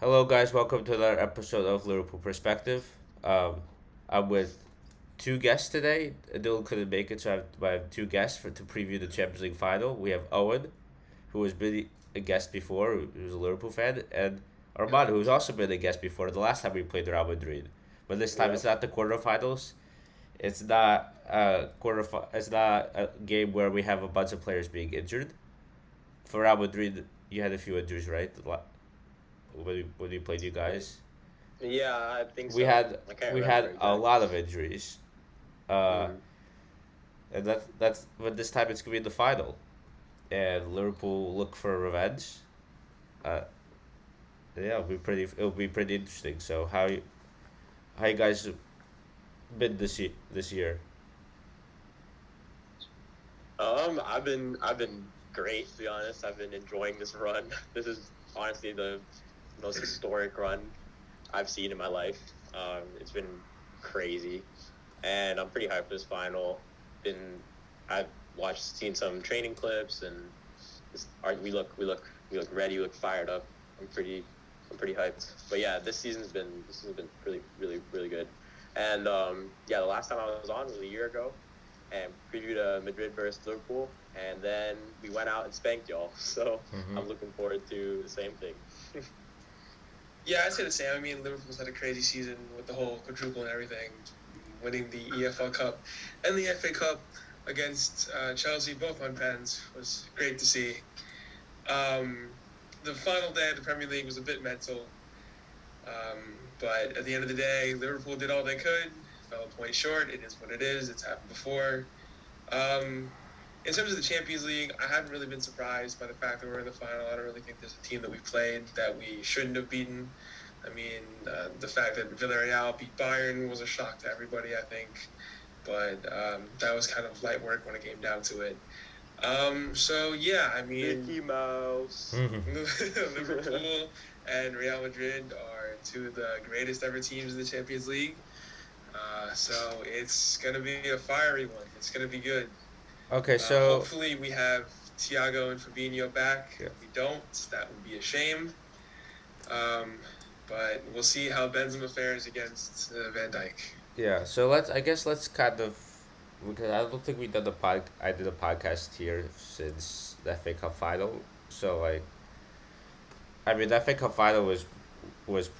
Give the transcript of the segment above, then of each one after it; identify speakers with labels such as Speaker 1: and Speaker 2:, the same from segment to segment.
Speaker 1: Hello, guys. Welcome to another episode of Liverpool Perspective. I'm with two guests today. Dylan couldn't make it, so I have two guests to preview the Champions League final. We have Owen, who has been a guest before, who's a Liverpool fan, and Arman, who's also been a guest before. The last time we played Real Madrid, but this time it's not the quarterfinals. It's not It's not a game where we have a bunch of players being injured. For Real Madrid, you had a few injuries, right? When we played you guys.
Speaker 2: Yeah, I think
Speaker 1: we
Speaker 2: so.
Speaker 1: had
Speaker 2: I can't
Speaker 1: we
Speaker 2: remember
Speaker 1: had a
Speaker 2: exactly.
Speaker 1: lot of injuries, uh,
Speaker 2: Mm.
Speaker 1: and that's but this time it's gonna be the final, and Liverpool look for revenge. Uh, yeah, it'll be pretty interesting. So how you guys been this year?
Speaker 2: I've been great to be honest. I've been enjoying this run. This is honestly the most historic run I've seen in my life. It's been crazy, and I'm pretty hyped for this final. Been I've seen some training clips, and we look ready. We look fired up. I'm pretty, I'm pretty hyped. But yeah, this has been really, really, really good. And yeah, the last time I was on was a year ago, and previewed Madrid versus Liverpool, and then we went out and spanked y'all. So
Speaker 1: Mm-hmm.
Speaker 2: I'm looking forward to the same thing.
Speaker 3: Yeah, I'd say the same. I mean, Liverpool's had a crazy season with the whole quadruple and everything, winning the EFL Cup and the FA Cup against Chelsea, both on pens, was great to see. Um, the final day of the Premier League was a bit mental, but at the end of the day, Liverpool did all they could, fell a point short. It is what it is. It's happened before. Um, in terms of the Champions League, I haven't really been surprised by the fact that we're in the final. I don't really think there's a team that we played that we shouldn't have beaten. I mean, the fact that Villarreal beat Bayern was a shock to everybody, I think. But that was kind of light work when it came down to it. So, yeah, I mean,
Speaker 2: Mickey Mouse.
Speaker 3: Liverpool and Real Madrid are two of the greatest ever teams in the Champions League. So it's going to be a fiery one. It's going to be good.
Speaker 1: Okay, so
Speaker 3: Hopefully we have Thiago and Fabinho back.
Speaker 1: Yeah.
Speaker 3: If we don't, that would be a shame. Um, but we'll see how Benzema fares against Van Dijk.
Speaker 1: yeah, so let's kind of, because I don't think we done the pod. I did a podcast here since the FA Cup final. So like, I mean, the FA Cup final was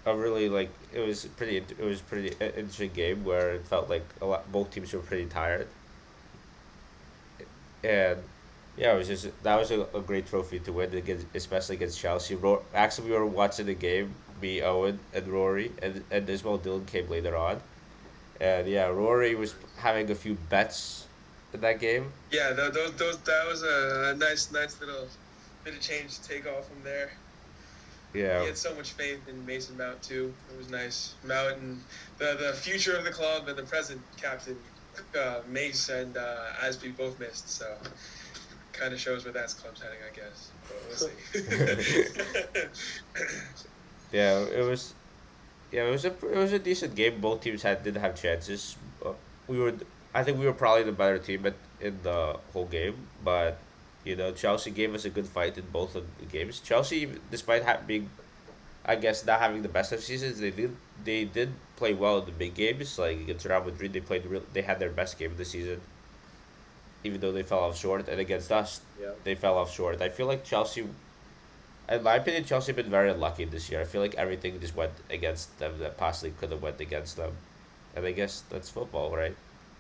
Speaker 1: a really like it was pretty interesting game where it felt like both teams were pretty tired, and yeah, it was just that was a great trophy to win against, especially against Chelsea. Actually, we were watching the game, me, Owen, and Rory, and as well Dylan came later on, and yeah, Rory was having a few bets in that game.
Speaker 3: Yeah, that was a nice little bit of change to take off from there. He
Speaker 1: Yeah,
Speaker 3: had so much faith in Mason Mount too. It was nice. Mount and the future of the club and the present captain, Mace and Asby both missed. So kind of shows where that club's heading, I guess. But we'll see.
Speaker 1: yeah, it was a decent game. Both teams did have chances. We were I think we were probably the better team in the whole game, but Chelsea gave us a good fight in both of the games. Chelsea, despite being, I guess, not having the best of seasons, they did play well in the big games. Like against Real Madrid, they had their best game of the season, even though they fell off short. And against us,
Speaker 2: Yeah.
Speaker 1: they fell off short. I feel like Chelsea, in my opinion, Chelsea have been very unlucky this year. I feel like everything just went against them that possibly could have went against them, and I guess that's football, right?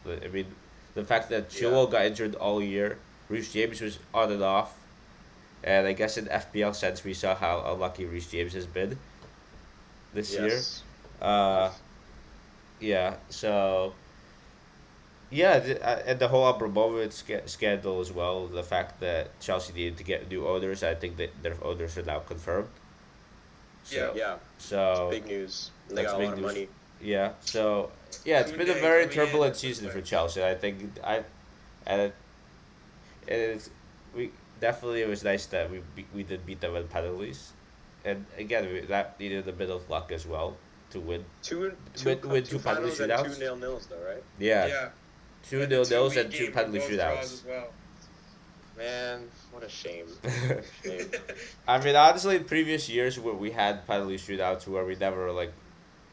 Speaker 1: I mean, the fact that
Speaker 2: Yeah.
Speaker 1: Chilwell got injured all year, Reece James was on and off, and I guess in FPL sense we saw how unlucky Reece James has been this year.
Speaker 2: Yes.
Speaker 1: Uh, yeah. So yeah, and the whole Abramovich scandal as well. The fact that Chelsea needed to get new owners, I think that their owners are now confirmed.
Speaker 3: Yeah.
Speaker 1: So
Speaker 2: Yeah.
Speaker 1: so
Speaker 2: Big news. And they
Speaker 1: that's
Speaker 2: got a
Speaker 1: big
Speaker 2: lot of
Speaker 1: news.
Speaker 2: money.
Speaker 1: Yeah. So yeah, it's been a
Speaker 3: Koundé
Speaker 1: very
Speaker 3: coming in
Speaker 1: turbulent
Speaker 3: as the
Speaker 1: season for
Speaker 3: player.
Speaker 1: Chelsea. I think and it's we definitely it was nice that we did beat them in penalties, and again that needed a bit of luck as well to win. Two
Speaker 2: Two
Speaker 1: penalty
Speaker 2: finals and two
Speaker 1: shootouts.
Speaker 2: 0-0s though, right?
Speaker 1: Yeah,
Speaker 3: Yeah.
Speaker 1: two
Speaker 3: And
Speaker 1: nil
Speaker 3: the
Speaker 1: nils
Speaker 3: two-week
Speaker 1: and two
Speaker 3: game
Speaker 1: penalty
Speaker 3: were both draws
Speaker 1: shootouts.
Speaker 3: as well.
Speaker 2: Man, what a shame. Shame.
Speaker 1: I mean, honestly, in previous years where we had penalty shootouts where we never like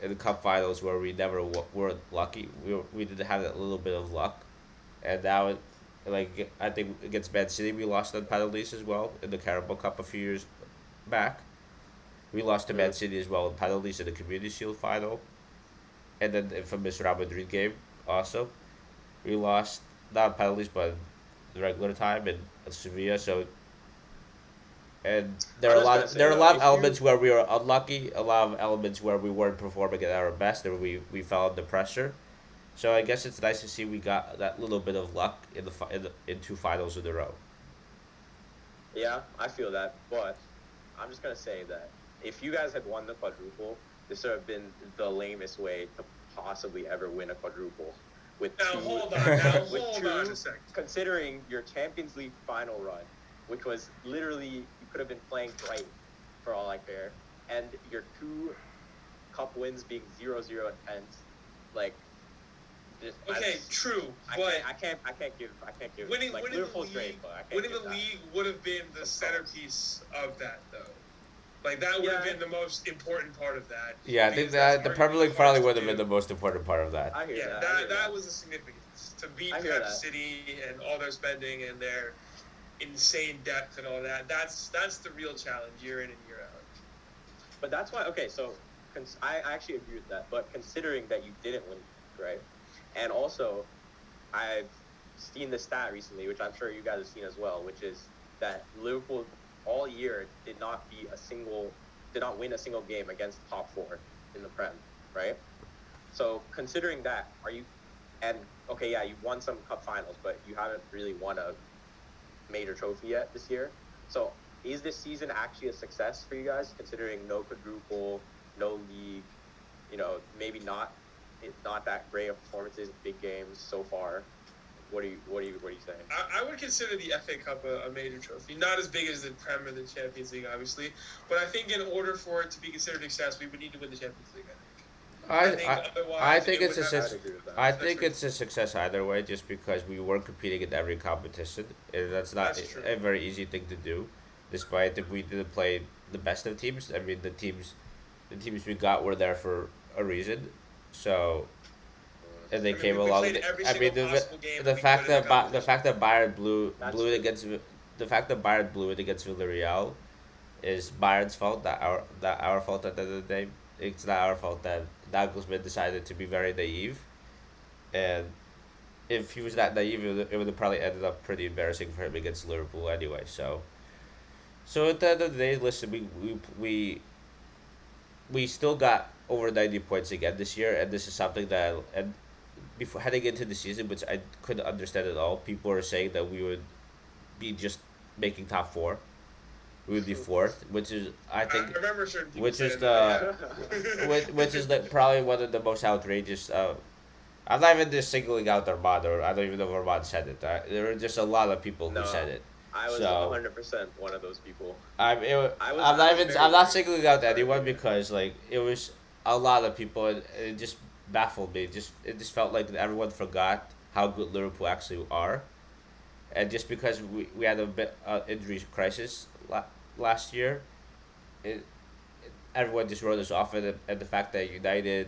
Speaker 1: in the cup finals where we never were lucky. We did have that little bit of luck, and now it, like I think against Man City we lost on penalties as well in the Carabao Cup a few years back. We lost to Man
Speaker 2: Mm.
Speaker 1: City as well in penalties in the Community Shield final, and then the infamous Real Madrid game also. We lost not on penalties but the regular time in Sevilla. So and
Speaker 2: I was just gonna
Speaker 1: there
Speaker 2: say
Speaker 1: are a
Speaker 2: though,
Speaker 1: lot of
Speaker 2: if you
Speaker 1: elements where we were unlucky, a lot of elements where we weren't performing at our best, and we fell under pressure. So I guess it's nice to see we got that little bit of luck in two finals in a row.
Speaker 2: yeah, I feel that, but I'm just gonna say that if you guys had won the quadruple, this would have been the lamest way to possibly ever win a quadruple. With
Speaker 3: Now
Speaker 2: two,
Speaker 3: hold on. Now
Speaker 2: with
Speaker 3: hold
Speaker 2: two,
Speaker 3: on a second.
Speaker 2: considering your Champions League final run, which was literally you could have been playing right for all I care, and your two cup wins being 0-0 at pens, like just
Speaker 3: Okay, true, but
Speaker 2: I can't give
Speaker 3: winning
Speaker 2: like
Speaker 3: winning the
Speaker 2: Liverpool's great,
Speaker 3: league,
Speaker 2: but I can't
Speaker 3: winning
Speaker 2: give
Speaker 3: the
Speaker 2: that.
Speaker 3: league would have been the centerpiece of that, though. Like that would have
Speaker 2: Yeah.
Speaker 3: been the most important part of that.
Speaker 1: Yeah, I think
Speaker 3: because that's
Speaker 1: that the
Speaker 3: arguably
Speaker 1: Premier League
Speaker 3: the
Speaker 1: probably
Speaker 3: hardest
Speaker 1: would
Speaker 3: to
Speaker 1: have been
Speaker 3: do.
Speaker 1: the most important part of that.
Speaker 2: I hear
Speaker 3: Yeah,
Speaker 2: that. I hear
Speaker 3: that was the significance to beat
Speaker 2: I hear
Speaker 3: Pep
Speaker 2: that.
Speaker 3: City and all their spending and their insane depth and all that. That's the real challenge year in and year out.
Speaker 2: But that's why, okay, so I actually agree with that. But considering that you didn't win, right? And also, I've seen the stat recently, which I'm sure you guys have seen as well, which is that Liverpool all year did not win a single game against top four in the Prem, right? So considering that, okay, yeah, you've won some cup finals, but you haven't really won a major trophy yet this year. So is this season actually a success for you guys, considering no quadruple, no league, maybe not that great of performances in big games so far? What are you saying?
Speaker 3: I would consider the FA Cup a major trophy. Not as big as the Prem or the Champions League, obviously. But I think in order for it to be considered a success, we would need to win the Champions League, I think. Otherwise,
Speaker 1: I think
Speaker 3: it
Speaker 1: it's a
Speaker 3: would have-
Speaker 2: I'd agree with that.
Speaker 1: I think it's a success either way, just because we were competing in every competition, and that's not
Speaker 3: That's true.
Speaker 1: a very easy thing to do. Despite that we didn't play the best of teams. I mean, the teams we got were there for a reason. So, and they
Speaker 3: I mean,
Speaker 1: came
Speaker 3: we
Speaker 1: along.
Speaker 3: played every
Speaker 1: I mean,
Speaker 3: single possible game
Speaker 1: the
Speaker 3: we
Speaker 1: fact
Speaker 3: could in
Speaker 1: that
Speaker 3: the
Speaker 1: the fact that Bayern
Speaker 2: That's
Speaker 1: blew it
Speaker 2: true.
Speaker 1: against the fact that Bayern blew it against Villarreal is Bayern's fault. That our fault at the end of the day. It's not our fault that Nagelsmann decided to be very naive, and if he was that naive, it would have probably ended up pretty embarrassing for him against Liverpool anyway. So at the end of the day, listen, we still got over 90 points again this year, and this is something that and before heading into the season, which I couldn't understand at all. People are saying that we would be just making top four. We would be fourth, which is I
Speaker 3: I
Speaker 1: think
Speaker 3: remember certain people
Speaker 1: which is
Speaker 3: saying
Speaker 1: the
Speaker 3: that.
Speaker 1: which is like probably one of the most outrageous. I'm not even just singling out Armand, or I don't even know if Armand said it. There were just a lot of people who
Speaker 2: No.
Speaker 1: said it.
Speaker 2: I was
Speaker 1: So
Speaker 2: 100% one of those people.
Speaker 1: I'm not even.
Speaker 2: very
Speaker 1: I'm not
Speaker 2: worried.
Speaker 1: singling out
Speaker 2: Sorry,
Speaker 1: anyone
Speaker 2: yeah.
Speaker 1: because like it was a lot of people, and it just baffled me. It just felt like everyone forgot how good Liverpool actually are, and just because we had a bit injury crisis last year, it, everyone just wrote us off, and the fact that United,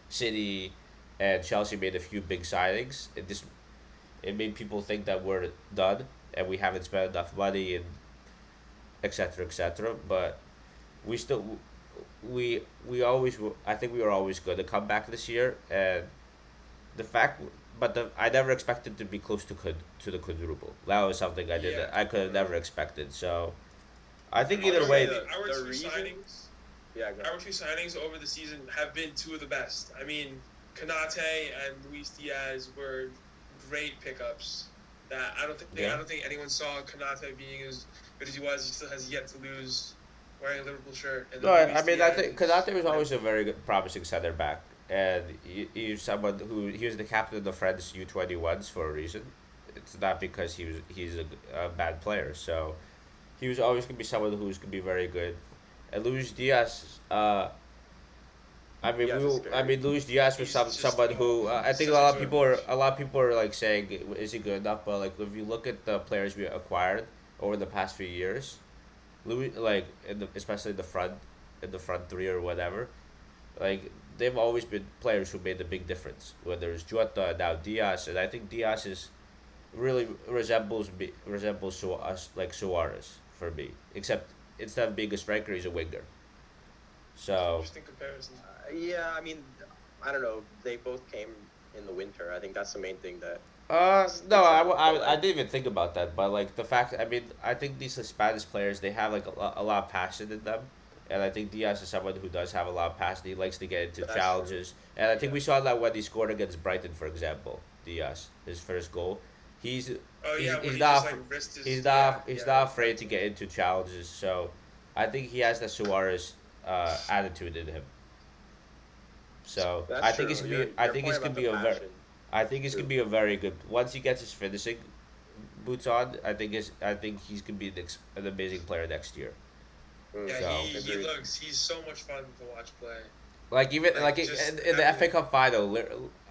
Speaker 1: City, and Chelsea made a few big signings, it made people think that we're done and we haven't spent enough money and etc. etc. But we still we always I think we were always going to come back this year, and the fact but I never expected to be close to the quadruple. That was something
Speaker 3: Yeah.
Speaker 1: I could have never expected. So I think
Speaker 2: I
Speaker 1: either
Speaker 2: would
Speaker 1: way.
Speaker 2: say
Speaker 3: Our
Speaker 2: the
Speaker 3: two
Speaker 2: reason-
Speaker 3: signings.
Speaker 2: Yeah, go.
Speaker 3: Our two signings over the season have been two of the best. I mean, Kanate and Luis Diaz were great pickups. That I
Speaker 1: Yeah.
Speaker 3: don't think anyone saw Kanate being as good as he was. He still has yet to lose wearing a Liverpool shirt. And
Speaker 1: No,
Speaker 3: then
Speaker 1: I
Speaker 3: Luis
Speaker 1: mean I
Speaker 3: Diaz
Speaker 1: think Kanate was
Speaker 3: is-
Speaker 1: always a very good, promising center back, and he's someone who he was the captain of the French U21s for a reason. It's not because he's a bad player. So he was always gonna be someone who's gonna be very good. And Luis Diaz,
Speaker 2: Diaz is scary.
Speaker 1: Luis Diaz was
Speaker 3: He's just-
Speaker 1: someone who I think
Speaker 3: such
Speaker 1: a lot of people are like saying, is he good enough? But like if you look at the players we acquired over the past few years, Louis, like especially in the front three or whatever, like they've always been players who made a big difference. Whether it's Jota, now Diaz, and I think Diaz is really resembles us like Suarez for me, except instead of being a striker, he's a winger. So
Speaker 3: Interesting comparison.
Speaker 2: Yeah, I mean, I don't know. They both came in the winter. I think that's the main thing that
Speaker 1: no,
Speaker 2: sticks out. But
Speaker 1: I
Speaker 2: like,
Speaker 1: didn't even think about that, but like the fact, I mean, I think these Spanish players they have like a lot of passion in them, and I think Diaz is someone who does have a lot of passion. He likes to get into
Speaker 2: that's true.
Speaker 1: challenges, and I think
Speaker 2: Yeah.
Speaker 1: we saw that when he scored against Brighton, for example, Diaz his first goal. He's
Speaker 3: Oh yeah, when
Speaker 1: he's
Speaker 3: he just
Speaker 1: not
Speaker 3: like wrist his yeah
Speaker 1: he's
Speaker 3: yeah.
Speaker 1: not afraid to get into challenges. So, I think he has the Suarez attitude in him. So I
Speaker 2: That's
Speaker 1: think
Speaker 2: true.
Speaker 1: I
Speaker 2: Your
Speaker 1: think
Speaker 2: point
Speaker 1: he's gonna
Speaker 2: about the
Speaker 1: be a very
Speaker 2: passion.
Speaker 1: I think he's gonna
Speaker 2: True.
Speaker 1: be a very good once he gets his finishing boots on. I think he's gonna be an amazing player next year.
Speaker 3: Yeah,
Speaker 1: So
Speaker 3: he
Speaker 2: Agreed.
Speaker 3: looks he's so much fun to watch play.
Speaker 1: like even
Speaker 3: Like
Speaker 1: like
Speaker 3: just
Speaker 1: in the FA
Speaker 3: having
Speaker 1: Cup final,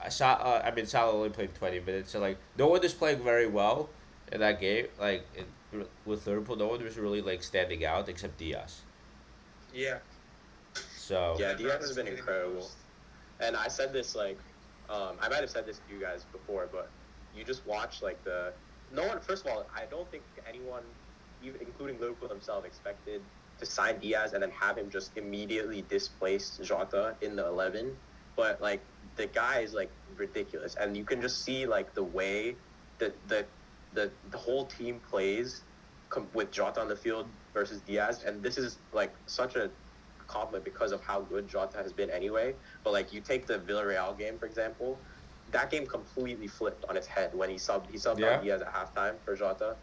Speaker 1: I mean Salah only played 20 minutes, so like no one is playing very well in that game. With Liverpool, no one was really like standing out except Diaz.
Speaker 3: yeah.
Speaker 1: So
Speaker 2: Yeah,
Speaker 3: Yeah,
Speaker 2: Diaz
Speaker 3: Brown
Speaker 2: has
Speaker 3: is
Speaker 2: been
Speaker 3: getting the
Speaker 2: incredible.
Speaker 3: most.
Speaker 2: And I said this like, I might have said this to you guys before, but you just watch like the no one. First of all, I don't think anyone, even including Liverpool themselves, expected to sign Diaz and then have him just immediately displace Jota in the 11. But like the guy is like ridiculous, and you can just see like the way that the whole team plays with Jota on the field versus Diaz, and this is like such a compliment because of how good Jota has been anyway. But like you take the Villarreal game for example, that game completely flipped on its head when he subbed
Speaker 1: yeah.
Speaker 2: out Diaz at halftime for Jota.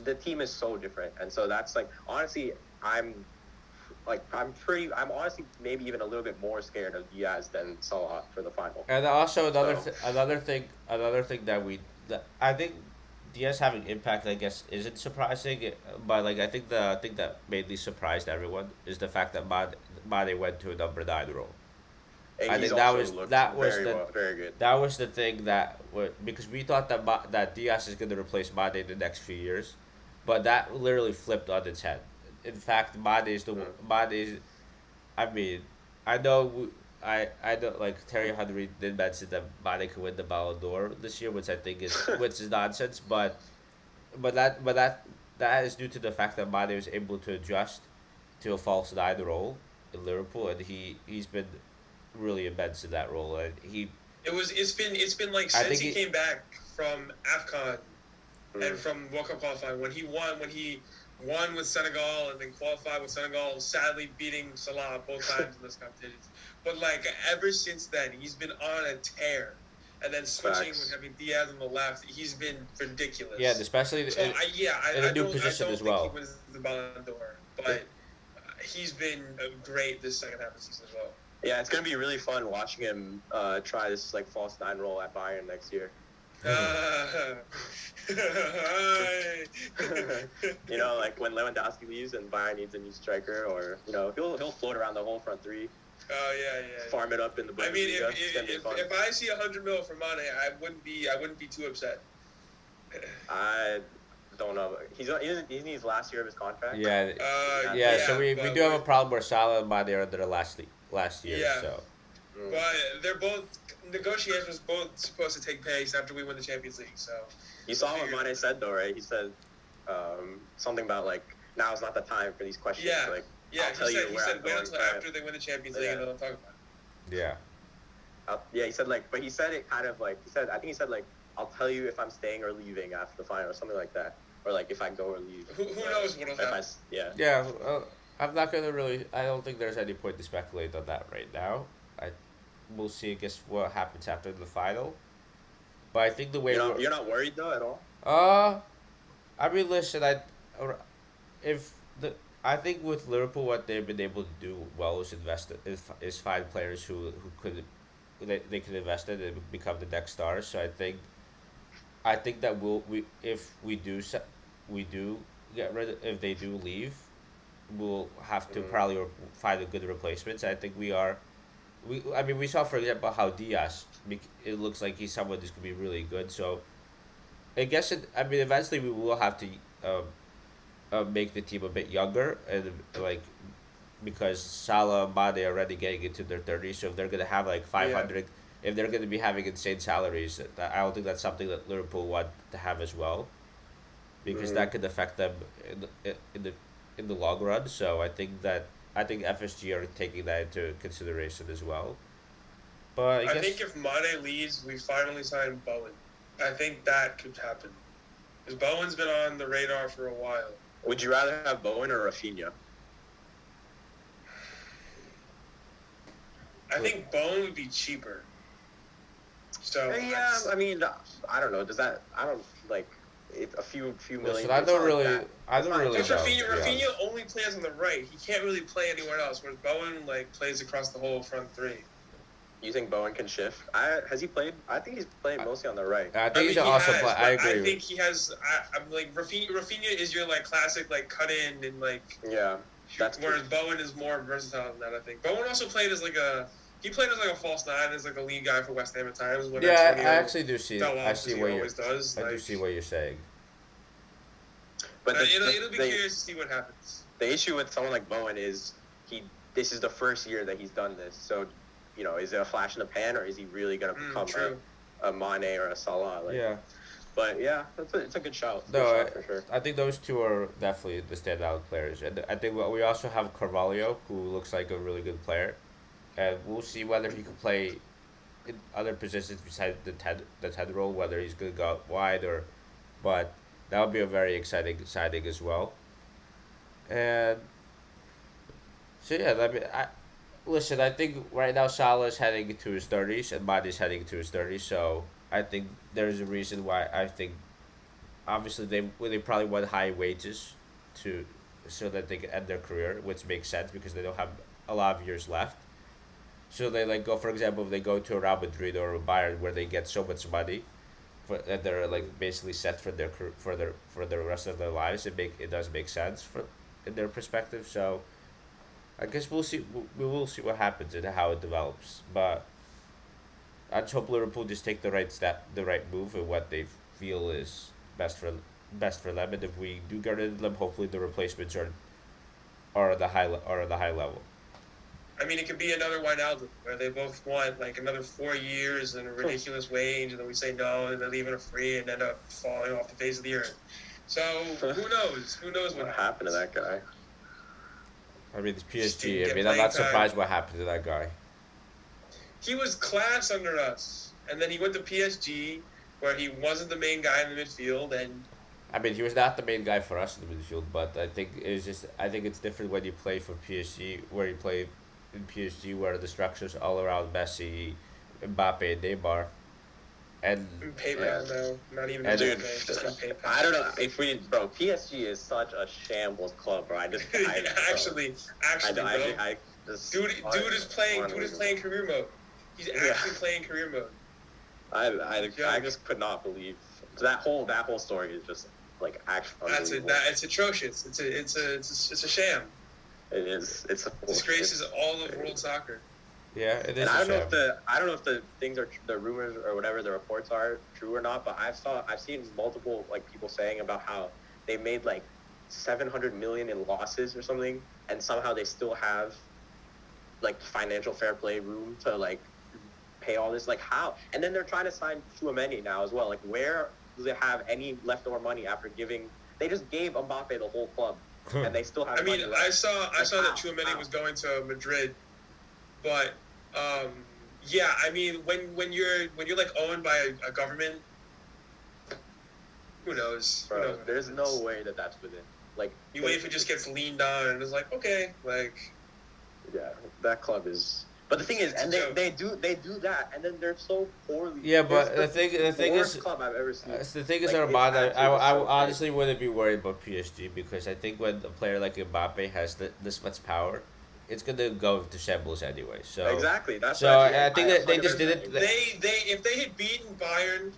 Speaker 2: The team is so different, and so that's like honestly, I'm I'm honestly maybe even a little bit more scared of Diaz than Salah for the final.
Speaker 1: And also
Speaker 2: So
Speaker 1: another thing that I think Diaz having impact I guess isn't surprising, but like I think the thing that mainly surprised everyone is the fact that Mane went to a number 9 role.
Speaker 2: and
Speaker 1: I
Speaker 2: he's
Speaker 1: think
Speaker 2: also looked very
Speaker 1: the
Speaker 2: well, very good.
Speaker 1: that was the thing because we thought that Diaz is going to replace Mane in the next few years, but that literally flipped on its head. In fact,
Speaker 2: Mm.
Speaker 1: Mane is I mean, I know I know like Terry Henry did mention that Mane could win the Ballon d'Or this year, which is nonsense. But that is due to the fact that Mane was able to adjust to a false 9 role in Liverpool, and he's been really immense in that role. And
Speaker 3: It's been like
Speaker 1: I
Speaker 3: since
Speaker 1: think
Speaker 3: he came back from AFCON and
Speaker 2: Mm.
Speaker 3: from World Cup qualifying when he won with Senegal and then qualified with Senegal, sadly beating Salah both times in those competitions. But like ever since then, he's been on a tear. And then switching with
Speaker 2: Facts.
Speaker 3: having Diaz on the left, he's been ridiculous.
Speaker 1: yeah, especially
Speaker 3: So
Speaker 1: in a
Speaker 3: I
Speaker 1: new
Speaker 3: don't
Speaker 1: position as
Speaker 3: think he
Speaker 1: well.
Speaker 3: wins the Ballon d'Or, but he's been great this second half of the season as well.
Speaker 2: Yeah, it's gonna be really fun watching him try this like false 9 role at Bayern next year. You know, like when Lewandowski leaves and Bayern needs a new striker, or you know, he'll float around the whole front three,
Speaker 3: Oh yeah.
Speaker 2: farm it up in the
Speaker 3: I mean,
Speaker 2: Bundesliga. It's gonna be fun.
Speaker 3: if I see 100 mil for Mane, I wouldn't be too upset.
Speaker 2: I don't know. He's in his last year of his contract.
Speaker 1: Yeah,
Speaker 2: Yeah,
Speaker 1: So we
Speaker 3: but
Speaker 1: do have a problem where Salah and Mane are under the last year.
Speaker 3: Yeah.
Speaker 1: So
Speaker 2: Mm.
Speaker 3: But they're both negotiations was both supposed to take place after we win the Champions League. So
Speaker 2: You saw what Mane said though, right? He said something about like now is not the time for these questions.
Speaker 3: Yeah.
Speaker 2: Like
Speaker 3: yeah,
Speaker 2: I'll tell
Speaker 3: he
Speaker 2: you
Speaker 3: said
Speaker 2: where I'm
Speaker 3: wait
Speaker 2: going,
Speaker 3: until
Speaker 2: right?
Speaker 3: after they win the Champions League
Speaker 2: Yeah.
Speaker 3: and then I'll talk about it.
Speaker 1: yeah,
Speaker 2: Yeah, he said like, but he said it kind of like I think he said like I'll tell you if I'm staying or leaving after the final or something like that, or like if I go or leave.
Speaker 3: Who knows what'll
Speaker 2: If I,
Speaker 3: happen?
Speaker 2: yeah.
Speaker 1: yeah. I'm not gonna really. I don't think there's any point to speculate on that right now. We'll see. I guess what happens after the final. But I think the way
Speaker 2: You're not worried though at all.
Speaker 1: I mean, listen, if the I think with Liverpool, what they've been able to do well is find players who could they could invest in and become the next stars. So I think that we if we do get rid of, if they do leave, we'll have to
Speaker 2: Mm.
Speaker 1: probably find a good replacements. I think we are. I mean, we saw for example how Diaz. It looks like he's someone who's gonna be really good. So I guess I mean eventually we will have to um, make the team a bit younger and like because Salah and Mane are already getting into their 30s, so if they're gonna have like
Speaker 3: Yeah.
Speaker 1: 500, if they're gonna be having insane salaries, I don't think that's something that Liverpool want to have as well, because
Speaker 2: Mhm.
Speaker 1: that could affect them in the long run. So I think FSG are taking that into consideration as well. But I
Speaker 3: I
Speaker 1: guess
Speaker 3: think if Mane leaves, we finally sign Bowen. I think that could happen. Because Bowen's been on the radar for a while.
Speaker 2: Would you rather have Bowen or Rafinha?
Speaker 3: I think Bowen would be cheaper. So
Speaker 2: Yeah, I mean, I don't know. Does that? I don't like it, a few million.
Speaker 1: listen, I
Speaker 2: it's
Speaker 1: don't
Speaker 2: not
Speaker 1: really,
Speaker 2: that-
Speaker 1: I
Speaker 2: it's
Speaker 1: don't
Speaker 2: not
Speaker 1: really
Speaker 3: because
Speaker 1: know.
Speaker 2: that-
Speaker 1: to
Speaker 3: Rafinha,
Speaker 1: be honest.
Speaker 3: Rafinha only plays on the right. He can't really play anywhere else. Whereas Bowen like plays across the whole front three.
Speaker 2: You think Bowen can shift? Has he played? I think he's played mostly on the right.
Speaker 1: I
Speaker 3: I
Speaker 1: think
Speaker 3: mean,
Speaker 1: he's
Speaker 3: he
Speaker 1: also
Speaker 3: has,
Speaker 1: play.
Speaker 3: but
Speaker 1: I agree.
Speaker 3: I think he has. I'm like Rafinha is your like classic like cut in and like.
Speaker 2: Yeah, that's
Speaker 3: Whereas
Speaker 2: true.
Speaker 3: Bowen is more versatile than that. I think Bowen also played as like a. He played as like a false nine, as like a lead guy for West Ham at times. When
Speaker 1: Yeah, I
Speaker 3: Antonio
Speaker 1: actually do see.
Speaker 3: fell
Speaker 1: I
Speaker 3: off,
Speaker 1: see
Speaker 3: as he
Speaker 1: what you're.
Speaker 3: always does.
Speaker 1: I
Speaker 3: Like,
Speaker 1: do see what you're saying.
Speaker 2: But
Speaker 3: it'll be curious to see what happens.
Speaker 2: the issue with someone like Bowen is this is the first year that he's done this. So, is it a flash in the pan or is he really gonna become
Speaker 3: True.
Speaker 2: a Mane or a Salah? Like,
Speaker 1: Yeah.
Speaker 2: But yeah, it's a good shout.
Speaker 1: No,
Speaker 2: Good shout for sure.
Speaker 1: I think those two are definitely the standout players, and I think we also have Carvalho, who looks like a really good player, and we'll see whether he can play in other positions besides the ten role, whether he's gonna go out wide or, but that would be a very exciting signing as well. And so yeah, I mean, listen, I think right now Salah is heading into his 30s and Mane is heading into his 30s, so I think there's a reason why I think obviously they probably want high wages to so that they can end their career, which makes sense because they don't have a lot of years left. So they like go, for example, if they go to a Real Madrid or a Bayern where they get so much money, for that they're like basically set for for the rest of their lives. It does make sense for in their perspective. So I guess we'll see. We will see what happens and how it develops. But I just hope Liverpool just take the right step, the right move, and what they feel is best for them. And if we do get rid of them, hopefully the replacements are at the high level.
Speaker 3: I mean, it could be another Wijnaldum where they both want like another 4 years and a ridiculous wage, and then we say no, and they leave it a free and end up falling off the face of the earth. So who knows? Who knows
Speaker 2: What
Speaker 3: what
Speaker 2: happened to that guy?
Speaker 1: I mean, it's
Speaker 3: Just
Speaker 1: PSG.
Speaker 3: didn't
Speaker 1: I mean,
Speaker 3: get
Speaker 1: I'm not
Speaker 3: playing time.
Speaker 1: surprised what happened to that guy.
Speaker 3: He was class under us, and then he went to PSG where he wasn't the main guy in the midfield, and
Speaker 1: I mean, he was not the main guy for us in the midfield, but I think it's different when you play for PSG, where you play in PSG, where the structure's all around Messi, Mbappe, and Neymar, and
Speaker 3: Mbappe, no, not even
Speaker 1: And
Speaker 2: Dude,
Speaker 3: Mbappe, just Mbappe.
Speaker 2: I don't know if PSG is such a shambles club, bro.
Speaker 3: actually,
Speaker 2: I,
Speaker 3: bro.
Speaker 2: I just
Speaker 3: Dude is playing career mode. He's actually playing career mode.
Speaker 2: I just could not believe that whole story is just like actually unbelievable.
Speaker 3: It's atrocious. It's a sham.
Speaker 2: It is. It's a
Speaker 3: Disgraces all of world soccer.
Speaker 1: yeah, it is.
Speaker 2: And I
Speaker 1: a
Speaker 2: don't
Speaker 1: shame.
Speaker 2: know if the things are the rumors or whatever the reports are true or not. But I've seen multiple like people saying about how they made like 700 million in losses or something, and somehow they still have like financial fair play room to like pay all this. Like how? And then they're trying to sign Chouameni now as well. Like where do they have any leftover money after giving? They just gave Mbappe the whole club, and they still have.
Speaker 3: I mean,
Speaker 2: money left.
Speaker 3: I saw that
Speaker 2: how?
Speaker 3: Chouameni was going to Madrid, but yeah, I mean, when you're like owned by a government, who knows? Who
Speaker 2: Bro,
Speaker 3: knows what
Speaker 2: there's
Speaker 3: happens?
Speaker 2: no way that's within. Like
Speaker 3: UEFA just gets leaned on, and it's like okay, like
Speaker 2: yeah, that club is. But the thing is, and they do that, and then they're so poorly.
Speaker 1: Yeah, but
Speaker 2: It's
Speaker 1: the thing
Speaker 2: worst
Speaker 1: is,
Speaker 2: club I've ever seen.
Speaker 1: the thing is,
Speaker 2: Like, it's
Speaker 1: Armand, I
Speaker 2: absolutely so
Speaker 1: honestly wouldn't be worried about PSG because I think when a player like Mbappe has this much power, it's gonna go to shambles anyway. So
Speaker 2: Exactly. That's
Speaker 1: So
Speaker 2: what
Speaker 1: I think that they just
Speaker 2: 100%
Speaker 1: didn't-
Speaker 2: agree.
Speaker 3: if they had beaten Bayern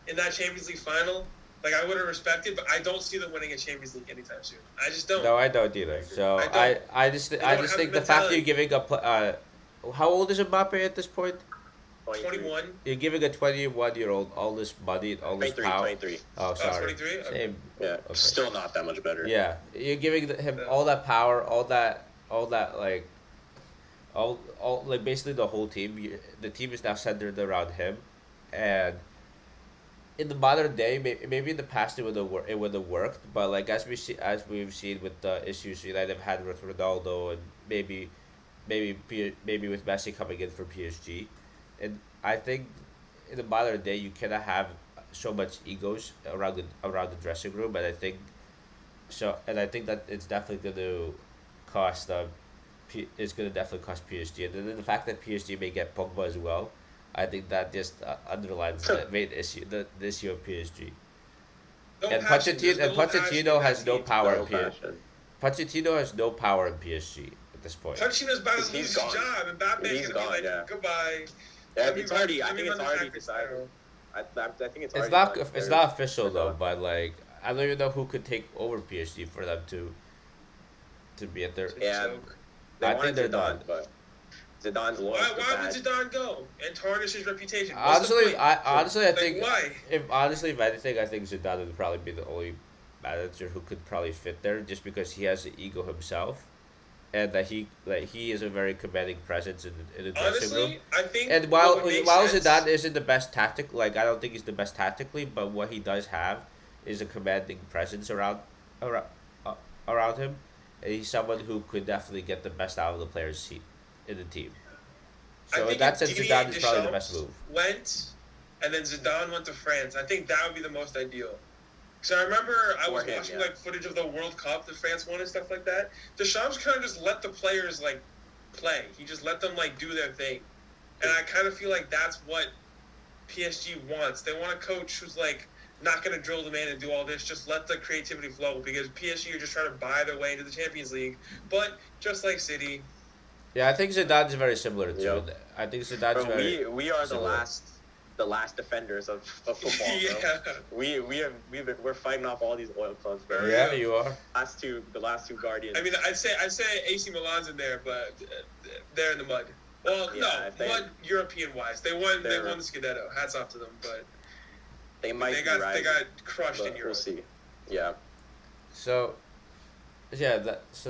Speaker 3: in that Champions League final, like I would have respected, but I don't see them winning a Champions League anytime soon. I just don't.
Speaker 1: No, I don't either. So
Speaker 3: I don't.
Speaker 1: I just
Speaker 3: They
Speaker 1: I
Speaker 3: don't
Speaker 1: just
Speaker 3: have
Speaker 1: think
Speaker 3: the
Speaker 1: the fact that
Speaker 3: mentality.
Speaker 1: you're giving up. How old is Mbappe at this point?
Speaker 2: 23.
Speaker 3: 21.
Speaker 1: You're giving a 21-year-old all this money and all this
Speaker 2: 23,
Speaker 1: power.
Speaker 2: 23.
Speaker 1: Oh, sorry.
Speaker 3: 23? Okay.
Speaker 1: Same.
Speaker 2: Yeah,
Speaker 1: Okay.
Speaker 2: still not that much better.
Speaker 1: Yeah, you're giving him
Speaker 3: Yeah.
Speaker 1: all that power, all that like, all like basically the whole team. The team is now centered around him, and in the modern day, maybe in the past it would have worked, but like as we've seen with the issues United have had with Ronaldo and maybe with Messi coming in for PSG, and I think in the modern day you cannot have so much egos around the dressing room, and I think that it's definitely going to cost it's going to definitely cost PSG, and then the fact that PSG may get Pogba as well, I think that just underlines the main issue, the issue of PSG.
Speaker 3: No
Speaker 1: And
Speaker 3: passion. There's
Speaker 1: Pochettino
Speaker 3: no passion in
Speaker 1: Pochettino
Speaker 3: that
Speaker 1: has no
Speaker 3: team.
Speaker 1: power
Speaker 2: No
Speaker 1: in PSG.
Speaker 2: passion.
Speaker 1: Pochettino has no power in PSG at this point.
Speaker 3: Pochettino's about to
Speaker 2: He's
Speaker 3: lose his
Speaker 2: gone.
Speaker 3: job, and Mbappe
Speaker 2: He's
Speaker 3: is
Speaker 2: gone,
Speaker 3: gonna be like,
Speaker 2: yeah.
Speaker 3: goodbye.
Speaker 2: Yeah,
Speaker 3: Let me
Speaker 2: it's
Speaker 3: run-
Speaker 2: already. I
Speaker 3: let me
Speaker 2: think it's
Speaker 3: run the
Speaker 2: already
Speaker 3: Packers
Speaker 2: decided.
Speaker 3: now.
Speaker 2: I think it's
Speaker 1: It's
Speaker 2: already
Speaker 1: not
Speaker 2: done.
Speaker 1: it's
Speaker 2: They're-
Speaker 1: not official
Speaker 2: they're
Speaker 1: though,
Speaker 2: gone.
Speaker 1: but like I don't even know who could take over PSG for them to be at their.
Speaker 2: Yeah,
Speaker 3: Joke.
Speaker 2: they
Speaker 1: I
Speaker 2: wanted
Speaker 1: think they're
Speaker 2: Zidane,
Speaker 1: done.
Speaker 2: but Zidane's loyal.
Speaker 3: Why would Zidane go and tarnish his reputation? What's the
Speaker 1: Honestly,
Speaker 3: point?
Speaker 1: I
Speaker 3: Like,
Speaker 1: think
Speaker 3: why?
Speaker 1: if anything, I think Zidane would probably be the only manager who could probably fit there, just because he has the ego himself, and that he is a very commanding presence in the dressing room.
Speaker 3: Honestly, I think.
Speaker 1: And
Speaker 3: what would make sense-
Speaker 1: Zidane isn't the best like I don't think he's the best tactically, but what he does have is a commanding presence around, uh, around him, and he's someone who could definitely get the best out of the players in the team.
Speaker 3: I
Speaker 1: So in
Speaker 3: think
Speaker 1: that
Speaker 3: if
Speaker 1: sense,
Speaker 3: Didier
Speaker 1: Zidane is probably the
Speaker 3: Deschamps
Speaker 1: best move.
Speaker 3: Went, and then Zidane went to France. I think that would be the most ideal. So I remember I was
Speaker 2: For him,
Speaker 3: watching
Speaker 2: yeah.
Speaker 3: like footage of the World Cup that France won and stuff like that. Deschamps kind of just let the players like play. He just let them like do their thing, and I kind of feel like that's what PSG wants. They want a coach who's like not going to drill them in and do all this. Just let the creativity flow, because PSG are just trying to buy their way into the Champions League. But just like City,
Speaker 1: Yeah, I think Zidane's very similar to
Speaker 2: Yeah.
Speaker 1: it. I think Zidane's
Speaker 2: Bro,
Speaker 1: very.
Speaker 2: we are the
Speaker 1: similar.
Speaker 2: last defenders of football. Bro.
Speaker 3: yeah.
Speaker 2: We're fighting off all these oil clubs, bro.
Speaker 1: Yeah, you are.
Speaker 2: The last two Guardians.
Speaker 3: I mean, I'd say AC Milan's in there, but they're in the mud. Well,
Speaker 2: Yeah,
Speaker 3: no, mud European wise. They won the Scudetto. Hats off to them, but
Speaker 2: they might
Speaker 3: they
Speaker 2: be
Speaker 3: got
Speaker 2: right.
Speaker 3: they got crushed
Speaker 2: but
Speaker 3: in Europe.
Speaker 2: we'll see. Yeah.
Speaker 1: So, yeah, that's.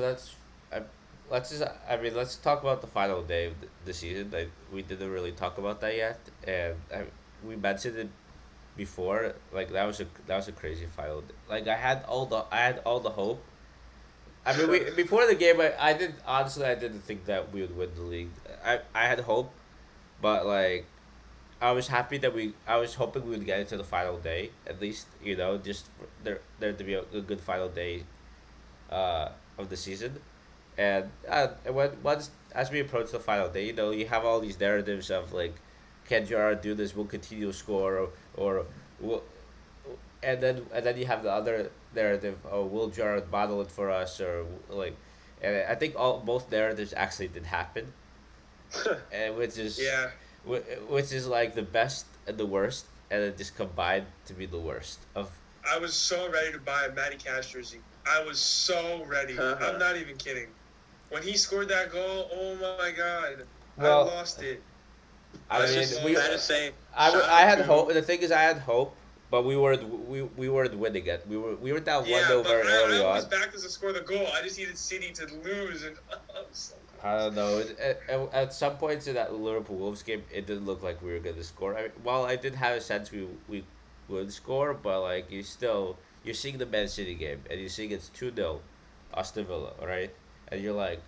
Speaker 1: Let's talk about the final day of the season. We didn't really talk about that yet, and we mentioned it before. Like that was a crazy final day. Like I had all the hope. I mean, before the game, I didn't think that we would win the league. I had hope, but like I was hoping we would get into the final day at least. Just there to be a good final day, of the season. And once as we approach the final day, you have all these narratives of like, can Gerrard do this? Will continue to score, or will, and then you have the other narrative. Oh, will Gerrard bottle it for us, or like, and I think both narratives actually did happen, and
Speaker 3: Yeah,
Speaker 1: which is like the best and the worst, and it just combined to be the worst of.
Speaker 3: I was so ready to buy a Matty Cash jersey. I was so ready. I'm not even kidding. When he scored that goal, oh my god,
Speaker 1: Well,
Speaker 3: I lost it.
Speaker 1: I
Speaker 3: That's
Speaker 1: mean,
Speaker 3: just
Speaker 1: we.
Speaker 2: Fair to say.
Speaker 1: I had hope. The thing is, I had hope, but we weren't winning it. We were down 1-0
Speaker 3: Yeah, but
Speaker 1: very early
Speaker 3: I always
Speaker 1: on.
Speaker 3: backed us to score the goal. I just needed City to lose, and I'm so
Speaker 1: I don't know. At some points in that Liverpool Wolves game, it didn't look like we were gonna score. I mean, while I did have a sense we would score, but like you're seeing the Man City game and you're seeing it's 2-0, Aston Villa, right? And you're like,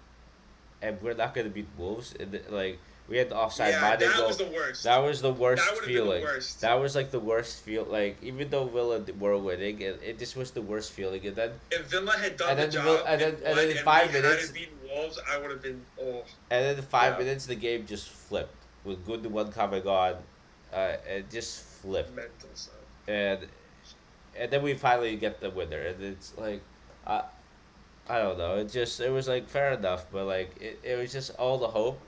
Speaker 1: and we're not gonna beat Wolves. And like we had the offside
Speaker 3: yeah,
Speaker 1: Mane
Speaker 3: that
Speaker 1: goal.
Speaker 3: was the worst.
Speaker 1: That was the worst
Speaker 3: That would've been the
Speaker 1: feeling.
Speaker 3: worst.
Speaker 1: That was like the worst feel. Like even though Villa were winning, it just was the worst feeling. And then
Speaker 3: If Villa had done
Speaker 1: And
Speaker 3: the
Speaker 1: then
Speaker 3: job
Speaker 1: Vil- and then- and then in 5
Speaker 3: we
Speaker 1: minutes-
Speaker 3: hadn't beaten Wolves, I would have been
Speaker 1: in 5
Speaker 2: Yeah.
Speaker 1: minutes, the game just flipped with Gundogan coming on. It just flipped,
Speaker 3: mental. So.
Speaker 1: and then we finally get the winner, and it's like, I don't know. It was like fair enough, but like it was just all the hope,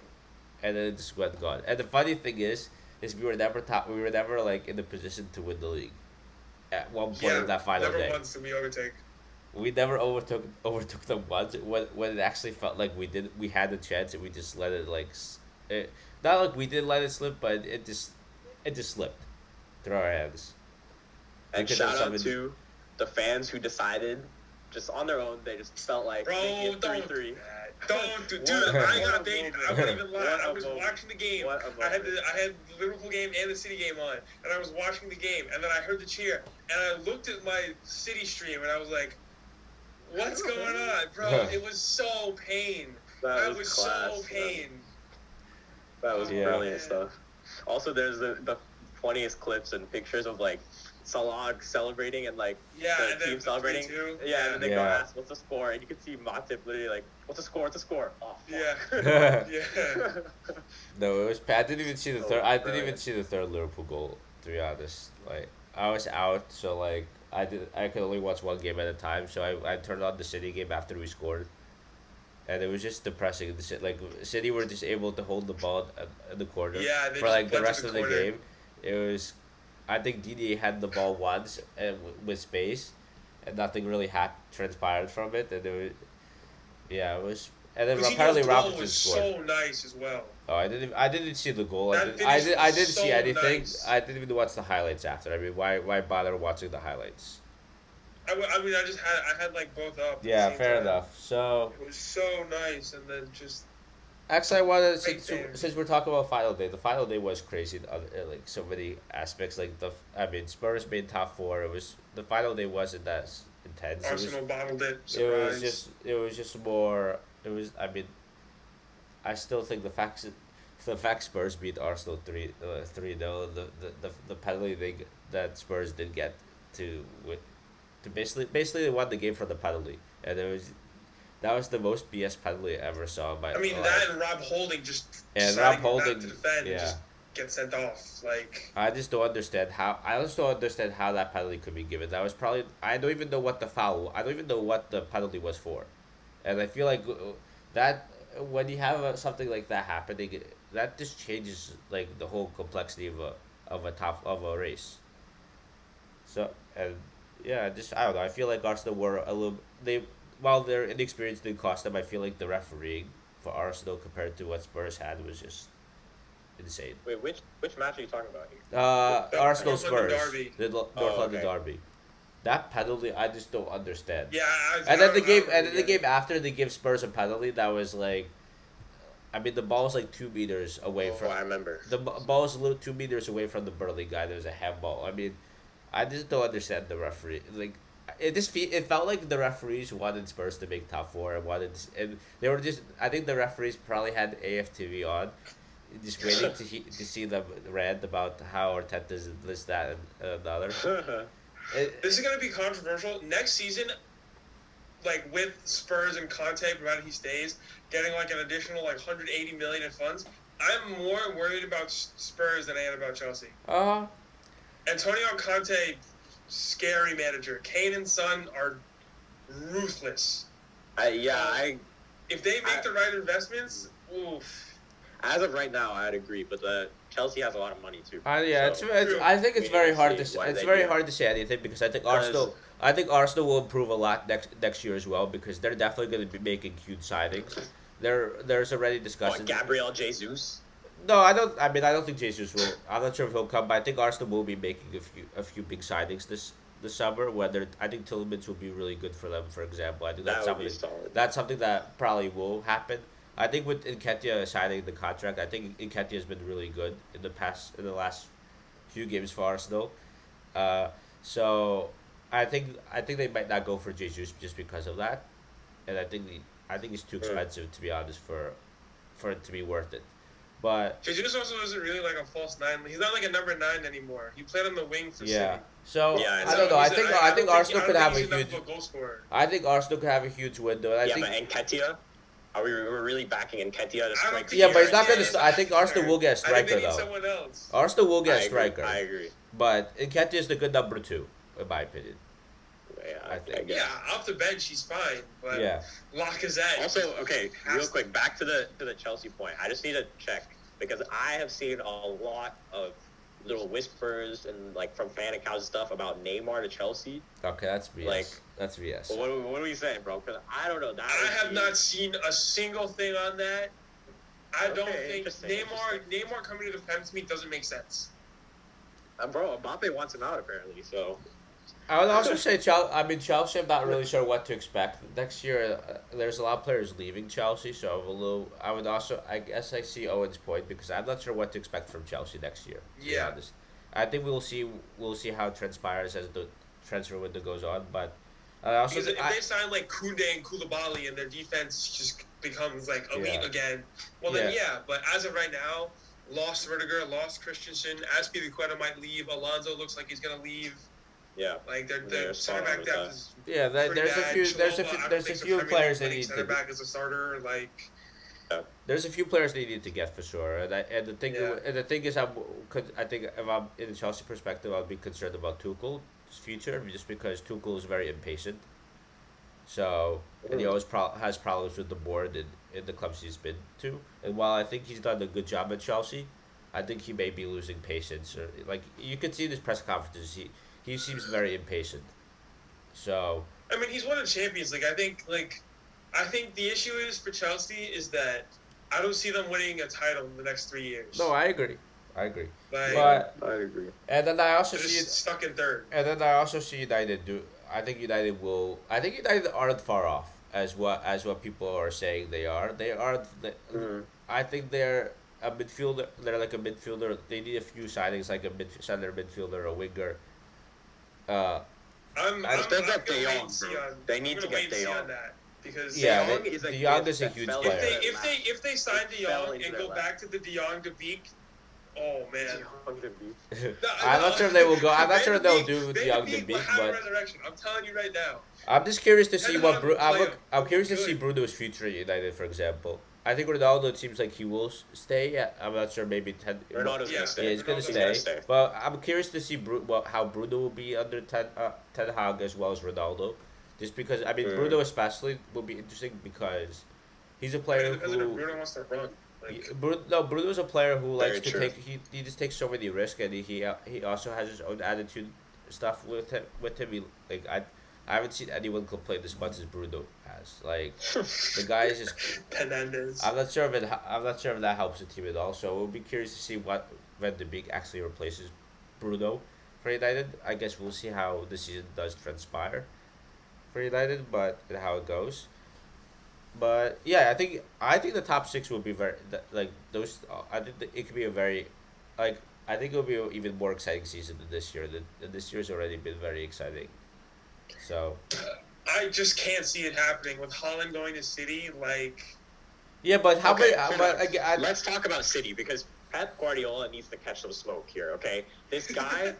Speaker 1: and then it just went gone. And the funny thing is we were never we were never like in the position to win the league. At one point
Speaker 3: Yeah,
Speaker 1: in that final
Speaker 3: never
Speaker 1: day,
Speaker 3: once did we overtake.
Speaker 1: we never overtook them once when it actually felt like we had the chance and we just let it like Not like we did let it slip, but it just slipped through our hands.
Speaker 2: And
Speaker 1: Because
Speaker 2: shout
Speaker 1: of
Speaker 2: out
Speaker 1: some-
Speaker 2: to the fans who decided, just on their own, they just felt like
Speaker 3: Bro,
Speaker 2: making it
Speaker 3: don't
Speaker 2: 3-3.
Speaker 3: do that. Don't do, dude.
Speaker 2: What
Speaker 3: I
Speaker 2: a
Speaker 3: got baited. I won't even lie.
Speaker 2: What
Speaker 3: I
Speaker 2: a
Speaker 3: was
Speaker 2: moment.
Speaker 3: watching the game.
Speaker 2: What a
Speaker 3: I had
Speaker 2: moment.
Speaker 3: the Liverpool game and the City game on, and I was watching the game, and then I heard the cheer, and I looked at my City stream, and I was like, "What's going on, bro?" It was so pain. I was
Speaker 2: class,
Speaker 3: so pain.
Speaker 2: That was
Speaker 1: Yeah.
Speaker 2: brilliant stuff. Also, there's the funniest clips and pictures of like Salah celebrating and like
Speaker 3: Yeah,
Speaker 2: the
Speaker 3: and then
Speaker 2: team celebrating.
Speaker 3: 3-2.
Speaker 2: Yeah, and then they go
Speaker 1: Yeah.
Speaker 2: ask, "What's the score?" And you can see Matip literally like, "What's the score? What's the score?" Oh,
Speaker 3: Yeah.
Speaker 2: fuck.
Speaker 3: Yeah.
Speaker 1: No, it was. I didn't even see the
Speaker 2: So
Speaker 1: third. I didn't even
Speaker 2: brilliant.
Speaker 1: see the third Liverpool goal. To be honest, like I was out, so like I could only watch one game at a time. So I turned on the City game after we scored, and it was just depressing. Like City were just able to hold the ball at the corner
Speaker 3: Yeah, they
Speaker 1: for
Speaker 3: just
Speaker 1: like the
Speaker 3: went to
Speaker 1: rest
Speaker 3: the
Speaker 1: of the
Speaker 3: corner.
Speaker 1: game. It was, I think Didier had the ball once and with space, and nothing really transpired from it. And it was, yeah, it was. And then apparently
Speaker 3: Coutinho's goal
Speaker 1: Robinson
Speaker 3: was
Speaker 1: scored.
Speaker 3: so nice as well.
Speaker 1: Oh, I didn't see the goal.
Speaker 3: That
Speaker 1: I
Speaker 3: finish
Speaker 1: didn't
Speaker 3: was
Speaker 1: see
Speaker 3: so
Speaker 1: anything.
Speaker 3: nice.
Speaker 1: I didn't even watch the highlights after. I mean, why bother watching the highlights?
Speaker 3: I mean, I had like both up. at the
Speaker 1: Yeah,
Speaker 3: same
Speaker 1: fair
Speaker 3: time.
Speaker 1: enough. So
Speaker 3: It was so nice, and then just
Speaker 1: actually, I wanted
Speaker 3: Right there.
Speaker 1: since we're talking about final day, the final day was crazy. In like so many aspects, like Spurs made top four. The final day wasn't that intense.
Speaker 3: Arsenal bottled it.
Speaker 1: It
Speaker 3: Surprise.
Speaker 1: was just more. It was. I mean, I still think the fact Spurs beat Arsenal 3-0. The penalty that Spurs did get to basically they won the game from the penalty, and that was the most BS penalty I ever saw in my
Speaker 3: I mean,
Speaker 1: life.
Speaker 3: that and Rob Holding just
Speaker 1: And
Speaker 3: deciding
Speaker 1: Rob Holding,
Speaker 3: not to defend
Speaker 1: yeah.
Speaker 3: and just get sent off. Like,
Speaker 1: I just don't understand how. I just don't understand how that penalty could be given. That was probably. I don't even know what the foul. I don't even know what the penalty was for, and I feel like that when you have something like that happening, that just changes like the whole complexity of a race. So and yeah, just I don't know. I feel like Arsenal were a little while their inexperience did cost them. I feel like the refereeing for Arsenal compared to what Spurs had was just insane.
Speaker 2: Wait, which match are you talking about here?
Speaker 3: The
Speaker 1: Arsenal
Speaker 3: North London
Speaker 1: Spurs,
Speaker 3: derby.
Speaker 1: the North
Speaker 2: Oh,
Speaker 1: London
Speaker 2: okay.
Speaker 1: derby. That penalty, I just don't understand.
Speaker 3: yeah.
Speaker 1: And then the game,
Speaker 3: I
Speaker 1: and then the game after they give Spurs a penalty that was like, I mean, the ball was like 2 meters away
Speaker 2: Oh,
Speaker 1: from
Speaker 2: I remember.
Speaker 1: the ball was a little 2 meters away from the Burnley guy. There was a handball. I mean, I just don't understand the referee. Like, it felt like the referees wanted Spurs to make top four and they were just. I think the referees probably had AFTV on, just waiting to see them rant about how Arteta's this, that, and the other.
Speaker 3: This is gonna be controversial next season. Like with Spurs and Conte, provided he stays, getting like an additional like 180 million in funds. I'm more worried about Spurs than I am about Chelsea. Antonio Conte, scary manager. Kane and Son are ruthless. If they make the right investments, oof.
Speaker 2: As of right now, I'd agree, but Chelsea has a lot of money too.
Speaker 1: Yeah,
Speaker 2: So,
Speaker 1: I think it's
Speaker 2: we
Speaker 1: very
Speaker 2: need to
Speaker 1: hard to
Speaker 2: see what
Speaker 1: it's
Speaker 2: they
Speaker 1: very
Speaker 2: do.
Speaker 1: hard to say anything because I think
Speaker 2: Because-
Speaker 1: Arsenal will improve a lot next year as well because they're definitely going to be making huge signings. There's already discussions.
Speaker 2: Gabriel Jesus.
Speaker 1: No, I don't. I mean, I don't think Jesus will. I'm not sure if he'll come, but I think Arsenal will be making a few big signings this summer. Whether I think Tillmans will be really good for them, for example. I think
Speaker 2: That would be solid.
Speaker 1: that's something that probably will happen. I think with Nketiah signing the contract, I think Nketiah has been really good in the last few games for Arsenal. So I think they might not go for Jesus just because of that, and I think he's too expensive to be honest for it to be worth it. But
Speaker 3: Jesus also isn't really like a false nine. He's not like a number 9 anymore. He played on the wing for
Speaker 1: yeah,
Speaker 3: City.
Speaker 1: so
Speaker 2: Yeah,
Speaker 1: I don't know. I think Arsenal could have a
Speaker 3: he's enough
Speaker 1: huge.
Speaker 3: of a goal scorer.
Speaker 1: I think Arsenal could have a huge window. And I
Speaker 2: Yeah,
Speaker 1: think
Speaker 2: but Nketiah, we're really backing Nketiah to
Speaker 3: I don't
Speaker 2: strike.
Speaker 3: think
Speaker 1: Yeah, but he's not
Speaker 3: Nketiah
Speaker 1: gonna.
Speaker 3: is
Speaker 1: I think
Speaker 3: a
Speaker 1: Arsenal will get a
Speaker 3: I think
Speaker 1: striker
Speaker 3: they need
Speaker 1: though.
Speaker 3: someone else.
Speaker 1: Arsenal will get a
Speaker 2: I
Speaker 1: striker.
Speaker 2: agree.
Speaker 1: But Nketiah is the good number 2, in my opinion.
Speaker 2: Yeah,
Speaker 1: I think.
Speaker 2: guess.
Speaker 3: Yeah, off the bench he's fine, but
Speaker 1: Yeah.
Speaker 3: Lacazette.
Speaker 2: Also, okay, real
Speaker 3: has-
Speaker 2: quick, back to the Chelsea point. I just need to check because I have seen a lot of little whispers and like from fan accounts and stuff about Neymar to Chelsea.
Speaker 1: Okay, that's BS.
Speaker 2: Like-
Speaker 1: That's BS.
Speaker 2: What are we saying, bro? Because I don't know.
Speaker 3: I have not seen a single thing on that. I don't
Speaker 2: Okay,
Speaker 3: think
Speaker 2: interesting,
Speaker 3: Neymar coming to the Prem to me doesn't make sense.
Speaker 2: Bro, Mbappe wants him out apparently. So
Speaker 1: I would also say Chelsea. I'm not really sure what to expect next year. There's a lot of players leaving Chelsea, so I'm a little. I would also. I guess I see Owen's point because I'm not sure what to expect from Chelsea next year. To be
Speaker 3: Yeah.
Speaker 1: honest, I think we'll see. We'll see how it transpires as the transfer window goes on. But I also.
Speaker 3: Because if they sign like Koundé and Koulibaly and their defense just becomes like elite
Speaker 1: Yeah.
Speaker 3: again, well then yeah. But as of right now, lost Rudiger, lost Christensen, Azpilicueta might leave. Alonso looks like he's gonna leave.
Speaker 2: yeah,
Speaker 3: Like
Speaker 2: They're
Speaker 3: their center
Speaker 2: spot on
Speaker 3: back
Speaker 2: with
Speaker 3: depth
Speaker 2: that.
Speaker 3: is
Speaker 1: Yeah,
Speaker 3: pretty
Speaker 1: there's a
Speaker 3: bad.
Speaker 1: few.
Speaker 3: Chalobah, I don't
Speaker 1: There's a
Speaker 3: think so
Speaker 1: few
Speaker 3: Premier
Speaker 1: players
Speaker 3: League
Speaker 1: they need
Speaker 3: center
Speaker 1: to.
Speaker 3: back as a starter. Like
Speaker 1: There's a few players they need to get for sure, and the thing
Speaker 3: Yeah.
Speaker 1: and the thing is, I think if I'm in the Chelsea perspective, I'll be concerned about Tuchel's future just because Tuchel is very impatient. So and he always has problems with the board in the clubs he's been to. And while I think he's done a good job at Chelsea, I think he may be losing patience. Or like you can see in his press conferences, he seems very impatient. So
Speaker 3: I mean, he's won a Champions League. I think the issue is for Chelsea is that I don't see them winning a title in the next 3 years.
Speaker 1: no, I agree.
Speaker 3: Like,
Speaker 1: But
Speaker 2: I agree.
Speaker 1: and then I also
Speaker 3: they're
Speaker 1: see
Speaker 3: just stuck in third.
Speaker 1: And then I also see United do. I think United will. I think United aren't far off as what people are saying they are. They are. I think they're a midfielder. They're like a midfielder. They need a few signings, like a center midfielder, a winger.
Speaker 3: I'm
Speaker 2: still
Speaker 3: gonna
Speaker 2: get De
Speaker 3: wait
Speaker 2: Jong,
Speaker 3: and see
Speaker 2: bro.
Speaker 3: on.
Speaker 2: They need
Speaker 3: I'm
Speaker 2: to
Speaker 3: gonna
Speaker 2: get
Speaker 3: wait and see
Speaker 2: De Jong.
Speaker 3: on that because
Speaker 1: Yeah,
Speaker 2: De Jong
Speaker 1: they-
Speaker 2: is a
Speaker 1: De Jong
Speaker 2: gift
Speaker 1: is a
Speaker 2: that
Speaker 1: huge
Speaker 2: fell
Speaker 1: player.
Speaker 2: into their lap.
Speaker 3: if they sign De
Speaker 2: Fell
Speaker 3: Jong
Speaker 2: into
Speaker 3: and
Speaker 2: their
Speaker 3: go
Speaker 2: lap.
Speaker 3: back to the De Jong to Beek, oh man.
Speaker 2: De Jong to beat.
Speaker 1: I'm not sure they will go. I'm not sure they'll do with
Speaker 3: Van
Speaker 1: Young
Speaker 3: de
Speaker 1: to
Speaker 3: Beek
Speaker 1: beat,
Speaker 3: will have a
Speaker 1: but
Speaker 3: resurrection. I'm telling you right now.
Speaker 1: I'm just curious to see
Speaker 3: Ten
Speaker 1: what
Speaker 3: Hag
Speaker 1: Bru-
Speaker 3: will
Speaker 1: I'm,
Speaker 3: play
Speaker 1: look, I'm curious to
Speaker 3: good.
Speaker 1: see Bruno's future at United, for example. I think Ronaldo it seems like he will stay. I'm not sure. Maybe
Speaker 2: Ronaldo's
Speaker 3: Yeah.
Speaker 2: gonna stay.
Speaker 1: Yeah, he's gonna
Speaker 3: Ronaldo's
Speaker 1: stay.
Speaker 2: gonna stay.
Speaker 1: But I'm curious to see how Bruno will be under Ten Hag as well as Ronaldo. Just because I mean Bruno especially will be interesting because he's a player
Speaker 3: It depends on if
Speaker 1: who.
Speaker 3: Bruno wants to run. Like,
Speaker 1: Bruno's a player who
Speaker 2: Very
Speaker 1: likes to
Speaker 2: true.
Speaker 1: take. He just takes so many risks, and he also has his own attitude stuff with him. I haven't seen anyone complain as much as Bruno has. Like the guy is just.
Speaker 3: Hernandez.
Speaker 1: I'm not sure if that helps the team at all. So we'll be curious to see what Van de Beek actually replaces Bruno for United. I guess we'll see how the season does transpire for United, but and how it goes. But yeah, I think the top six will be like those. I think it could be a very, like I think it'll be an even more exciting season than this year. Than this year's already been very exciting. So
Speaker 3: I just can't see it happening with Holland going to City. Like,
Speaker 1: yeah, but how
Speaker 2: Okay,
Speaker 1: many?
Speaker 2: fair
Speaker 1: But
Speaker 2: enough.
Speaker 1: again,
Speaker 2: Let's talk about City because Pep Guardiola needs to catch some smoke here. Okay, this guy.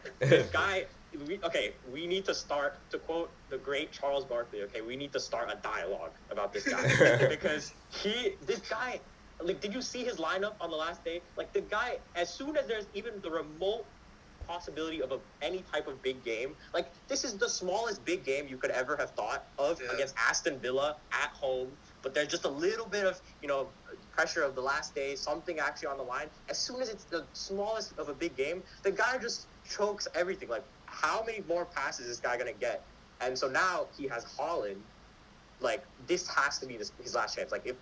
Speaker 2: We need to start, to quote the great Charles Barkley. Okay, we need to start a dialogue about this guy because this guy. Like, did you see his lineup on the last day? Like, the guy, as soon as there's even the remote possibility of any type of big game, like, this is the smallest big game you could ever have thought of against Aston Villa at home. But there's just a little bit of, pressure of the last day, something actually on the line. As soon as it's the smallest of a big game, the guy just chokes everything. Like, how many more passes is this guy going to get? And so now he has Holland. Like, this has to be his last chance. Like, if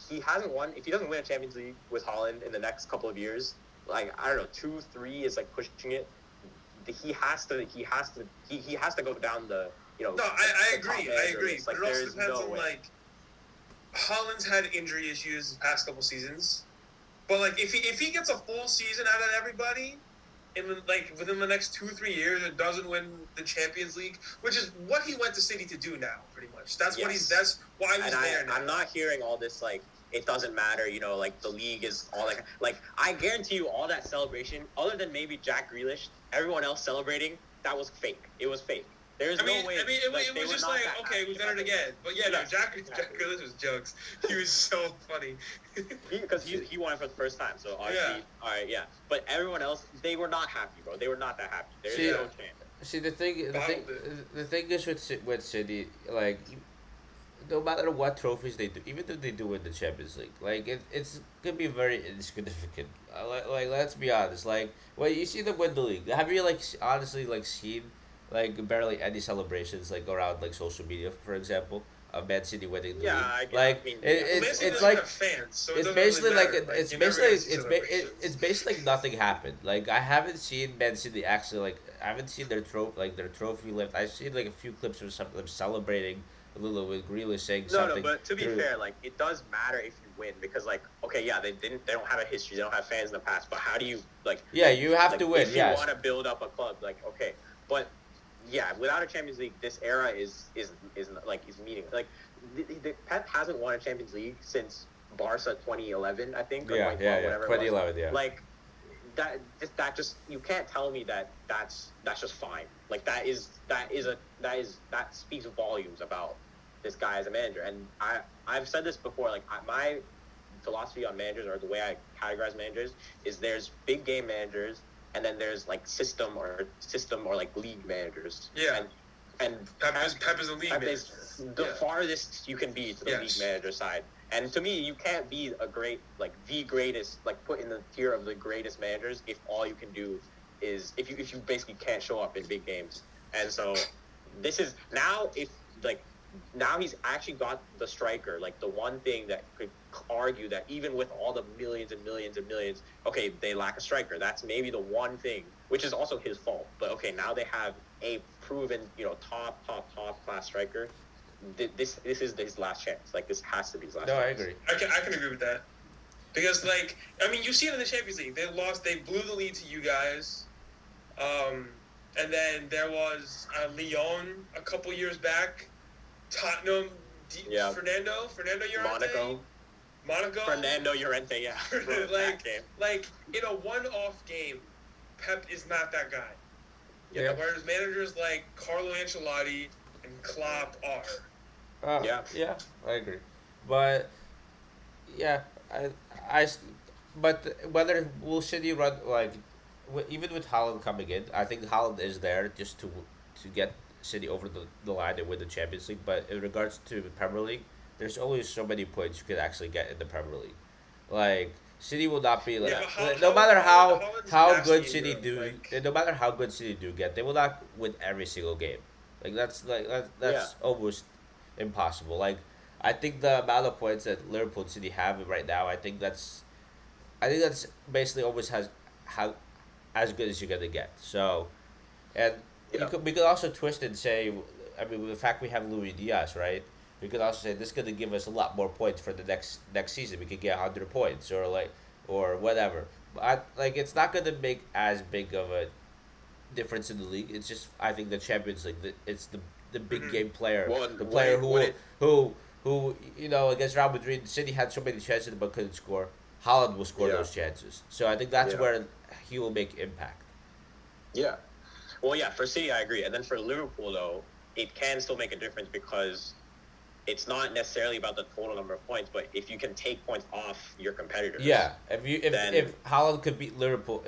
Speaker 2: he doesn't win a Champions League with Holland in the next couple of years, like, I don't know, 2, 3 is like pushing it. He has to go down the,
Speaker 3: no,
Speaker 2: the
Speaker 3: I
Speaker 2: top
Speaker 3: agree.
Speaker 2: end
Speaker 3: I
Speaker 2: of
Speaker 3: agree.
Speaker 2: this.
Speaker 3: But
Speaker 2: Like,
Speaker 3: it also
Speaker 2: there's
Speaker 3: depends
Speaker 2: no
Speaker 3: on
Speaker 2: way.
Speaker 3: like Holland's had injury issues the past couple seasons. But like if he gets a full season out of everybody, within the next 2-3 years, and doesn't win the Champions League, which is what he went to City to do now, pretty much. That's what
Speaker 2: Yes.
Speaker 3: That's why he's
Speaker 2: And
Speaker 3: there now.
Speaker 2: I'm not hearing all this, like, it doesn't matter, like, the league is all, like, I guarantee you all that celebration, other than maybe Jack Grealish, everyone else celebrating, that was fake. It was fake. There's no way.
Speaker 3: It
Speaker 2: they
Speaker 3: was
Speaker 2: were
Speaker 3: just
Speaker 2: not
Speaker 3: like,
Speaker 2: that
Speaker 3: okay, we
Speaker 2: happy
Speaker 3: done it
Speaker 2: about
Speaker 3: again. But yeah, no,
Speaker 2: Yes,
Speaker 3: Jack
Speaker 2: exactly.
Speaker 3: Grealish was jokes. He was so funny.
Speaker 2: Because he won it for the first time, so obviously, all right, yeah. But everyone else, they were not happy, bro. They were not that happy. There's no chance.
Speaker 1: See the thing is with City, like no matter what trophies they do, even if they do win the Champions League, like it's gonna be very insignificant. Like let's be honest, like when you see them win the league, have you honestly seen like barely any celebrations like around like social media, for example? of Man City winning the
Speaker 2: Yeah,
Speaker 1: league.
Speaker 2: I
Speaker 1: Like
Speaker 2: mean,
Speaker 1: it,
Speaker 2: yeah.
Speaker 3: Well, Man
Speaker 1: it's
Speaker 3: City
Speaker 1: it's
Speaker 3: doesn't
Speaker 1: like
Speaker 3: have fans, so it
Speaker 1: it's
Speaker 3: doesn't
Speaker 1: basically
Speaker 3: really
Speaker 1: like
Speaker 3: matter. Like,
Speaker 1: it's
Speaker 3: you're never
Speaker 1: basically
Speaker 3: gonna see
Speaker 1: it's
Speaker 3: celebrations.
Speaker 1: basically like nothing happened. Like I haven't seen Man City actually like I haven't seen their trophy lift. I've seen like a few clips of some of them celebrating a little with Grealish saying
Speaker 2: No,
Speaker 1: something
Speaker 2: but to be
Speaker 1: through.
Speaker 2: fair, like it does matter if you win because, like, okay, yeah, they don't have a history, they don't have fans in the past, but how do you
Speaker 1: Yeah, you have
Speaker 2: like
Speaker 1: to win.
Speaker 2: if you
Speaker 1: Yes.
Speaker 2: want to build up a club, like okay, but yeah, without a Champions League, this era is meaning like the Pep hasn't won a Champions League since Barca 2011, I think, or
Speaker 1: Yeah,
Speaker 2: 2012,
Speaker 1: yeah.
Speaker 2: whatever it was.
Speaker 1: 2011. Yeah.
Speaker 2: Like that just you can't tell me that's just fine. Like that speaks volumes about this guy as a manager. And I've said this before. Like my philosophy on managers, or the way I categorize managers, is there's big game managers, and then there's like system or like league managers.
Speaker 3: Yeah.
Speaker 2: And
Speaker 3: Pep is a league
Speaker 2: Pep
Speaker 3: manager.
Speaker 2: is the farthest you can be to the league manager side. And to me, you can't be the greatest, like put in the tier of the greatest managers if all you can do is if you basically can't show up in big games. And so this is now if like now he's actually got the striker, like the one thing that could argue that even with all the millions and millions and millions, okay, they lack a striker. That's maybe the one thing, which is also his fault. But okay, now they have a proven, top class striker. This is his last chance. Like this has to be his last.
Speaker 1: No,
Speaker 2: chance.
Speaker 1: I agree.
Speaker 3: I can agree with that. Because, like, I mean, you see it in the Champions League. They blew the lead to you guys. And then there was Lyon a couple years back. Tottenham, Fernando Llorente. Monaco.
Speaker 2: Fernando Llorente, yeah.
Speaker 3: like, in a one-off game, Pep is not that guy.
Speaker 1: Yeah.
Speaker 3: Whereas managers like Carlo Ancelotti and Klopp are.
Speaker 1: Yeah, I agree. But yeah, but whether will City run like even with Haaland coming in, I think Haaland is there just to get City over the line and win the Champions League. But in regards to the Premier League, there's only so many points you can actually get in the Premier League. Like City will not be like no matter how good City do, no matter how good City do get, they will not win every single game. Like that's almost impossible. Like I think the amount of points that Liverpool and City have right now, I think that's basically almost how as good as you're gonna get. So, and we could also twist and say, I mean, with the fact we have Luis Diaz, right? We could also say this is gonna give us a lot more points for the next season. We could get 100 points or whatever. But it's not gonna make as big of a difference in the league. It's just I think the Champions League. It's the big game player, the player who against Real Madrid, City had so many chances but couldn't score. Haaland will score those chances. So I think that's where he will make impact.
Speaker 2: Yeah. Well, yeah, for City, I agree. And then for Liverpool, though, it can still make a difference because it's not necessarily about the total number of points, but if you can take points off your competitors.
Speaker 1: Yeah, if Haaland could beat Liverpool,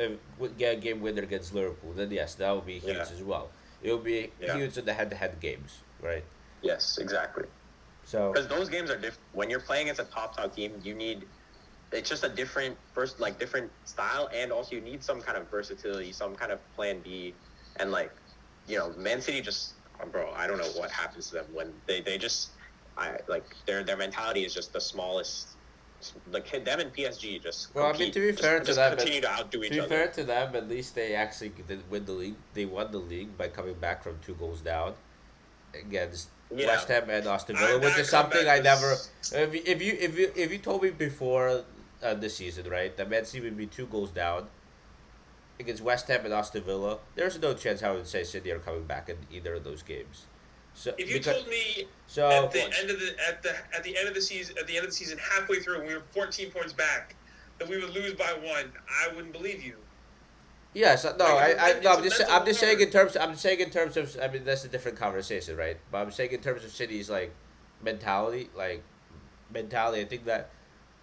Speaker 1: get a game winner against Liverpool, then yes, that would be huge as well. It would be huge in the head-to-head games, right?
Speaker 2: Yes, exactly.
Speaker 1: So
Speaker 2: because those games are different. When you're playing against a top team, you need it's just a different different style, and also you need some kind of versatility, some kind of plan B, and Man City just bro, I don't know what happens to them when they just their mentality is just the smallest. Like them and PSG just
Speaker 1: well,
Speaker 2: compete,
Speaker 1: I mean, to be fair to them,
Speaker 2: continue to outdo each other.
Speaker 1: To be fair to them, at least they actually did win the league. They won the league by coming back from 2 goals down against West Ham and Aston Villa, which is something I never. If you told me before this season, right, that Man City would be 2 goals down against West Ham and Aston Villa, there's no chance I would say City are coming back in either of those games. So
Speaker 3: if you told me at the end of the season, halfway through, when we were 14 points back, that we would lose by 1, I wouldn't believe you.
Speaker 1: Yes, no, I'm just saying in terms of, I mean, that's a different conversation, right? But I'm saying in terms of City's mentality, I think that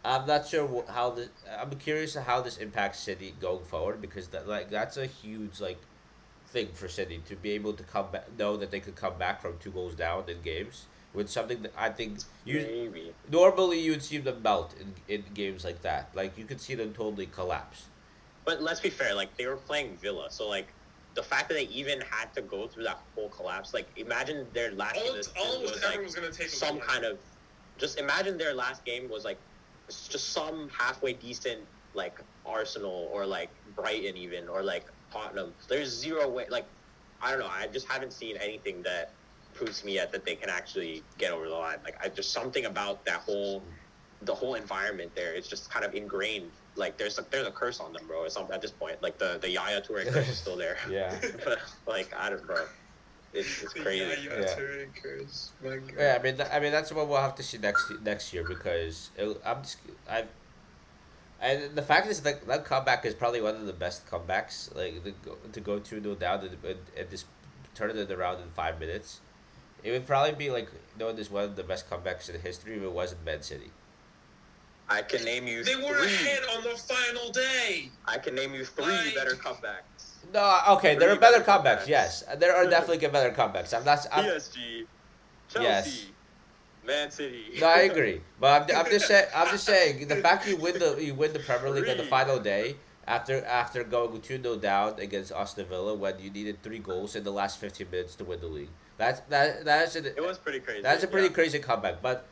Speaker 1: I'm not sure how this. I'm curious how this impacts City going forward because that's a huge thing for City to be able to come back, know that they could come back from 2 goals down in games with something that I think normally you would see them melt in games like that. Like you could see them totally collapse.
Speaker 2: But let's be fair, they were playing Villa, so the fact that they even had to go through that whole collapse, like imagine their last
Speaker 3: Almost everyone was gonna take
Speaker 2: some kind of, just imagine their last game was like just some halfway decent like Arsenal or like Brighton even or like Tottenham. There's zero way. Like I don't know. I just haven't seen anything that proves to me yet that they can actually get over the line. Like just something about the whole environment there. It's just kind of ingrained. Like there's a curse on them, bro. Or something at this point. Like the Yaya Toure curse is still there.
Speaker 1: Yeah.
Speaker 2: But like I don't know. It's crazy.
Speaker 3: Yaya Toure curse. My God.
Speaker 1: Yeah, I mean that's what we'll have to see next year because and the fact is that comeback is probably one of the best comebacks. Like to go 2-0 down and just turn it around in 5 minutes. It would probably be like known as one of the best comebacks in history if it wasn't Man City.
Speaker 2: I can name you.
Speaker 3: They were ahead on the final day.
Speaker 2: I can name you three better comebacks.
Speaker 1: No, okay, there are better comebacks. Yes, there are definitely better comebacks.
Speaker 2: PSG, Chelsea,
Speaker 1: yes.
Speaker 2: Man City.
Speaker 1: No, I agree, but I'm just saying the fact you win the Premier League on the final day after going 2-0 down against Aston Villa when you needed 3 goals in the last 15 minutes to win the league. It
Speaker 2: was pretty crazy.
Speaker 1: That's a pretty crazy comeback, but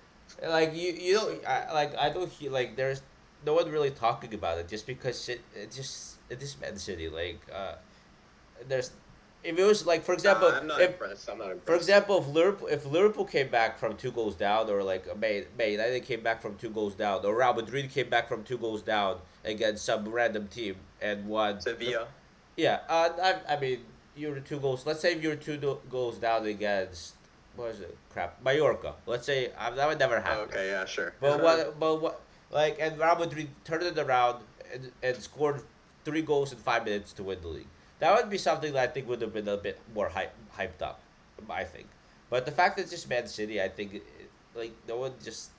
Speaker 1: like you don't I don't hear like there's no one really talking about it just because it is Man City like there's if it was like for example
Speaker 2: I'm not impressed.
Speaker 1: For example, if Liverpool came back from 2 goals down, or like Man United came back from 2 goals down, or Real Madrid came back from 2 goals down against some random team and won.
Speaker 2: Sevilla.
Speaker 1: Yeah, I mean you were 2 goals. Let's say if you were 2 goals down against what is it? Crap, Mallorca. Let's say that would never happen.
Speaker 2: Okay, yeah, sure.
Speaker 1: But what like and Real Madrid turned it around and scored 3 goals in 5 minutes to win the league. That would be something that I think would have been a bit more hyped up, I think. But the fact that it's just Man City, I think, like no one just.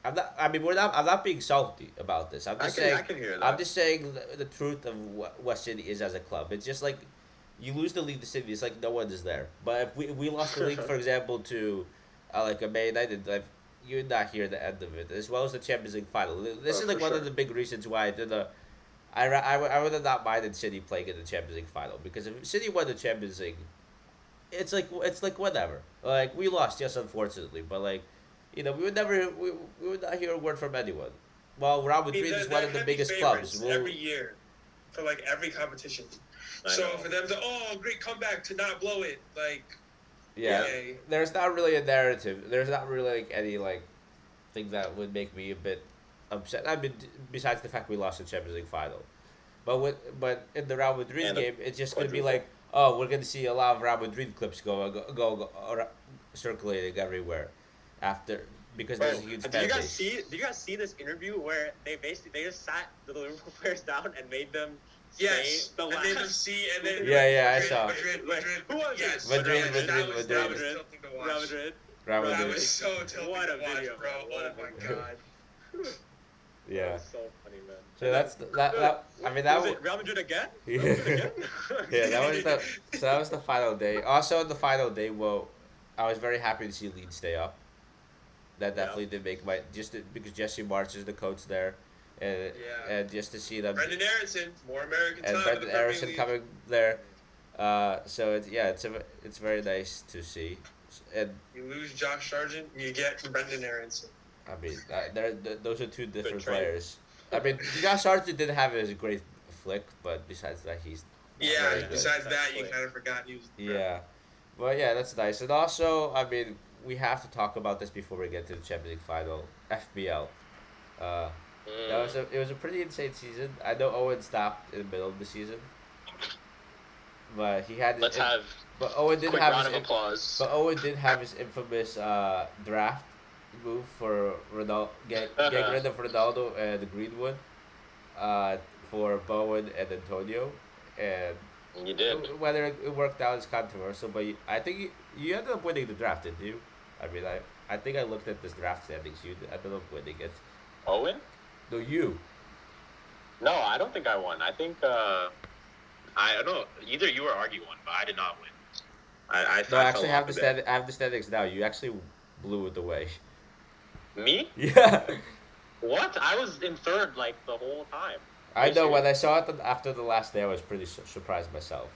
Speaker 1: I'm not. I mean, I'm not being salty about this. I'm just saying.
Speaker 2: I can hear that.
Speaker 1: I'm just saying the truth of what City is as a club. It's just like, you lose the league to City. It's like no one is there. But if we lost the league, for example, to, like a Man United, like, you would not hear the end of it. As well as the Champions League final. This is like one of the big reasons why I did the. I would have not minded City playing in the Champions League final because if City won the Champions League, it's like whatever. Like we lost, yes, unfortunately, but like, we would not hear a word from anyone. Well, Real Madrid is one of the biggest clubs.
Speaker 3: Every year, for like every competition. So for them to great comeback to not blow it, like.
Speaker 1: Yeah, there's not really a narrative. There's not really like any like thing that would make me a bit upset. I mean, besides the fact we lost the Champions League final, but in the Real Madrid game, it's just gonna be like, we're gonna see a lot of Real Madrid clips go circulating everywhere, because there's a huge fan base.
Speaker 2: Did you guys see this interview where they just sat the Liverpool players down and made them?
Speaker 3: Yes, and then you see, and then
Speaker 1: I saw.
Speaker 3: Madrid.
Speaker 2: Who was it?
Speaker 1: Madrid.
Speaker 3: Real Madrid. That was so tilting
Speaker 2: What a
Speaker 3: to watch,
Speaker 2: video,
Speaker 3: bro. Oh my God.
Speaker 1: Yeah.
Speaker 2: That was so funny, man.
Speaker 1: So that's that. I mean that
Speaker 2: was it. Real Madrid again?
Speaker 1: Yeah, that was the final day. Also, on the final day, well, I was very happy to see Leeds stay up. That definitely did make because Jesse March is the coach there. And just to see them.
Speaker 3: Brendan Aronson, more American time.
Speaker 1: And Brendan Aronson coming there. So it's very nice to see. And
Speaker 3: you lose Josh Sargent, you get Brendan Aronson.
Speaker 1: I mean, those are two different players. I mean, Josh Sargent didn't have a great flick, but besides that, he's.
Speaker 3: Besides that, you kind of forgot he was.
Speaker 1: Yeah, but yeah, that's nice. And also, I mean, we have to talk about this before we get to the Champions League final. FBL. It was a pretty insane season. I know Owen stopped in the middle of the season, but he had. But Owen did have
Speaker 2: round of applause.
Speaker 1: But Owen did have his infamous draft move for Ronaldo, getting rid of Ronaldo and Greenwood, for Bowen and Antonio, and
Speaker 2: you did.
Speaker 1: Whether it worked out is controversial, but I think you ended up winning the draft, didn't you? I mean, I think I looked at this draft standings. You ended up winning it.
Speaker 2: Owen?
Speaker 1: No, you.
Speaker 2: No, I don't think I won. I think I don't know. Either you or Argy won, but I did not win. I
Speaker 1: actually have the standings now. You actually blew it away.
Speaker 2: Me?
Speaker 1: Yeah.
Speaker 2: What? I was in third like the whole time.
Speaker 1: I know. When I saw it after the last day, I was pretty surprised myself.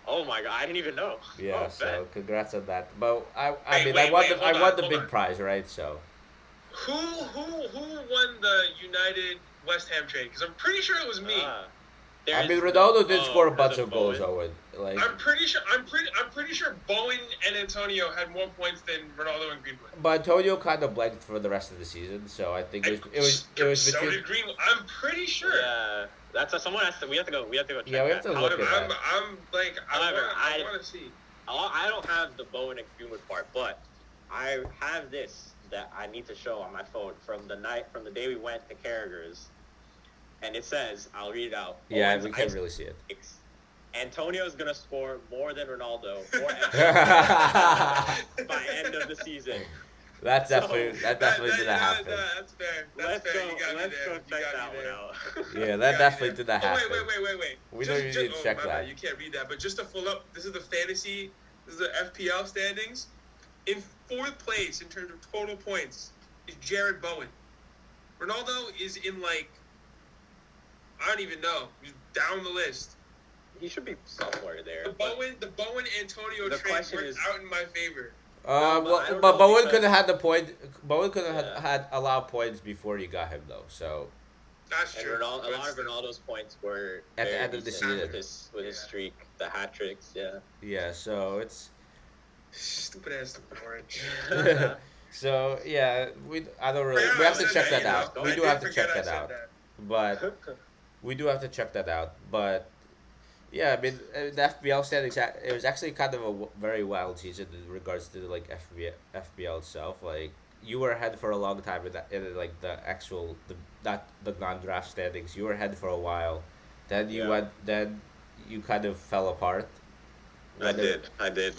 Speaker 2: Oh my god, I didn't even know.
Speaker 1: Yeah,
Speaker 2: Oh,
Speaker 1: so
Speaker 2: bet.
Speaker 1: congrats on that. But I
Speaker 3: Wait,
Speaker 1: mean,
Speaker 3: wait, wait,
Speaker 1: I
Speaker 3: hold on,
Speaker 1: won the
Speaker 3: hold
Speaker 1: big
Speaker 3: on.
Speaker 1: prize, right? So
Speaker 3: Who won the United West Ham trade? Because I'm pretty sure it was me.
Speaker 2: Ah,
Speaker 1: I mean,
Speaker 2: there's the
Speaker 1: Ronaldo did score a
Speaker 2: because
Speaker 1: bunch
Speaker 2: of
Speaker 1: of goals,
Speaker 2: Bowen.
Speaker 1: Owen. Like,
Speaker 3: I'm pretty sure Bowen and Antonio had more points than Ronaldo and Greenwood.
Speaker 1: but Antonio kind of blanked for the rest of the season, so I think it was
Speaker 3: So
Speaker 1: between.
Speaker 3: did Greenwood. I'm pretty sure.
Speaker 2: Yeah, someone has to. We have to go. We have to go check
Speaker 1: Yeah, we have
Speaker 2: that.
Speaker 1: to look at that.
Speaker 3: I'm like,
Speaker 2: However,
Speaker 3: I want to see.
Speaker 2: I don't have the Bowen and Greenwood part, but I have this that I need to show on my phone from the day we went to Carragher's, and it says, I'll read it out.
Speaker 1: Yeah,
Speaker 2: Owen's
Speaker 1: we can't
Speaker 2: ice
Speaker 1: really see it.
Speaker 2: picks. Antonio's gonna score more than Ronaldo by end of the season.
Speaker 1: That definitely didn't happen.
Speaker 3: That's fair. That's fair. You got
Speaker 2: Let's
Speaker 3: me
Speaker 2: go
Speaker 3: there.
Speaker 2: check that one out.
Speaker 1: Yeah, that definitely didn't
Speaker 3: Oh,
Speaker 1: happen.
Speaker 3: wait.
Speaker 1: We don't even need to check
Speaker 3: my
Speaker 1: that.
Speaker 3: bad, you can't read that. But just to full up, this is the fantasy, this is the FPL standings. In fourth place in terms of total points is Jared Bowen. Ronaldo is in like, I don't even know. He's down the list.
Speaker 2: He should be somewhere there.
Speaker 3: The Bowen Antonio
Speaker 2: The
Speaker 3: trade
Speaker 2: question
Speaker 3: worked
Speaker 2: is-
Speaker 3: out in my favor.
Speaker 2: but I
Speaker 1: Well,
Speaker 2: don't
Speaker 1: but
Speaker 2: know
Speaker 1: Bowen
Speaker 2: because-
Speaker 1: could have had the point. Bowen could have
Speaker 2: Yeah.
Speaker 1: had a lot of points before you got him, though. So
Speaker 3: That's
Speaker 2: And
Speaker 3: true.
Speaker 2: a lot of Ronaldo's points were
Speaker 1: At the
Speaker 2: very
Speaker 1: end of the
Speaker 2: decent
Speaker 1: season.
Speaker 2: with his streak, the hat tricks. Yeah.
Speaker 1: yeah, so it's
Speaker 3: Stupid ass orange.
Speaker 1: so yeah. I don't really.
Speaker 3: Yeah,
Speaker 1: We have
Speaker 3: I
Speaker 1: to
Speaker 3: said
Speaker 1: check that
Speaker 3: you know.
Speaker 1: out.
Speaker 2: I
Speaker 1: We do
Speaker 3: did
Speaker 1: have to
Speaker 3: forget
Speaker 1: check
Speaker 3: I
Speaker 1: that
Speaker 3: said
Speaker 1: out.
Speaker 3: that.
Speaker 1: But we do have to check that out. But yeah, I mean, the FBL standings. It was actually kind of a very wild season in regards to like FBL itself. Like you were ahead for a long time in like the actual not the non-draft standings. You were ahead for a while. Then you
Speaker 2: Yeah.
Speaker 1: went. Then you kind of fell apart.
Speaker 2: I did.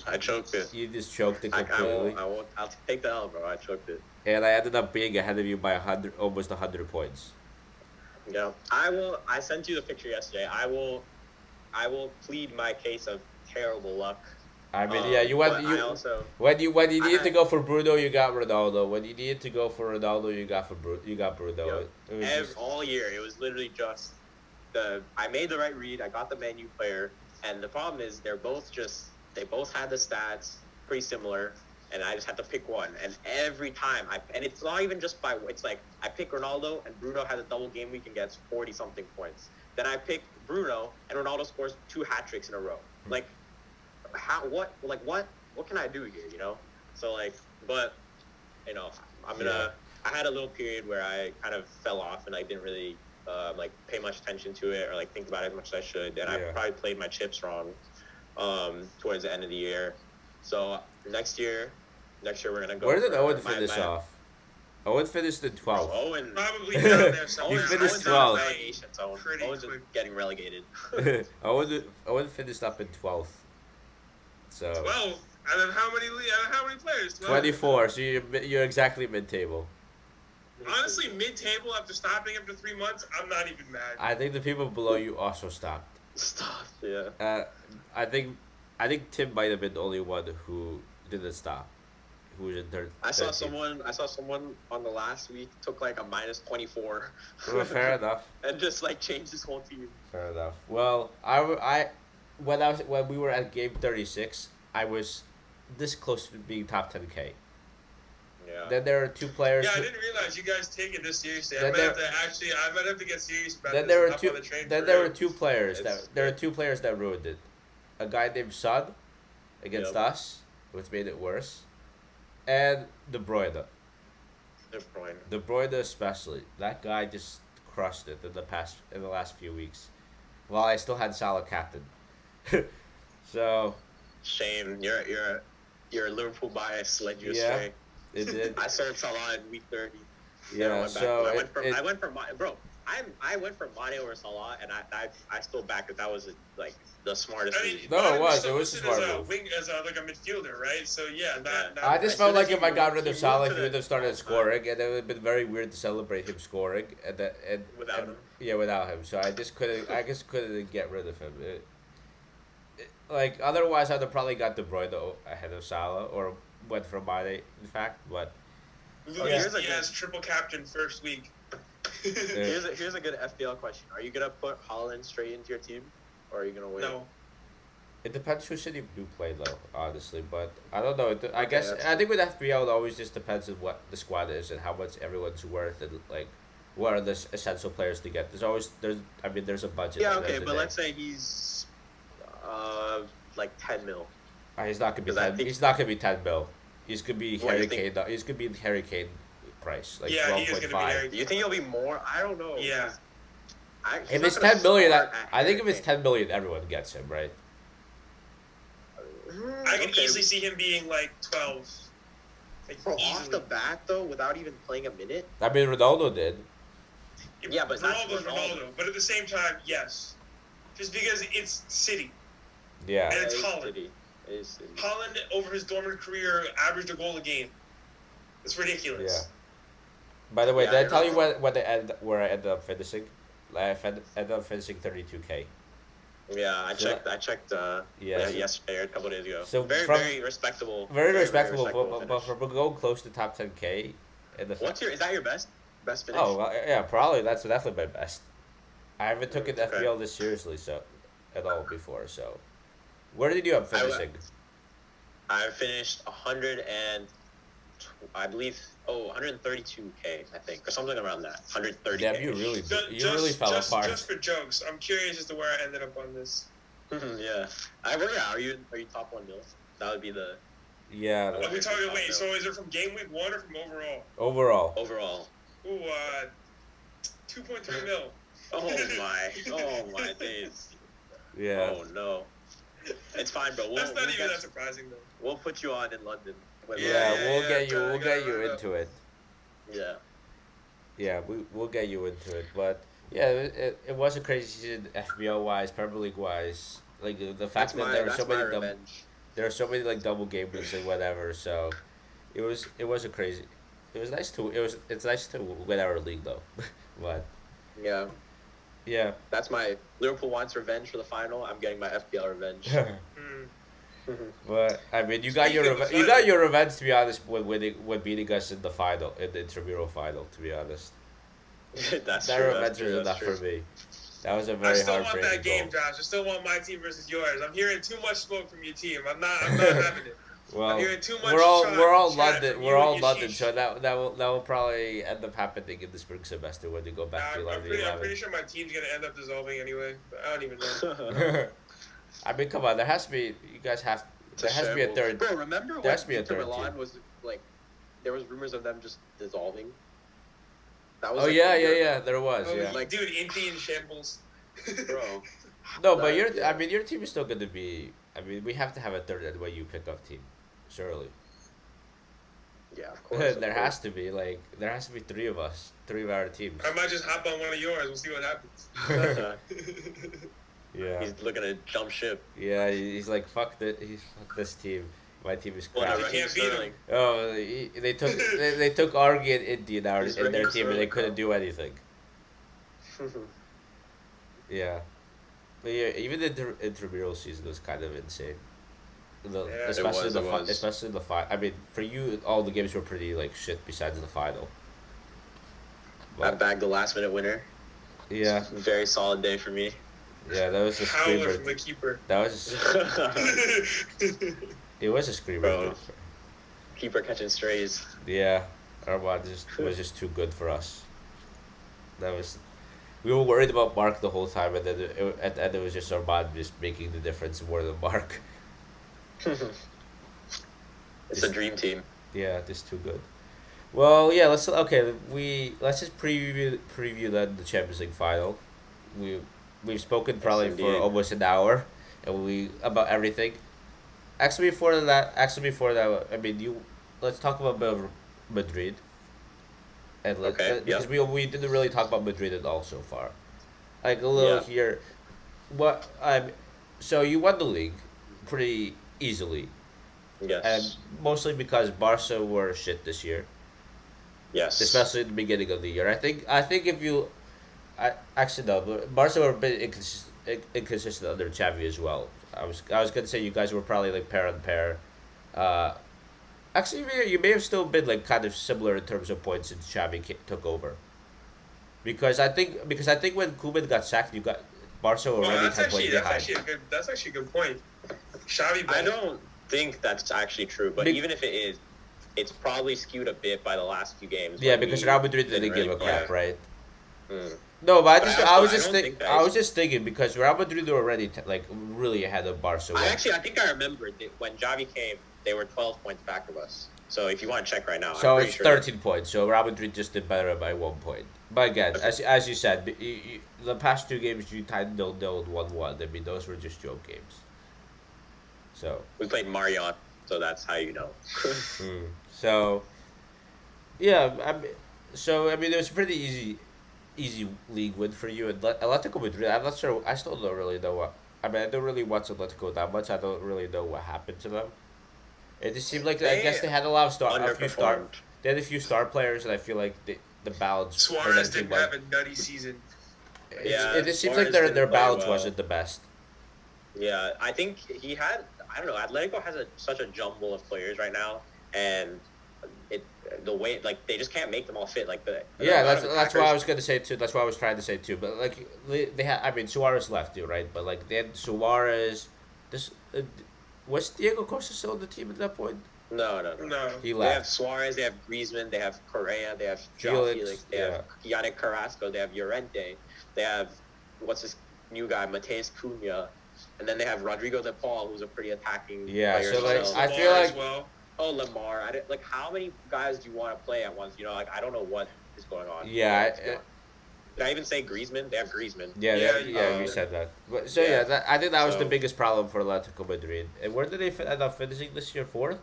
Speaker 2: I choked it.
Speaker 1: You just choked it
Speaker 2: I
Speaker 1: completely.
Speaker 2: won't. I'll take the L, bro. I choked it.
Speaker 1: And I ended up being ahead of you by almost 100 points.
Speaker 2: Yeah. I sent you the picture yesterday. I will plead my case of terrible luck.
Speaker 1: I mean, yeah, you went.
Speaker 2: But
Speaker 1: You
Speaker 2: I also
Speaker 1: when you needed
Speaker 2: I-
Speaker 1: to go for Bruno, you got Ronaldo. When you needed to go for Ronaldo, you got Bruno.
Speaker 2: Yep.
Speaker 1: It was just,
Speaker 2: all year it was literally just I made the right read. I got the menu player, and the problem is they both had the stats pretty similar, and I just had to pick one. And every time and it's not even just it's like I pick Ronaldo and Bruno has a double game week and gets 40 something points. Then I pick Bruno and Ronaldo scores 2 hat tricks in a row. Like what can I do here, you know? So like, but you know, I had a little period where I kind of fell off and I didn't really like pay much attention to it or like think about it as much as I should, and I probably played my chips wrong towards the end of the year. So next year we're gonna go.
Speaker 1: where did
Speaker 2: for
Speaker 1: Owen
Speaker 2: my-
Speaker 1: finish
Speaker 2: my-
Speaker 1: off? Owen finished in 12th.
Speaker 2: Owen
Speaker 3: Probably down there somewhere.
Speaker 1: You finished
Speaker 3: Owen's
Speaker 1: 12th.
Speaker 3: on the
Speaker 2: relegation, so
Speaker 3: Pretty
Speaker 2: Owen's
Speaker 3: quick.
Speaker 2: getting relegated.
Speaker 1: Owen finished up in 12th. So
Speaker 3: 12. Out of how many players? 12?
Speaker 1: 24. So you're exactly mid-table.
Speaker 3: Honestly, mid-table after stopping after 3 months, I'm not even mad.
Speaker 1: I think the people below you also stopped.
Speaker 2: Stop. Yeah.
Speaker 1: I think Tim might have been the only one who didn't stop. Who was in third?
Speaker 2: I saw
Speaker 1: 13th.
Speaker 2: someone on the last week took like a minus 24.
Speaker 1: Well, fair enough.
Speaker 2: And just like changed his whole team.
Speaker 1: Fair enough. Well, when we were at game 36, I was this close to being top 10K.
Speaker 2: Yeah.
Speaker 1: Then there are 2 players.
Speaker 3: Yeah, I didn't realize you guys take it this seriously. I
Speaker 1: Then
Speaker 3: might have to get serious about
Speaker 1: Then
Speaker 3: this.
Speaker 1: there were
Speaker 3: and hop
Speaker 1: 2.
Speaker 3: on the train
Speaker 1: Then
Speaker 3: for
Speaker 1: there
Speaker 3: real.
Speaker 1: were 2 players
Speaker 2: It's-
Speaker 1: that ruined it. A guy named Son against
Speaker 2: Yep.
Speaker 1: us, which made it worse, and De Bruyne. De Bruyne especially. That guy just crushed it in the last few weeks. While I still had Salah captain. So
Speaker 2: Shame. Your Liverpool bias led you
Speaker 1: Yeah.
Speaker 2: astray.
Speaker 1: it did.
Speaker 2: I started Salah in week 30.
Speaker 1: Yeah.
Speaker 2: I went back.
Speaker 1: So
Speaker 2: I went for bro. I went for Mane over Salah, and I still back that was like the smartest.
Speaker 3: I mean,
Speaker 2: move.
Speaker 1: No,
Speaker 3: Mane
Speaker 1: it was.
Speaker 3: still
Speaker 1: It was a
Speaker 3: listed
Speaker 1: smart
Speaker 3: as
Speaker 1: move.
Speaker 3: wing, as like a midfielder, right? So yeah, not
Speaker 1: I just
Speaker 2: As
Speaker 1: felt
Speaker 2: soon as
Speaker 1: like if
Speaker 2: he
Speaker 1: I got
Speaker 2: moved-
Speaker 1: rid
Speaker 2: he
Speaker 1: of
Speaker 2: moved
Speaker 1: Salah,
Speaker 2: to
Speaker 1: he
Speaker 2: the-
Speaker 1: would have started scoring, and it would have been very weird to celebrate him scoring, and
Speaker 2: Without him.
Speaker 1: Yeah, without him. So I just couldn't get rid of him. Like otherwise, I'd have probably got De Bruyne ahead of Salah, or went for Mane, in fact. But
Speaker 3: Luis
Speaker 2: here's a
Speaker 3: Diaz triple captain first week.
Speaker 2: Here's a good FPL question. Are you gonna put Holland straight into your team, or are you gonna wait?
Speaker 3: No.
Speaker 1: It depends who City do play though, honestly. But I don't know. I
Speaker 2: Okay,
Speaker 1: guess
Speaker 2: that's
Speaker 1: I
Speaker 2: true.
Speaker 1: think with FPL it always just depends on what the squad is and how much everyone's worth and like what are the essential players to get. There's a budget
Speaker 2: Yeah,
Speaker 1: at the end
Speaker 2: okay,
Speaker 1: of the
Speaker 2: but
Speaker 1: day.
Speaker 2: let's say he's like 10 mil.
Speaker 1: He's not gonna be
Speaker 2: Because I
Speaker 1: ten.
Speaker 2: think,
Speaker 1: He's not gonna be 10 mil. He's gonna be
Speaker 2: what you
Speaker 1: Harry
Speaker 2: think?
Speaker 1: Kane. He's gonna be Harry Kane price, like
Speaker 3: Yeah, he
Speaker 1: twelve
Speaker 3: is
Speaker 1: point
Speaker 3: going to be
Speaker 1: five.
Speaker 3: Harry.
Speaker 2: Do you think he'll be more? I don't know.
Speaker 3: Yeah.
Speaker 2: He's
Speaker 1: If
Speaker 2: not
Speaker 1: it's
Speaker 2: gonna
Speaker 1: 10 million,
Speaker 2: start at
Speaker 1: I think
Speaker 2: Harry
Speaker 1: if it's
Speaker 2: Kane.
Speaker 1: 10 million, everyone gets him, right?
Speaker 3: I can
Speaker 2: Okay.
Speaker 3: easily see him being like 12. Like,
Speaker 2: Bro, off
Speaker 3: easily.
Speaker 2: the bat though, without even playing a minute.
Speaker 1: I mean, Ronaldo did.
Speaker 2: Yeah, but that's
Speaker 3: Ronaldo's Ronaldo. But at the same time, yes. Just because it's City.
Speaker 1: Yeah.
Speaker 3: And it's
Speaker 2: It is
Speaker 3: Holland.
Speaker 2: City. It is City.
Speaker 3: Holland, over his Dortmund career, averaged a goal a game. It's ridiculous.
Speaker 1: Yeah. By the way,
Speaker 2: Yeah,
Speaker 1: did I
Speaker 2: you're
Speaker 1: tell
Speaker 2: not
Speaker 1: you
Speaker 2: wrong.
Speaker 1: where I ended up finishing? Ended up finishing 32K.
Speaker 2: Yeah, I
Speaker 1: So
Speaker 2: checked.
Speaker 1: Yeah.
Speaker 2: Yesterday or a couple days ago.
Speaker 1: So
Speaker 2: very
Speaker 1: from-
Speaker 2: very respectable.
Speaker 1: Very respectable, but
Speaker 2: finish.
Speaker 1: for going close to top 10K in the
Speaker 2: Is that your best finish?
Speaker 1: Oh, well, yeah, probably. That's definitely my best. I haven't taken
Speaker 2: Okay.
Speaker 1: FPL this seriously at all before, so. Where did you end up finishing?
Speaker 2: I finished 100 and I believe 132K I think or something around that 130K.
Speaker 1: Damn, you really fell apart.
Speaker 3: Just for jokes, I'm curious as to where I ended up on this.
Speaker 2: Yeah. Are you top 1 mil? That would be the
Speaker 1: Yeah,
Speaker 3: Are we talking? Wait, so is it from game week 1 or from overall?
Speaker 1: overall.
Speaker 2: overall.
Speaker 3: Ooh, 2.3 mil.
Speaker 2: Oh my days.
Speaker 1: Yeah.
Speaker 2: Oh no. It's fine, bro.
Speaker 3: That's not even that surprising though.
Speaker 2: We'll put you on in London.
Speaker 1: Yeah, we'll get you.
Speaker 3: kinda
Speaker 1: We'll get you
Speaker 3: gotta
Speaker 1: into it.
Speaker 2: Yeah.
Speaker 1: Yeah, we'll get you into it. But yeah, it was a crazy season, FBL wise, Premier League wise. Like the fact that
Speaker 2: That's my revenge.
Speaker 1: there are so many like double game weeks and whatever. So it was a crazy. It's nice to win our league though, but
Speaker 2: Yeah.
Speaker 1: yeah.
Speaker 2: That's my Liverpool wants revenge for the final. I'm getting my FPL revenge.
Speaker 1: But I mean, you got your
Speaker 3: Speaking of the
Speaker 1: you got
Speaker 3: final-
Speaker 1: your revenge to be honest when beating us in the final in the Intramural final. To be honest,
Speaker 2: That's
Speaker 1: that
Speaker 2: true.
Speaker 1: revenge
Speaker 2: That's true.
Speaker 1: was
Speaker 2: That's
Speaker 1: enough
Speaker 2: true.
Speaker 1: for me. That was a
Speaker 3: I
Speaker 1: very
Speaker 3: still want
Speaker 1: heartbreaking
Speaker 3: that game,
Speaker 1: goal.
Speaker 3: Josh. I still want my team versus yours. I'm hearing too much smoke from your team. I'm not having it.
Speaker 1: Well,
Speaker 3: hearing too much
Speaker 1: we're all
Speaker 3: chat
Speaker 1: London.
Speaker 3: from
Speaker 1: We're
Speaker 3: you and
Speaker 1: all
Speaker 3: your
Speaker 1: London,
Speaker 3: sheesh.
Speaker 1: so that will probably end up happening in the spring semester when you go back to
Speaker 3: I'm
Speaker 1: 11.
Speaker 3: pretty sure my team's gonna end up dissolving anyway. But I don't even know.
Speaker 1: I mean, come on. There has to be. You guys have. There has to be a third.
Speaker 2: Bro, remember
Speaker 1: There
Speaker 2: when
Speaker 1: has to be a
Speaker 2: Inter
Speaker 1: third
Speaker 2: Milan
Speaker 1: team.
Speaker 2: was like, there was rumors of them just dissolving. That was
Speaker 1: Oh
Speaker 2: like
Speaker 1: yeah,
Speaker 2: a year
Speaker 1: yeah.
Speaker 2: ago.
Speaker 1: There was.
Speaker 3: Oh,
Speaker 1: Yeah.
Speaker 2: Like-
Speaker 3: dude, Indy in shambles.
Speaker 2: Bro.
Speaker 1: No, but
Speaker 2: Yeah.
Speaker 1: I mean, your team is still going to be. I mean, we have to have a third anyway. You pick up team, surely.
Speaker 2: Yeah, of course.
Speaker 1: There has to be there has to be three of us, three of our teams.
Speaker 3: I might just hop on one of yours. We'll see what happens.
Speaker 1: Yeah.
Speaker 2: He's looking to jump ship.
Speaker 1: Yeah, he's like fuck this team. My team is
Speaker 3: Well,
Speaker 1: crap.
Speaker 3: you can't beat him.
Speaker 1: Oh, they took they took Argy and Indy in
Speaker 2: He's
Speaker 1: their
Speaker 2: Raheem
Speaker 1: team and they
Speaker 2: Sterling,
Speaker 1: couldn't
Speaker 2: bro.
Speaker 1: do anything. Yeah, but yeah, even the intramural season was kind of insane.
Speaker 3: Yeah,
Speaker 1: Especially
Speaker 2: it was.
Speaker 1: especially the final. I mean, for you, all the games were pretty like shit besides the final.
Speaker 2: I
Speaker 1: But
Speaker 2: bagged the last minute winner.
Speaker 1: yeah,
Speaker 2: Very solid day for me.
Speaker 1: yeah, that was a
Speaker 3: Howler
Speaker 1: screamer.
Speaker 3: from the keeper.
Speaker 1: That was it was a screamer.
Speaker 2: Bro. Keeper catching strays.
Speaker 1: Yeah, Arman was just too good for us. That was. We were worried about Mark the whole time, and then at the end it was just Arman just making the difference more than Mark.
Speaker 2: It's a dream team.
Speaker 1: Yeah, just too good. Well, yeah. Let's just preview then the Champions League final. We've spoken probably for
Speaker 2: indeed.
Speaker 1: almost an hour, and we about everything. Actually, before that, I mean, let's talk about a bit of Madrid. And
Speaker 2: Okay,
Speaker 1: because
Speaker 2: yeah.
Speaker 1: we didn't really talk about Madrid at all so far. Like a little
Speaker 2: Yeah.
Speaker 1: here, so you won the league, pretty easily,
Speaker 2: Yes.
Speaker 1: and mostly because Barca were shit this year,
Speaker 2: yes.
Speaker 1: especially at the beginning of the year. I think if you, actually no, but Barca were a bit inconsistent under Xavi as well. I was gonna say you guys were probably like pair on pair. Actually, you may have still been like kind of similar in terms of points since Xavi took over. Because I think when Koeman got sacked, Barca
Speaker 3: Well,
Speaker 1: already
Speaker 3: that's
Speaker 1: 10 points
Speaker 3: actually that's
Speaker 1: behind.
Speaker 3: actually a good that's actually a good point. Xavi,
Speaker 2: I don't think that's actually true, but
Speaker 1: Be-
Speaker 2: even if it is, it's probably skewed a bit by the last few games.
Speaker 1: Yeah,
Speaker 2: when
Speaker 1: because
Speaker 2: he
Speaker 1: Real Madrid
Speaker 2: didn't
Speaker 1: didn't give
Speaker 2: really
Speaker 1: a crap,
Speaker 2: play.
Speaker 1: right?
Speaker 2: Mm.
Speaker 1: No, but
Speaker 2: But
Speaker 1: I was
Speaker 2: I
Speaker 1: just
Speaker 2: don't
Speaker 1: think
Speaker 2: think that
Speaker 1: I
Speaker 2: is-
Speaker 1: was just thinking because Real Madrid were already like really ahead of Barca.
Speaker 2: I think I remember that when Javi came, they were 12 points back of us. So if you want to check right now,
Speaker 1: So
Speaker 2: I'm pretty
Speaker 1: it's
Speaker 2: sure
Speaker 1: 13 points. So Real Madrid just did better by 1 point. But again, as you said, the past two games you tied 0-0 and 1-1. I mean, those were just joke games. So.
Speaker 2: we played Marion, so that's how you know.
Speaker 1: So. Yeah, I mean, it was a pretty easy league win for you. And Atletico Madrid, I'm not sure. I still don't really know what. I mean, I don't really watch Atletico that much. I don't really know what happened to them. It just seemed like I guess they had a few star.
Speaker 2: Underperformed.
Speaker 1: They had a few star players, and I feel like the balance for them
Speaker 3: Suarez
Speaker 1: team
Speaker 3: didn't have a nutty season.
Speaker 2: Yeah,
Speaker 1: it just seems
Speaker 2: Suarez
Speaker 1: like their
Speaker 2: didn't play
Speaker 1: balance
Speaker 2: well.
Speaker 1: wasn't the best.
Speaker 2: Yeah, I think he had. I don't know. Atletico has such a jumble of players right now, and the way like they just can't make them all fit. Like
Speaker 1: Yeah,
Speaker 2: amount of
Speaker 1: that's what I
Speaker 2: attackers-
Speaker 1: was gonna say too. That's what I was trying to say too. But like they had, I mean, Suarez left you right, but like they had Suarez. This was Diego Costa still on the team at that point?
Speaker 2: No.
Speaker 3: No.
Speaker 1: He
Speaker 2: They have
Speaker 1: left.
Speaker 2: Suarez, they have Griezmann, they have Correa, they have
Speaker 1: Felix,
Speaker 2: Felix, they have Yannick Carrasco, they have Llorente, they have what's this new guy, Mateus Cunha, and then they have Rodrigo De Paul, who's a pretty attacking
Speaker 1: Yeah,
Speaker 2: player.
Speaker 1: so, like,
Speaker 2: himself.
Speaker 1: I feel
Speaker 3: Lamar
Speaker 1: like-
Speaker 3: as well.
Speaker 2: Oh, Lamar. Like, how many guys do you want to play at once? You know, like, I don't know what is going on.
Speaker 1: Yeah,
Speaker 2: Did I even say Griezmann? They have Griezmann.
Speaker 1: Yeah,
Speaker 3: Yeah,
Speaker 1: you said that. But, so
Speaker 2: Yeah.
Speaker 1: I think that was the
Speaker 2: So-
Speaker 1: biggest problem for Atletico Madrid. And where did they end up finishing this year? Fourth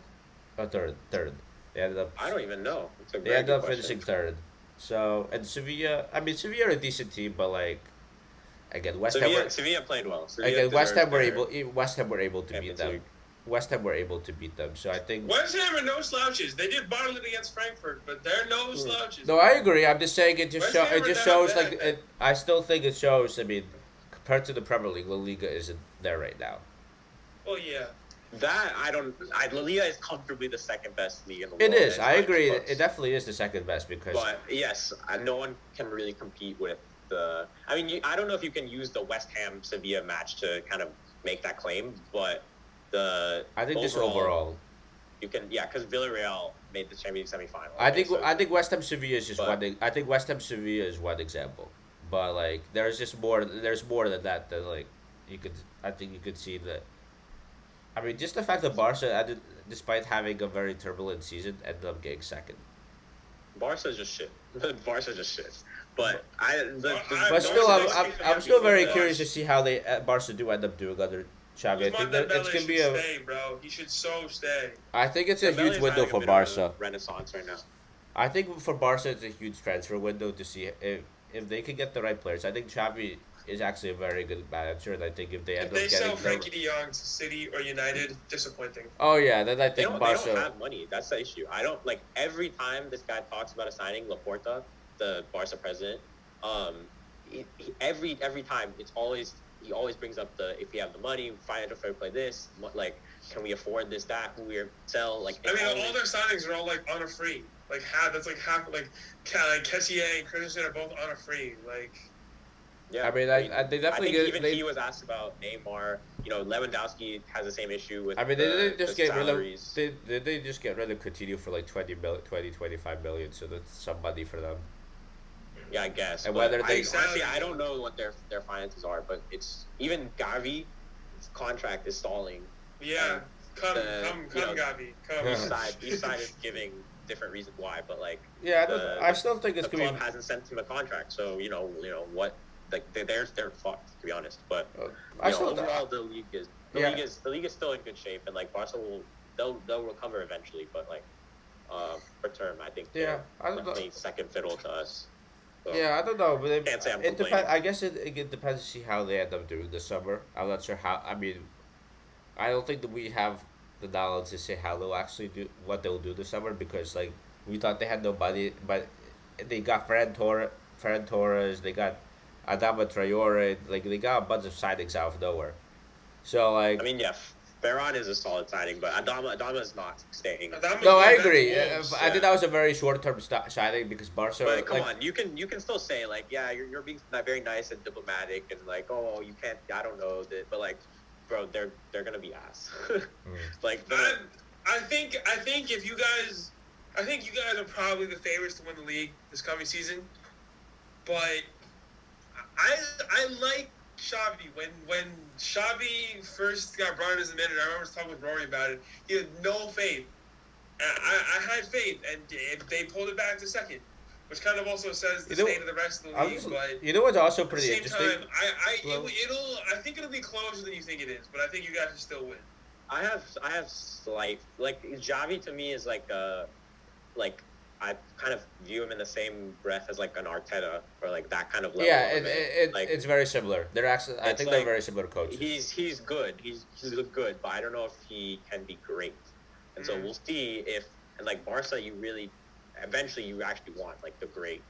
Speaker 1: or third? Third. They ended up.
Speaker 2: I don't even know. It's a
Speaker 1: They
Speaker 2: very
Speaker 1: ended
Speaker 2: good
Speaker 1: up
Speaker 2: question.
Speaker 1: finishing third. So and Sevilla. I mean, Sevilla are a decent team, but like again, West Ham.
Speaker 2: Sevilla played well. Sevilla
Speaker 1: Again, West Ham were
Speaker 2: deserved
Speaker 1: able. West Ham were able to beat
Speaker 2: Champions
Speaker 1: them.
Speaker 2: League.
Speaker 1: West Ham were able to beat them. So I think.
Speaker 3: West Ham are no slouches. They did bottle it against Frankfurt, but they're no slouches.
Speaker 1: No, I agree. I'm just saying it just
Speaker 3: West Ham
Speaker 1: it
Speaker 3: are
Speaker 1: just
Speaker 3: not
Speaker 1: shows
Speaker 3: bad.
Speaker 1: like it. I still think it shows. I mean, compared to the Premier League, La Liga isn't there right now.
Speaker 3: Well, yeah.
Speaker 2: That La Liga is comfortably the second best league in the
Speaker 1: It
Speaker 2: world.
Speaker 1: is.
Speaker 2: It's
Speaker 1: I
Speaker 2: not
Speaker 1: agree.
Speaker 2: close.
Speaker 1: It definitely is the second best because.
Speaker 2: But yes, no one can really compete with the. I mean, I don't know if you can use the West Ham Sevilla match to kind of make that claim, but
Speaker 1: I think just overall.
Speaker 2: you can. Yeah, because Villarreal made the Champions League semifinal.
Speaker 1: I
Speaker 2: okay,
Speaker 1: think
Speaker 2: so-
Speaker 1: I think West Ham Sevilla is just
Speaker 2: But-
Speaker 1: one. I think West Ham Sevilla is one example, but like there's just more. There's more than that. That like you could. I think you could see that. I mean, just the fact that Barca, despite having a very turbulent season, ended up getting second.
Speaker 2: Barca's just shit. Barca's just shit. But
Speaker 1: But still, I'm still very
Speaker 3: Barca.
Speaker 1: curious to see how they Barca do end up doing under Xavi. I think that it's gonna be a.
Speaker 3: Stay, bro. He should so stay.
Speaker 1: I think it's a
Speaker 2: Dembele's
Speaker 1: huge window
Speaker 2: having a
Speaker 1: for
Speaker 2: bit of a
Speaker 1: Barca.
Speaker 2: Renaissance right now.
Speaker 1: I think for Barca, it's a huge transfer window to see if they can get the right players. I think Xavi is actually a very good manager, and I think if they end
Speaker 3: If
Speaker 1: up
Speaker 3: they sell
Speaker 1: getting
Speaker 3: Frankie De Jong to City or United, disappointing.
Speaker 1: oh yeah, then I
Speaker 2: They
Speaker 1: think
Speaker 2: don't
Speaker 1: Barca.
Speaker 2: have money. That's the issue. I don't like every time this guy talks about a signing, Laporta, the Barca president. Every time he always brings up the if we have the money, financial fair play. This like can we afford this that who we sell like.
Speaker 3: I
Speaker 2: it's
Speaker 3: mean,
Speaker 2: always-
Speaker 3: all their signings are all like on a free. Like half. That's like half. Like Kessier and Christensen are both on a free. Like.
Speaker 2: Yeah,
Speaker 1: I mean, they definitely
Speaker 2: I think
Speaker 1: get.
Speaker 2: even
Speaker 1: They,
Speaker 2: he was asked about Neymar. You know, Lewandowski has the same issue with.
Speaker 1: I mean, they
Speaker 2: the,
Speaker 1: didn't just
Speaker 2: the
Speaker 1: get rid of.
Speaker 2: salaries.
Speaker 1: They just get rid of Coutinho for like 25 million, so that's some money for them.
Speaker 2: Yeah, I guess.
Speaker 1: And
Speaker 2: but
Speaker 1: whether they-
Speaker 2: honestly, I don't know what their finances are, but it's even Gavi's contract is stalling.
Speaker 3: Yeah. Come,
Speaker 2: you know,
Speaker 3: Gavi. Come.
Speaker 2: Each side is giving different reasons why, but like
Speaker 1: Yeah,
Speaker 2: The-
Speaker 1: I still think
Speaker 2: the
Speaker 1: it's
Speaker 2: club
Speaker 1: gonna be.
Speaker 2: hasn't sent him a contract, so you know what. Like they're fucked, to be honest. But
Speaker 1: I
Speaker 2: you know,
Speaker 1: still
Speaker 2: overall the league is
Speaker 1: Yeah.
Speaker 2: the league is still in good shape, and like Barca they'll recover eventually. But like for term, I think
Speaker 1: Yeah, I
Speaker 2: they're
Speaker 1: don't know.
Speaker 2: playing second fiddle to us. So,
Speaker 1: Yeah, I don't know, but
Speaker 2: Can't say I'm
Speaker 1: it
Speaker 2: complaining.
Speaker 1: depends. I guess it depends to see how they end up doing this summer. I'm not sure how. I mean, I don't think that we have the knowledge to say how they'll actually do what they'll do this summer because like we thought they had no money, but they got Ferran Torres, they got Adama Traore, like they got a bunch of signings out of nowhere. So like
Speaker 2: I mean, yeah, Veron is a solid signing, but Adama is not staying.
Speaker 3: Adama's
Speaker 1: No, I
Speaker 3: going back to
Speaker 1: agree.
Speaker 3: Wolves.
Speaker 1: I think that was a very short-term signing because Barca.
Speaker 2: But come
Speaker 1: like,
Speaker 2: on, you can still say like, yeah, you're being very nice and diplomatic and like, oh, you can't, I don't know that, but like, bro, they're gonna be ass. Like,
Speaker 3: I think if you guys, I think you guys are probably the favorites to win the league this coming season. But I like Xavi. When Xavi first got brought in as a manager, I remember talking with Rory about it. He had no faith. I had faith, and they pulled it back to second, which kind of also says the state of the rest of the league. But
Speaker 1: you know what's also
Speaker 3: at the
Speaker 1: pretty
Speaker 3: same
Speaker 1: interesting?
Speaker 3: time, I think it'll be closer than you think it is. But I think you guys will still win.
Speaker 2: I have slight, like, Xavi to me is like I kind of view him in the same breath as like an Arteta or like that kind of level.
Speaker 1: Yeah,
Speaker 2: like,
Speaker 1: it's very similar. They're actually, I think they're
Speaker 2: like,
Speaker 1: very similar coaches.
Speaker 2: He's good. He's good, but I don't know if he can be great. And so we'll see if, and like Barca, eventually you actually want like the great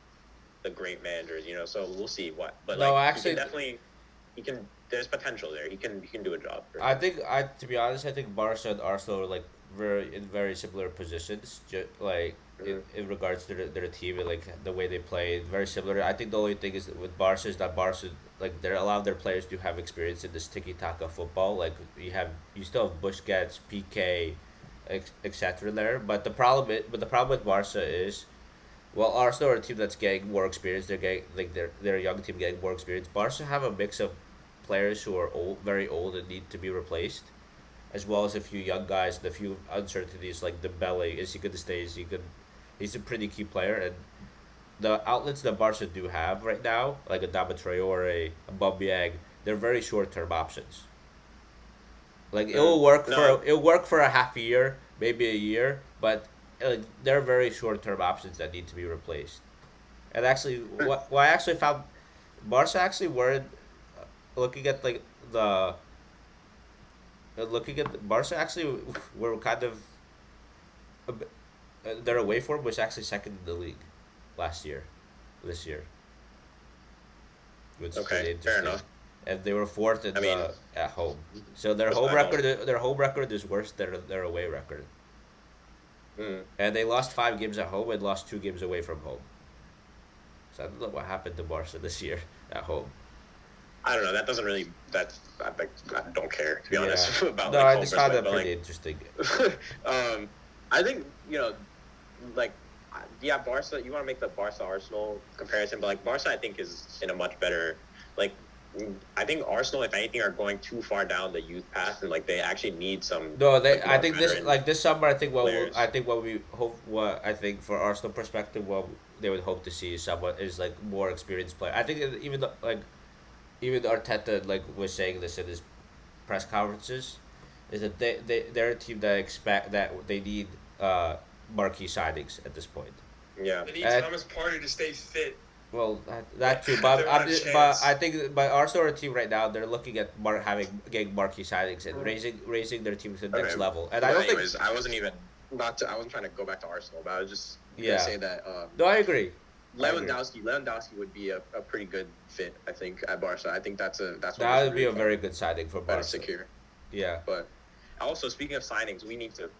Speaker 2: managers, you know. So we'll see what. But
Speaker 1: No,
Speaker 2: like,
Speaker 1: actually,
Speaker 2: he can. There's potential there. He can do a job.
Speaker 1: I think to be honest, I think Barca and Arsenal are like very similar positions. Like in regards to their team and like the way they play, very similar. I think the only thing is with Barca is that Barca, like, they're allowed their players to have experience in this tiki taka football. Like you still have Busquets, PK, etc. there. But the problem with Barca is, well, Arsenal are a team that's getting more experience. They're getting like their young team getting more experience. Barca have a mix of players who are very old and need to be replaced, as well as a few young guys and a few uncertainties like Dembele. Is he going to stay? He's a pretty key player, and the outlets that Barca do have right now, like Adama Traore, Aubameyang, they're very short term options. Like it'll work for a half a year, maybe a year, but they're very short term options that need to be replaced. And actually, what I actually found, Barca actually weren't looking at like the looking at Barca actually were kind of their away form was actually second in the league this year, which is pretty
Speaker 2: Okay, fair
Speaker 1: interesting.
Speaker 2: enough.
Speaker 1: And they were fourth at home, so their home record is worse than their away record. And they lost 5 games at home and lost 2 games away from home. So I don't know what happened to Barca this year at home.
Speaker 2: I don't know. That doesn't really. I don't care, to be honest about.
Speaker 1: No,
Speaker 2: like,
Speaker 1: I just found that pretty interesting.
Speaker 2: I think, like, yeah, Barca. You want to make the Barca Arsenal comparison, but like Barca, I think is in a much better. Like, I think Arsenal, if anything, are going too far down the youth path, and like they actually need some.
Speaker 1: No, they.
Speaker 2: Like,
Speaker 1: I think this summer. I think what I think for Arsenal perspective, what they would hope to see is someone is like more experienced player. I think even Arteta was saying this in his press conferences, is that they're a team that expect that they need marquee signings at this point.
Speaker 2: Yeah.
Speaker 3: They need Thomas Partey to stay fit.
Speaker 1: Well, that too, but I think Arsenal are a team right now. They're looking at getting marquee signings and raising their team to the next level. And I don't think
Speaker 2: I wasn't even I wasn't trying to go back to Arsenal, but I was just
Speaker 1: gonna
Speaker 2: say that.
Speaker 1: No, I agree.
Speaker 2: Lewandowski would be a pretty good fit, I think, at Barca. I think that
Speaker 1: would be a very good signing for Barca.
Speaker 2: Secure.
Speaker 1: Yeah.
Speaker 2: But also, speaking of signings, we need to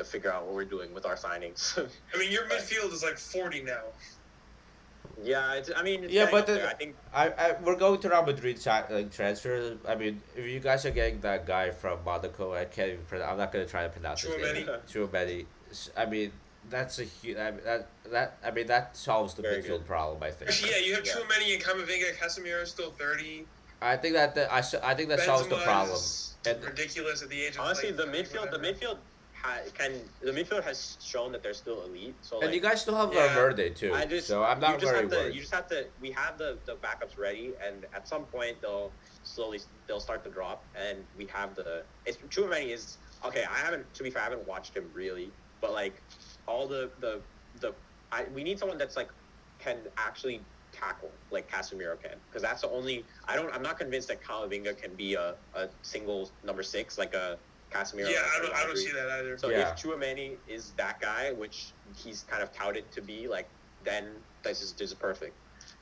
Speaker 2: figure out what we're doing with our signings.
Speaker 3: I mean, your midfield is like 40 now.
Speaker 2: Yeah, it's
Speaker 1: but
Speaker 2: I think
Speaker 1: we're going to Real Madrid transfer. I mean, if you guys are getting that guy from Monaco, I can't even pronounce. I'm not gonna try to pronounce his name. Tchouaméni. I mean, that's a huge. That solves the
Speaker 2: Very
Speaker 1: midfield
Speaker 2: good.
Speaker 1: problem. I think.
Speaker 3: Actually, yeah, you have Tchouaméni and Camavinga. Casemiro is still 30.
Speaker 1: I think that solves the problem.
Speaker 3: And ridiculous at the age of.
Speaker 2: Honestly, the midfield has shown that they're still elite. So
Speaker 1: and you guys still have Valverde too. So I'm not very worried.
Speaker 2: You just have to. We have the backups ready, and at some point they'll start to drop, and we have the. Tchouaméni is okay. To be fair, I haven't watched him really, but like all we need someone that's like can actually tackle like Casemiro can, because that's the only. I'm not convinced that Camavinga can be a single number 6 like a Casemiro.
Speaker 3: Yeah, I don't see that either.
Speaker 2: So if Tchouaméni is that guy, which he's kind of touted to be, like, then this is perfect.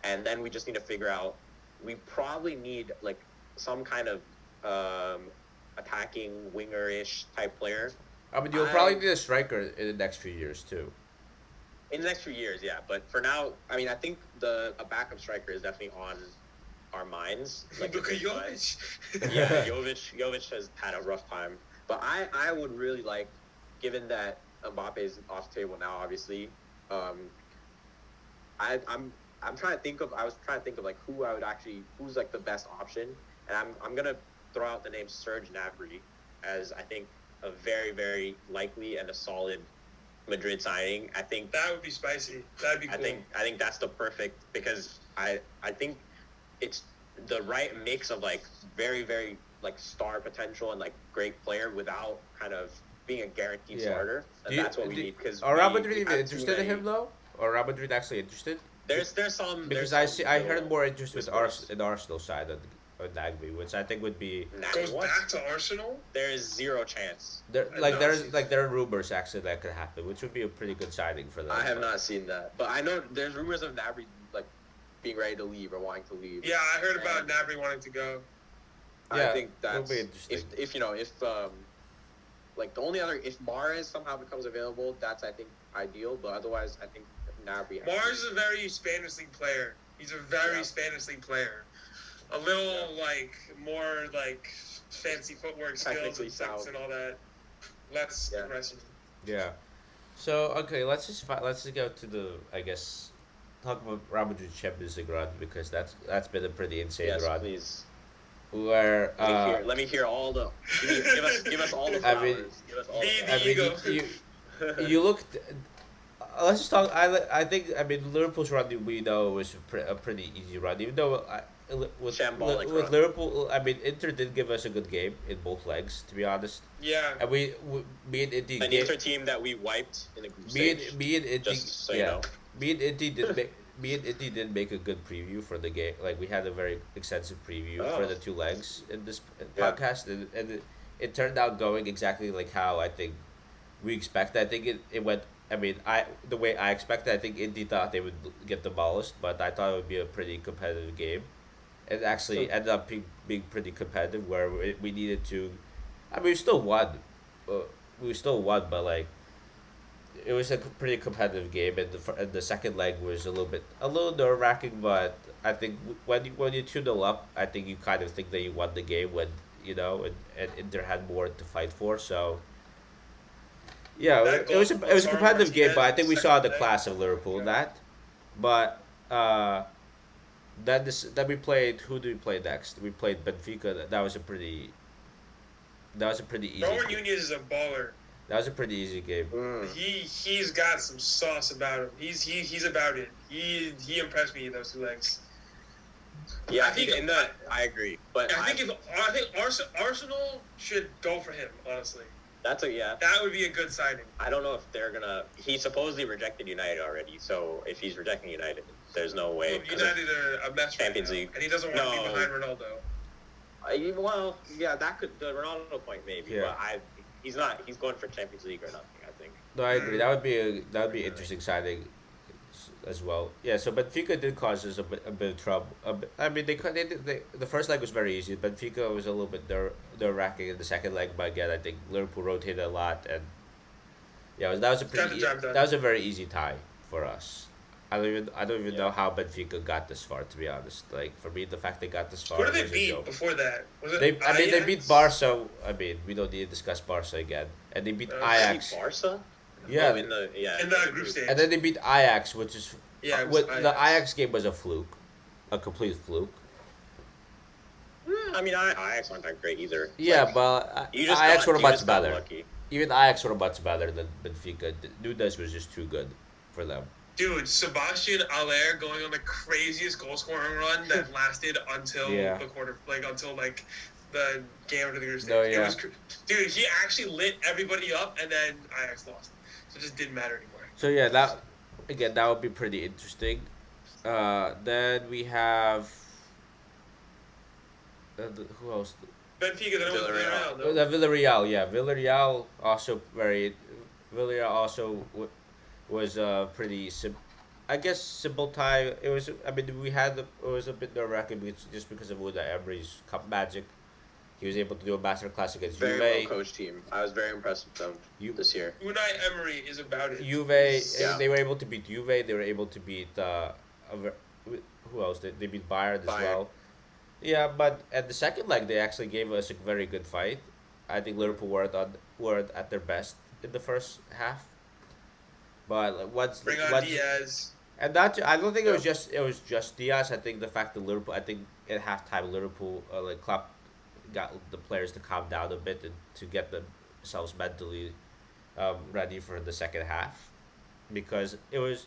Speaker 2: And then we just need to figure out. We probably need like some kind of attacking winger-ish type player.
Speaker 1: I mean, you'll probably
Speaker 2: I
Speaker 1: need a striker in the next few years too.
Speaker 2: In the next few years, yeah. But for now, I mean, I think the a backup striker is definitely on our minds. Like
Speaker 3: Look
Speaker 2: a
Speaker 3: at
Speaker 2: big guy.
Speaker 3: Jovic.
Speaker 2: Yeah, Jovic has had a rough time. But I would really like, given that Mbappe is off the table now, obviously. Um, I'm trying to think of. I was trying to think of like who I would actually who's like the best option, and I'm gonna throw out the name Serge Gnabry as I think a very very likely and a solid Madrid signing. I think
Speaker 3: That would be spicy. That'd be cool.
Speaker 2: I think that's the perfect because I think it's the right mix of like very very like star potential and like great player without kind of being a guaranteed
Speaker 1: Yeah.
Speaker 2: starter. And that's what we need because
Speaker 1: Are Real Madrid
Speaker 2: we
Speaker 1: even
Speaker 2: have
Speaker 1: interested in him though? Or Real Madrid actually interested?
Speaker 2: there's some
Speaker 1: Because
Speaker 2: there's
Speaker 1: I
Speaker 2: some
Speaker 1: see I heard more interest with
Speaker 2: whispers.
Speaker 1: in Arsenal side on Nagby, which I think would be
Speaker 3: Goes
Speaker 2: What?
Speaker 3: back to Arsenal.
Speaker 2: There is zero chance.
Speaker 1: there
Speaker 3: I've
Speaker 1: like
Speaker 3: not
Speaker 1: there's
Speaker 3: seen
Speaker 1: like there are rumors actually that could happen, which would be a pretty good signing for them.
Speaker 2: I have not seen that, but I know there's rumors of Gnabry like being ready to leave or wanting to leave.
Speaker 3: Yeah, I heard about
Speaker 2: And
Speaker 3: Gnabry wanting to go.
Speaker 1: Yeah,
Speaker 2: I think
Speaker 1: it'll
Speaker 2: that's
Speaker 1: be interesting.
Speaker 2: if you know if like the only other if Mahrez somehow becomes available, that's I think ideal. But otherwise, I think Gnabry.
Speaker 3: Mars is a very Spanish league player. He's a very
Speaker 2: Yeah.
Speaker 3: Spanish league player. A little like more like fancy footwork skills
Speaker 2: Technically
Speaker 3: and stunts
Speaker 2: sound.
Speaker 3: and all that. Less
Speaker 2: Yeah.
Speaker 3: aggressive.
Speaker 1: Yeah. So okay, let's just go to the I guess talk about Real Madrid Champions League run because that's been a pretty insane
Speaker 2: Yes,
Speaker 1: run.
Speaker 2: please.
Speaker 1: Where
Speaker 2: Let me hear all the. Give us all the
Speaker 1: I
Speaker 2: flowers.
Speaker 1: mean,
Speaker 2: give us all
Speaker 3: Be
Speaker 2: the
Speaker 3: the
Speaker 1: I mean
Speaker 3: ego.
Speaker 1: you looked. Let's just talk. I think I mean Liverpool's run we know was a pretty easy run, even though with
Speaker 2: Shambolic
Speaker 1: with
Speaker 2: run.
Speaker 1: Liverpool, I mean Inter did give us a good game in both legs, to be honest.
Speaker 3: Yeah.
Speaker 1: And me and Indy
Speaker 2: An Inter team that we wiped in the group stage.
Speaker 1: me and Indy,
Speaker 2: Just so you know.
Speaker 1: me and Indy did make. Me and Indy did make a good preview for the game. Like we had a very extensive preview for
Speaker 2: Oh.
Speaker 1: the two legs in this
Speaker 2: Yeah.
Speaker 1: podcast, and it turned out going exactly like how I think we expected. I think it went. I mean, the way I expected. I think Indy thought they would get demolished, but I thought it would be a pretty competitive game. It actually ended up being pretty competitive, where we needed to. I mean, we still won. We still won, but like it was a pretty competitive game, and the second leg was a little nerve wracking. But I think when you 2-0 up, I think you kind of think that you won the game when and Inter had more to fight for. So yeah,
Speaker 3: That
Speaker 1: it was
Speaker 3: goal
Speaker 1: it was a
Speaker 3: from
Speaker 1: competitive game, but I
Speaker 3: Martinez,
Speaker 1: think we saw the
Speaker 3: second
Speaker 1: class of Liverpool in
Speaker 3: Yeah.
Speaker 1: that. But then we played. Who did we play next? We played Benfica. That was a pretty. That was a pretty easy.
Speaker 3: Darwin Nunez is a baller.
Speaker 1: That was a pretty easy game.
Speaker 2: Mm.
Speaker 3: He's got some sauce about him. He's about it. He impressed me in those two legs.
Speaker 2: Yeah,
Speaker 3: I think-
Speaker 2: I agree, but
Speaker 3: I think Arsenal should go for him. Honestly,
Speaker 2: that's a yeah.
Speaker 3: that would be a good signing.
Speaker 2: I don't know if they're gonna. He supposedly rejected United already, so if he's rejecting United, there's no way.
Speaker 3: Well, United are a mess right
Speaker 2: Champions
Speaker 3: now,
Speaker 2: League.
Speaker 3: and he doesn't want to
Speaker 2: No.
Speaker 3: be behind Ronaldo.
Speaker 2: Well, yeah, that could the Ronaldo point maybe,
Speaker 1: Yeah.
Speaker 2: but he's not. He's going for Champions League or nothing. I think.
Speaker 1: No, I agree. That would be an interesting signing as well. Yeah. So Benfica did cause us a bit of trouble. I mean, the first leg was very easy. Benfica was a little bit nerve wracking in the second leg, but again, I think Liverpool rotated a lot, and yeah, that was a
Speaker 3: Got the job done.
Speaker 1: that was a very easy tie for us. I don't even know how Benfica got this far. To be honest, like for me, the fact they got this far
Speaker 3: Who did they
Speaker 1: was a
Speaker 3: beat
Speaker 1: joke.
Speaker 3: before that? Was it
Speaker 1: They beat
Speaker 3: Ajax?
Speaker 1: Barca. I mean, we don't need to discuss Barca again. And they beat
Speaker 3: Uh,
Speaker 1: Ajax.
Speaker 2: Barca.
Speaker 1: Yeah.
Speaker 2: Oh, in
Speaker 3: In the group stage.
Speaker 1: And then they beat Ajax, which is
Speaker 3: Yeah, it was
Speaker 1: with the
Speaker 3: Ajax.
Speaker 1: Ajax game was a fluke, a complete fluke.
Speaker 2: I mean, Ajax aren't that great either.
Speaker 1: Yeah,
Speaker 2: Like,
Speaker 1: but
Speaker 2: you just
Speaker 1: Ajax
Speaker 2: got,
Speaker 1: were
Speaker 2: you
Speaker 1: much
Speaker 2: just got
Speaker 1: better.
Speaker 2: lucky.
Speaker 1: Even Ajax were much better than Benfica. Nunes was just too good for them.
Speaker 3: Dude, Sebastian Aller going on the craziest goal scoring run that lasted until
Speaker 1: Yeah.
Speaker 3: the quarter, until the game of the group stage.
Speaker 1: No,
Speaker 3: It
Speaker 1: yeah.
Speaker 3: was, dude, he actually lit everybody up, and then Ajax lost, so it just didn't matter anymore.
Speaker 1: So yeah, that would be pretty interesting. Then we have who else?
Speaker 3: Benfica, then it was
Speaker 2: Villarreal.
Speaker 3: Villarreal. No?
Speaker 1: The Villarreal, yeah, Villarreal also was pretty I guess simple tie. It was. I mean, it was a bit nerve wracking just because of Una Emery's cup magic, He was able to do a masterclass against
Speaker 2: Very
Speaker 1: Juve.
Speaker 2: well coached team. I was very impressed with them this year.
Speaker 3: Unai Emery is about it.
Speaker 1: Juve,
Speaker 2: Yeah.
Speaker 1: they were able to beat Juve. They were able to beat who else? They beat Bayern as well. Yeah, but at the second leg, they actually gave us a very good fight. I think Liverpool were at their best in the first half. But like,
Speaker 3: Bring on Diaz.
Speaker 1: and that I don't think it was just Diaz. I think the fact that Liverpool, I think at halftime Liverpool like Klopp got the players to calm down a bit and to get themselves mentally ready for the second half, because it was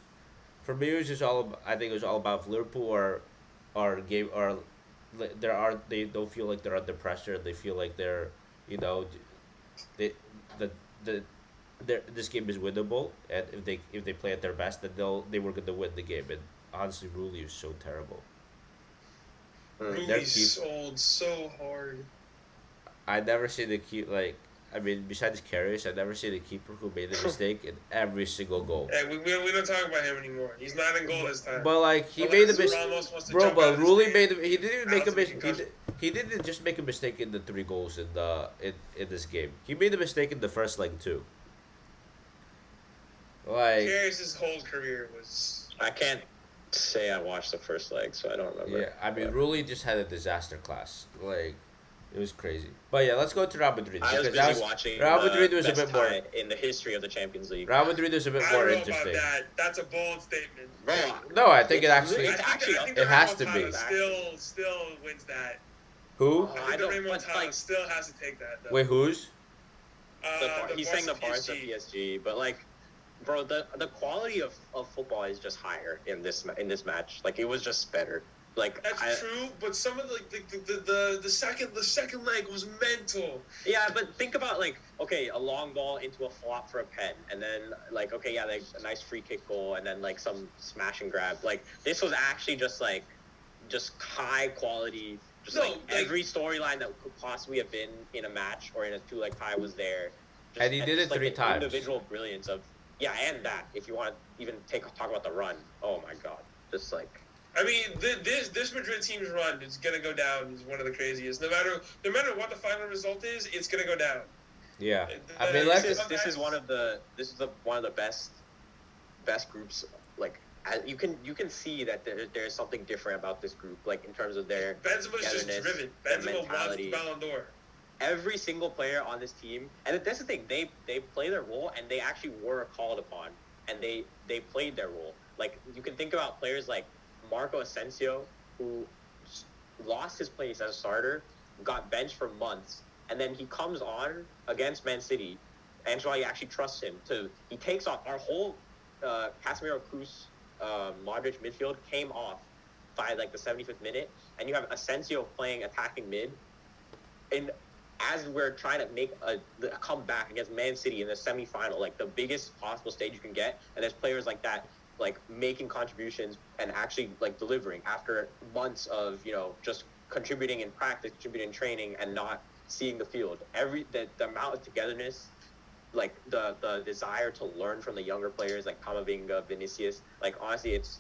Speaker 1: for me it was just I think it was all about if Liverpool or game or they don't feel like they're under pressure. They feel like they're you know they the this game is winnable, and if they play at their best, then they were gonna win the game. And honestly, Rulli is so terrible.
Speaker 3: Rulli sold so hard.
Speaker 1: I never see the keep like. I mean, besides Karius, I never see the keeper who made a mistake in every single goal.
Speaker 3: Hey, we don't talk about him anymore. He's not in goal this time.
Speaker 1: But like he made a mistake, bro. But Rulli made he didn't even make a mistake. He didn't just make a mistake in the 3 goals in this game. He made a mistake in the first leg too. Like
Speaker 3: Karius' whole career was.
Speaker 2: I can't say I watched the first leg, so I don't remember.
Speaker 1: Yeah, I mean, Rulli just had a disaster class. Like, it was crazy. But yeah, let's go to Real Madrid.
Speaker 2: I was busy watching
Speaker 1: Real Madrid was a
Speaker 2: best
Speaker 1: bit more
Speaker 2: in the history of the Champions League.
Speaker 1: Real Madrid was a bit more interesting.
Speaker 3: About that. That's a bold statement.
Speaker 2: Bro,
Speaker 1: no, I think it actually.
Speaker 3: I think
Speaker 1: it has to be.
Speaker 3: Still wins that.
Speaker 1: Who?
Speaker 3: I think the Remontada still has to take that. Though.
Speaker 1: Wait, who's?
Speaker 2: He's saying the Barca PSG, but like, bro, the quality of football is just higher in this match. Like, it was just better. Like
Speaker 3: that's true, but some of the second leg was mental.
Speaker 2: Yeah, but think about like, okay, a long ball into a flop for a pen, and then like, okay, yeah, like a nice free kick goal, and then like some smash and grab. Like, this was actually just high quality. Every storyline that could possibly have been in a match or in a 2-leg tie was there.
Speaker 1: And he did it 3 times.
Speaker 2: Individual brilliance of and that. If you want to even talk about the run, oh my god, just like.
Speaker 3: I mean, this Madrid team's run is gonna go down. Is one of the craziest. No matter what the final result is, it's gonna go down.
Speaker 1: Yeah,
Speaker 2: I mean, this is one of the best groups. Like, you can see that there's something different about this group. Like, in terms of their
Speaker 3: Benzema's just driven. Benzema wants the Ballon d'Or.
Speaker 2: Every single player on this team, and that's the thing. They play their role, and they actually were called upon, and they played their role. Like, you can think about players like Marco Asensio, who lost his place as a starter, got benched for months, and then he comes on against Man City. Ancelotti actually trusts him he takes off our whole Casemiro, Kroos, Modric midfield came off by like the 75th minute, and you have Asensio playing attacking mid, and as we're trying to make a comeback against Man City in the semifinal, like the biggest possible stage you can get, and there's players like that, like making contributions and actually like delivering after months of just contributing in practice, contributing in training, and not seeing the field. The amount of togetherness, like the desire to learn from the younger players like Camavinga, Vinicius. Like, honestly, it's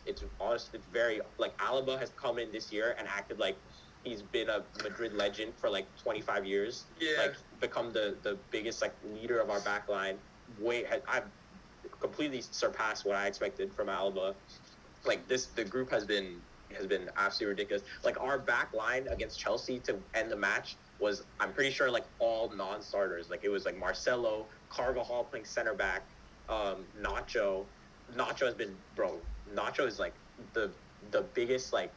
Speaker 2: very like Alaba has come in this year and acted like he's been a Madrid legend for like 25 years.
Speaker 3: Yeah.
Speaker 2: Like, become the biggest like leader of our back line. I've completely surpassed what I expected from Alaba. Like, the group has been absolutely ridiculous. Like, our back line against Chelsea to end the match was, I'm pretty sure, like all non-starters. Like, it was like Marcelo, Carvajal playing center back, Nacho. Nacho has been, Nacho is like the biggest like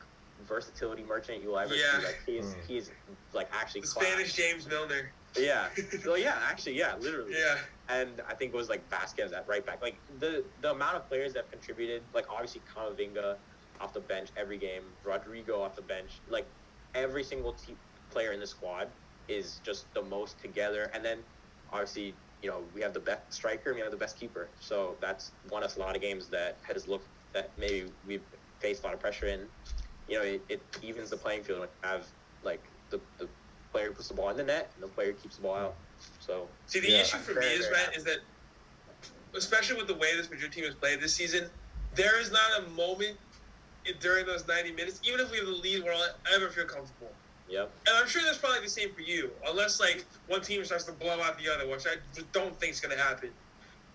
Speaker 2: versatility merchant you'll ever see. Like, he is like actually
Speaker 3: the Spanish James Milner.
Speaker 2: Yeah. So literally.
Speaker 3: Yeah.
Speaker 2: And I think it was like Vasquez at right back. Like, the amount of players that have contributed, like obviously Camavinga off the bench every game, Rodrigo off the bench, like every single player in the squad is just the most together. And then obviously, we have the best striker and we have the best keeper. So that's won us a lot of games that maybe we've faced a lot of pressure in. It evens the playing field. Like, have like the player who puts the ball in the net and the player who keeps the ball out. So
Speaker 3: see, the issue for me is that, especially with the way this Madrid team has played this season, there is not a moment during those 90 minutes, even if we have the lead, where I'll ever feel comfortable.
Speaker 2: Yep.
Speaker 3: And I'm sure that's probably the same for you, unless like one team starts to blow out the other, which I don't think is going to happen.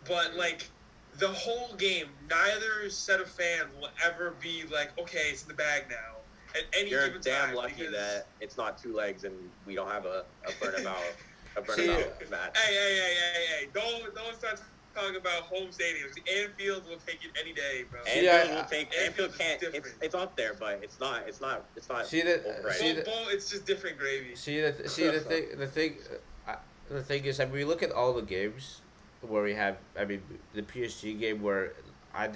Speaker 3: But like the whole game, neither set of fans will ever be like, okay, it's in the bag now. At any
Speaker 2: You're
Speaker 3: given
Speaker 2: damn
Speaker 3: time,
Speaker 2: lucky
Speaker 3: because
Speaker 2: that it's not two legs and we don't have a
Speaker 1: See,
Speaker 2: Bernabeu match.
Speaker 3: hey, don't start talking about home stadiums. Anfield will take it any day, bro.
Speaker 1: See,
Speaker 2: Anfield will take.
Speaker 3: Anfield
Speaker 2: Anfield can't.
Speaker 3: different.
Speaker 2: It's up there, but it's not.
Speaker 1: See the
Speaker 2: overriding.
Speaker 3: It's just different gravy.
Speaker 1: see the thing is, I mean, we look at all the games where we have. I mean, the PSG game where I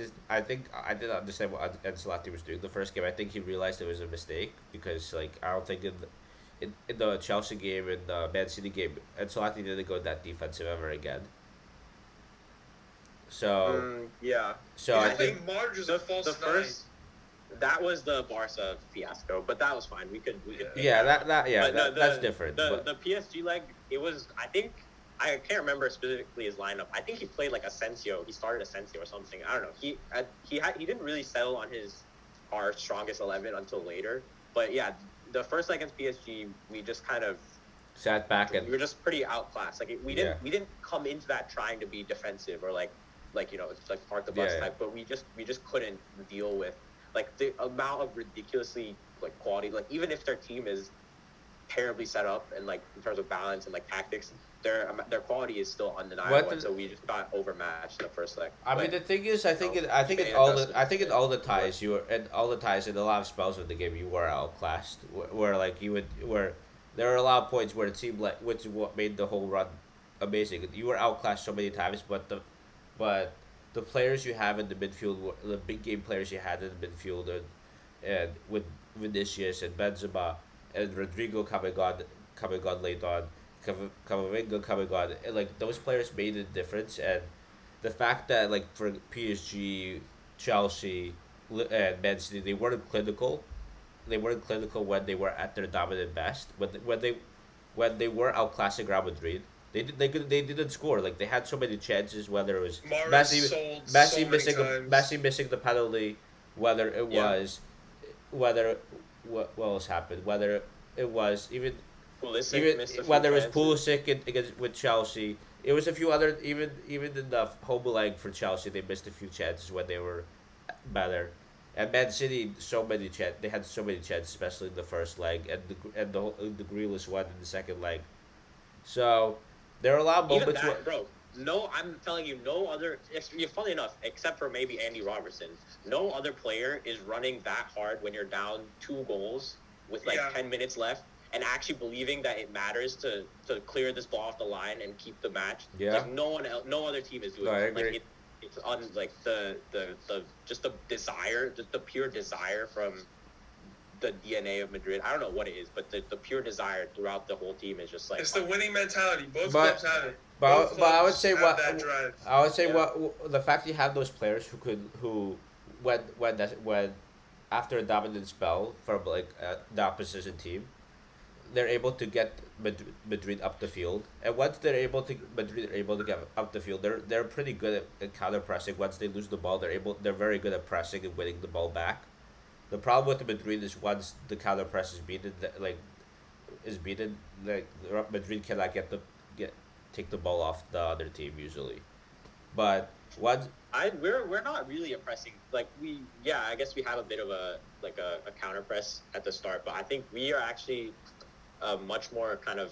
Speaker 1: think I didn't understand what Ancelotti was doing the first game. I think he realized it was a mistake because like I don't think in the Chelsea game and the Man City game, Ancelotti didn't go that defensive ever again. So
Speaker 2: Yeah.
Speaker 1: so
Speaker 3: I
Speaker 1: I think
Speaker 3: think Marge is a false
Speaker 2: The
Speaker 3: nine.
Speaker 2: first. That was the Barca fiasco, but that was fine. We could.
Speaker 1: yeah
Speaker 2: But no,
Speaker 1: that's different.
Speaker 2: The
Speaker 1: But
Speaker 2: the PSG leg, it was. I think I can't remember specifically his lineup. I think he played like Asensio. He started Asensio or something. I don't know. He didn't really settle on our strongest 11 until later. But yeah, the first leg against PSG, we just kind of
Speaker 1: sat back
Speaker 2: we
Speaker 1: and
Speaker 2: were just pretty outclassed. Like we didn't come into that trying to be defensive or like it's like park the bus
Speaker 1: Yeah.
Speaker 2: type. But we just couldn't deal with like the amount of ridiculously like quality. Like even if their team is terribly set up and like in terms of balance and like tactics, their quality is still undeniable. And so we just got overmatched in the first leg.
Speaker 1: I mean, the thing is, I think
Speaker 2: it
Speaker 1: in all the ties you were and all the ties in a lot of spells of the game you were outclassed. Where like you would where there were a lot of points where it seemed like which is what made the whole run amazing. You were outclassed so many times, but the players you have in the midfield, the big game players you had in the midfield, and with Vinicius and Benzema and Rodrigo coming on late on, Camavinga coming on, and like those players made a difference. And the fact that like for PSG, Chelsea, and Man City, they weren't clinical. They weren't clinical when they were at their dominant best. When they were outclassing Real Madrid, they didn't score. Like they had so many chances. Whether it was
Speaker 3: Mahrez sold so many times.
Speaker 1: Messi missing the penalty, whether it
Speaker 2: Yeah.
Speaker 1: was, whether what else happened, whether it was
Speaker 2: Pulisic missed a few
Speaker 1: whether it was
Speaker 2: chances.
Speaker 1: Pulisic against with Chelsea. It was a few other even in the home leg for Chelsea. They missed a few chances when they were better. And Man City, they had so many chances, especially in the first leg, and the Grealish one in the second leg. So there are a lot of
Speaker 2: Even
Speaker 1: moments where
Speaker 2: that, bro. No, I'm telling you, no other. Funny enough, except for maybe Andy Robertson, no other player is running that hard when you're down 2 goals with like
Speaker 3: Yeah.
Speaker 2: 10 minutes left, and actually believing that it matters to clear this ball off the line and keep the match.
Speaker 1: Yeah.
Speaker 2: Like no one else, no other team is doing
Speaker 1: No, I
Speaker 2: that.
Speaker 1: agree.
Speaker 2: Like it's on like the just the desire, just the pure desire from the DNA of Madrid. I don't know what it is, but the pure desire throughout the whole team is just like
Speaker 3: It's the winning mentality. Both
Speaker 1: But-
Speaker 3: clubs have it.
Speaker 1: But,
Speaker 3: Both
Speaker 1: but I would
Speaker 3: clubs
Speaker 1: say
Speaker 3: have
Speaker 1: what
Speaker 3: that drive.
Speaker 1: I would say
Speaker 2: Yeah.
Speaker 1: what the fact you have those players who when after a dominant spell from like the opposition team, they're able to get Madrid up the field, and once Madrid are able to get up the field, they're pretty good at counter pressing. Once they lose the ball, they're very good at pressing and winning the ball back. The problem with Madrid is once the counter press is beaten, like Madrid cannot get take the ball off the other team usually. But once
Speaker 2: we're not really a pressing I guess we have a bit of a counter press at the start, but I think we are actually a much more kind of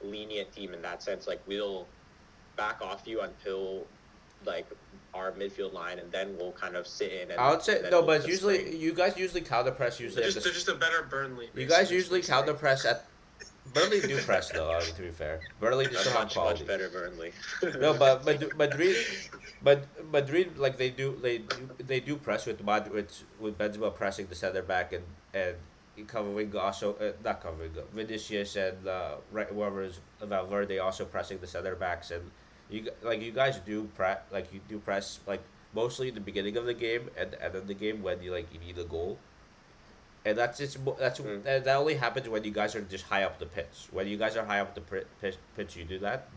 Speaker 2: lenient team in that sense. Like we'll back off you until like our midfield line, and then we'll kind of sit in. And
Speaker 1: I would say
Speaker 2: and then
Speaker 1: no,
Speaker 2: we'll
Speaker 1: but
Speaker 2: just
Speaker 1: usually
Speaker 2: spring.
Speaker 1: you guys usually counter press usually
Speaker 3: They're
Speaker 1: at
Speaker 3: just,
Speaker 1: the
Speaker 3: they're just a better Burnley.
Speaker 1: You guys
Speaker 3: basically.
Speaker 1: usually counter press at Burnley do press though. I mean, to be fair, Burnley
Speaker 2: A
Speaker 1: just don't have
Speaker 2: much
Speaker 1: quality.
Speaker 2: better Burnley.
Speaker 1: No, but Madrid like they do press with with Benzema pressing the center back and Camavinga also not Camavinga Vinicius and whoever is Valverde also pressing the center backs, and you guys do press like mostly in the beginning of the game and the end of the game when you need a goal. And and that only happens when you guys are just high up the pitch. When you guys are high up the pitch, you do that.